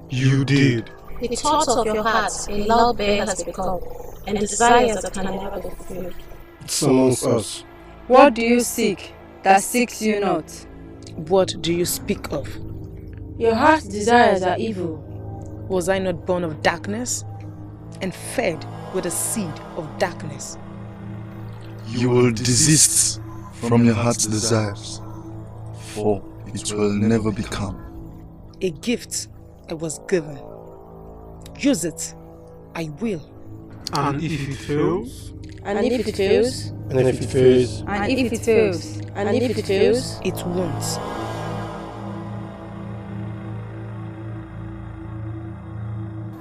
You did. The thoughts of your heart a loud bear has become, and desires that can never be fulfilled. Summons us. What do you seek that seeks you not? What do you speak of? Your heart's desires are evil. Was I not born of darkness and fed with the seed of darkness? You will desist from your heart's desires, for it will never become. A gift I was given. Use it. I will. And if it fails? And if it fails? And if it fails? And if it fails? And if it fails? It won't.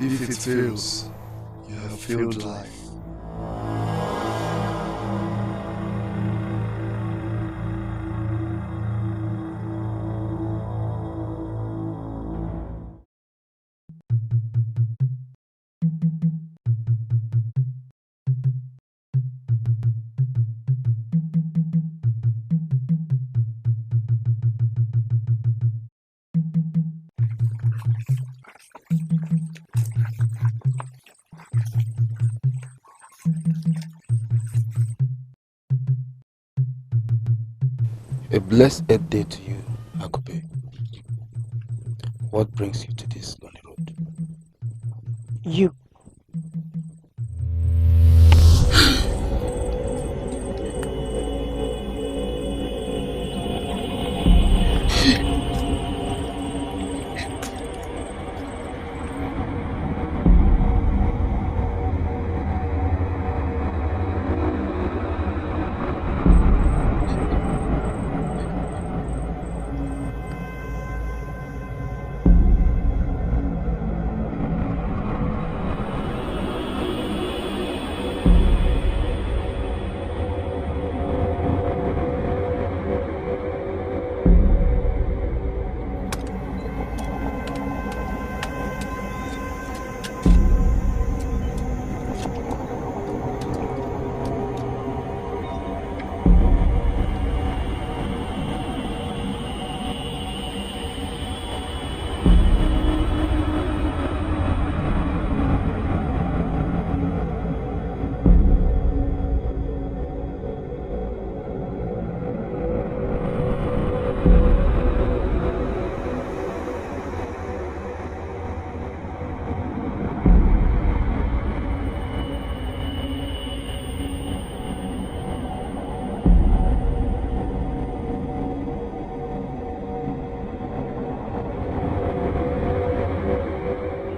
If it fails, you have failed life. A blessed day to you, Akope. What brings you to this lonely road? You.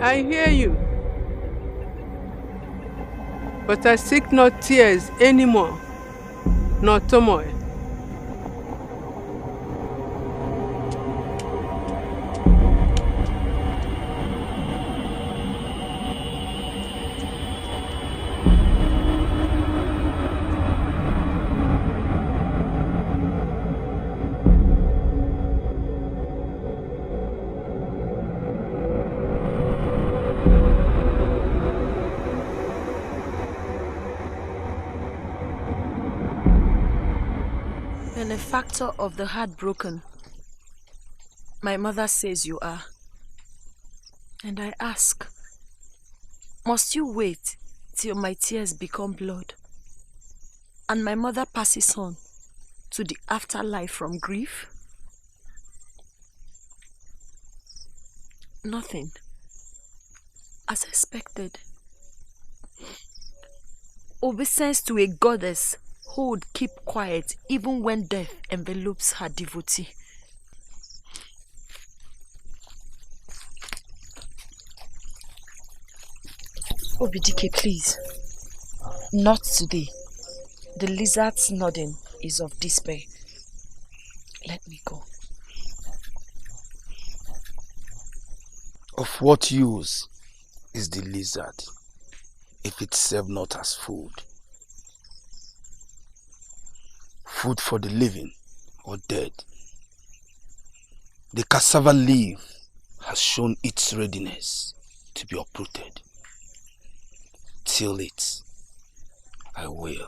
I hear you, but I seek not tears anymore, nor turmoil. Benefactor of the heartbroken. My mother says you are. And I ask, must you wait till my tears become blood and my mother passes on to the afterlife from grief? Nothing. As expected. Obeisance to a goddess who would keep quiet even when death envelopes her devotee. Obidike, please. Not today. The lizard's nodding is of despair. Let me go. Of what use is the lizard if it serve not as food? Food for the living or dead. The cassava leaf has shown its readiness to be uprooted. Till it, I will.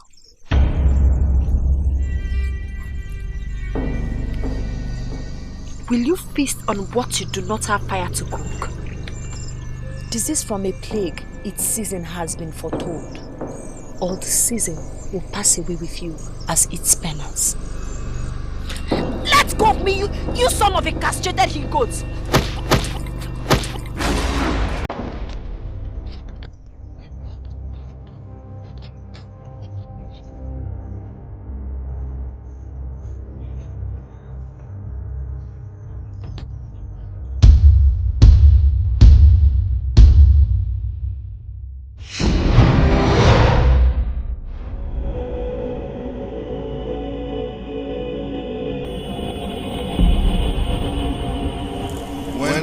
Will you feast on what you do not have fire to cook? Disease from a plague, its season has been foretold. All the season will pass away with you as its penance. Let go of me, you son of a castrated he-goat!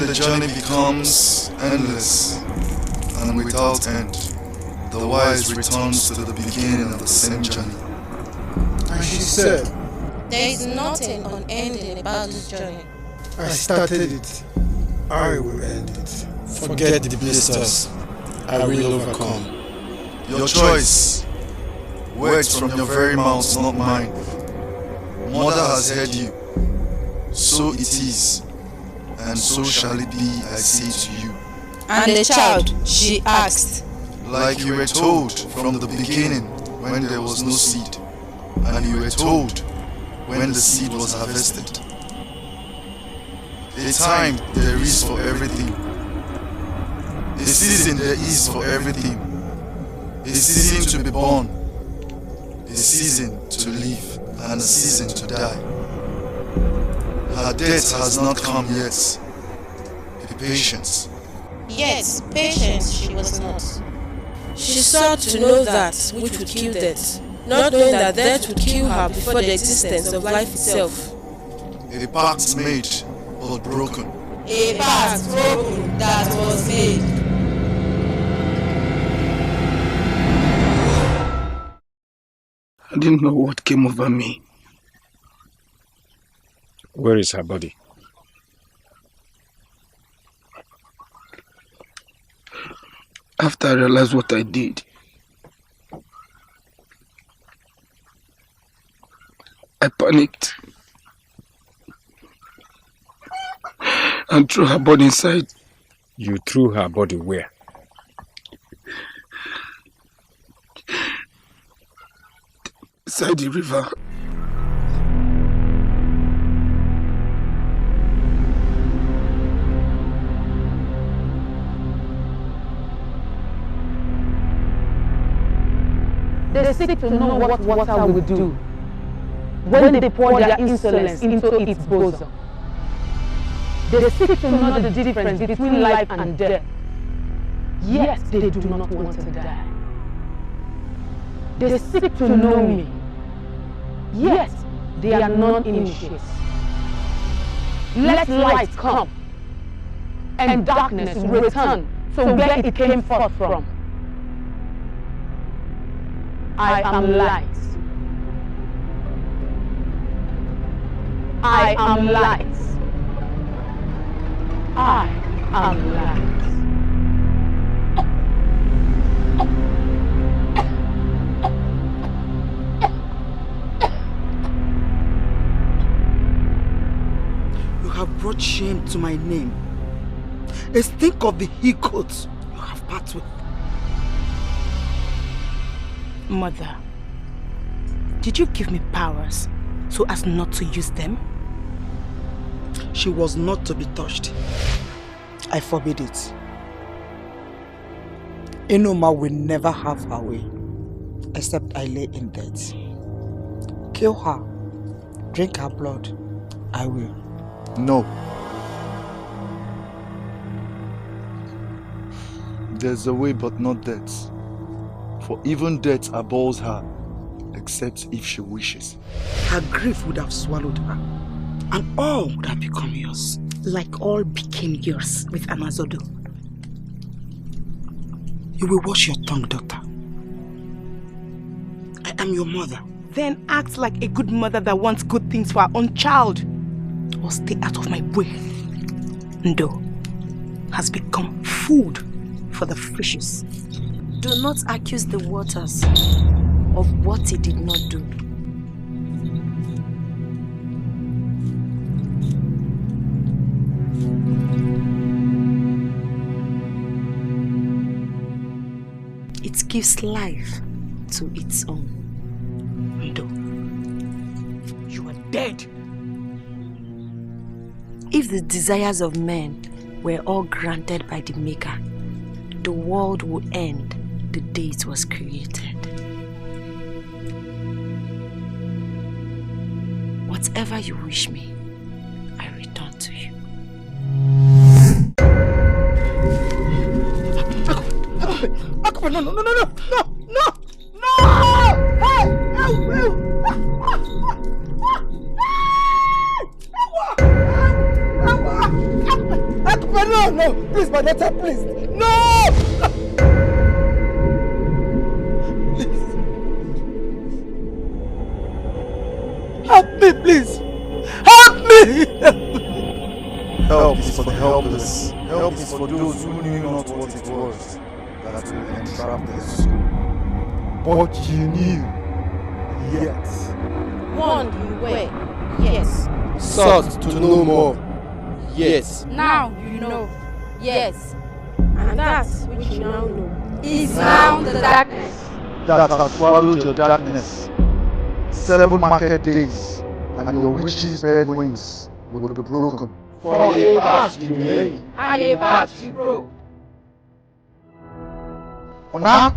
The journey becomes endless and without end. The wise returns to the beginning of the same journey. And she said, there is nothing unending about this journey. I started it, I will end it. Forget the blisters, I will overcome. Your choice, words from your very mouth, not mine. Mother has heard you, so it is. And so shall it be, I say to you. And the child, she asked, like you were told from the beginning when there was no seed, and you were told when the seed was harvested. A time there is for everything. A season there is for everything. A season to be born, a season to live, and a season to die. Her death has not come yet. Be patient. Yes, patient she was not. She sought to know that which would kill death, not knowing that death would kill her before the existence of life itself. A pact made, but broken. A pact broken that was made. I didn't know what came over me. Where is her body? After I realized what I did, I panicked and threw her body inside. You threw her body where? Inside the river. They seek to know what water will do when they pour their insolence into its bosom. They seek to know the difference between life and death. Yet they do not want to die. They seek to know me. Yet they are non-initiates. Let light come and darkness return to where it came forth from. I am light. I am light. I am light. brought shame to my name. A stink of the he-goats you have part with. Mother, did you give me powers so as not to use them? She was not to be touched. I forbid it. Enoma will never have her way, except I lay in death. Kill her, drink her blood, I will. No. There's a way but not death. For even death abhors her, except if she wishes. Her grief would have swallowed her, and all would have become yours. Like all became yours with Amazodo. You will wash your tongue, daughter. I am your mother. Then act like a good mother that wants good things for her own child. Or stay out of my way. Ndo has become food for the fishes. Do not accuse the waters of what he did not do. It gives life to its own. Ndo, you are dead. If the desires of men were all granted by the Maker, the world would end the day it was created. Whatever you wish me, I return to you. No! Hey! No! Please, my daughter, please! No! Please. Help me, please! Help me! Help is for the helpless. Help is for those who knew not what it was that will entrap their soul. But you knew, yet. Warned you were, yes. Sought to know more, yes. Now you know, yes. And that which you now know is now the darkness That has swallowed your darkness. 7 market days, and your witch's bed wings will be broken. For a path you lay, and a path you broke. Ona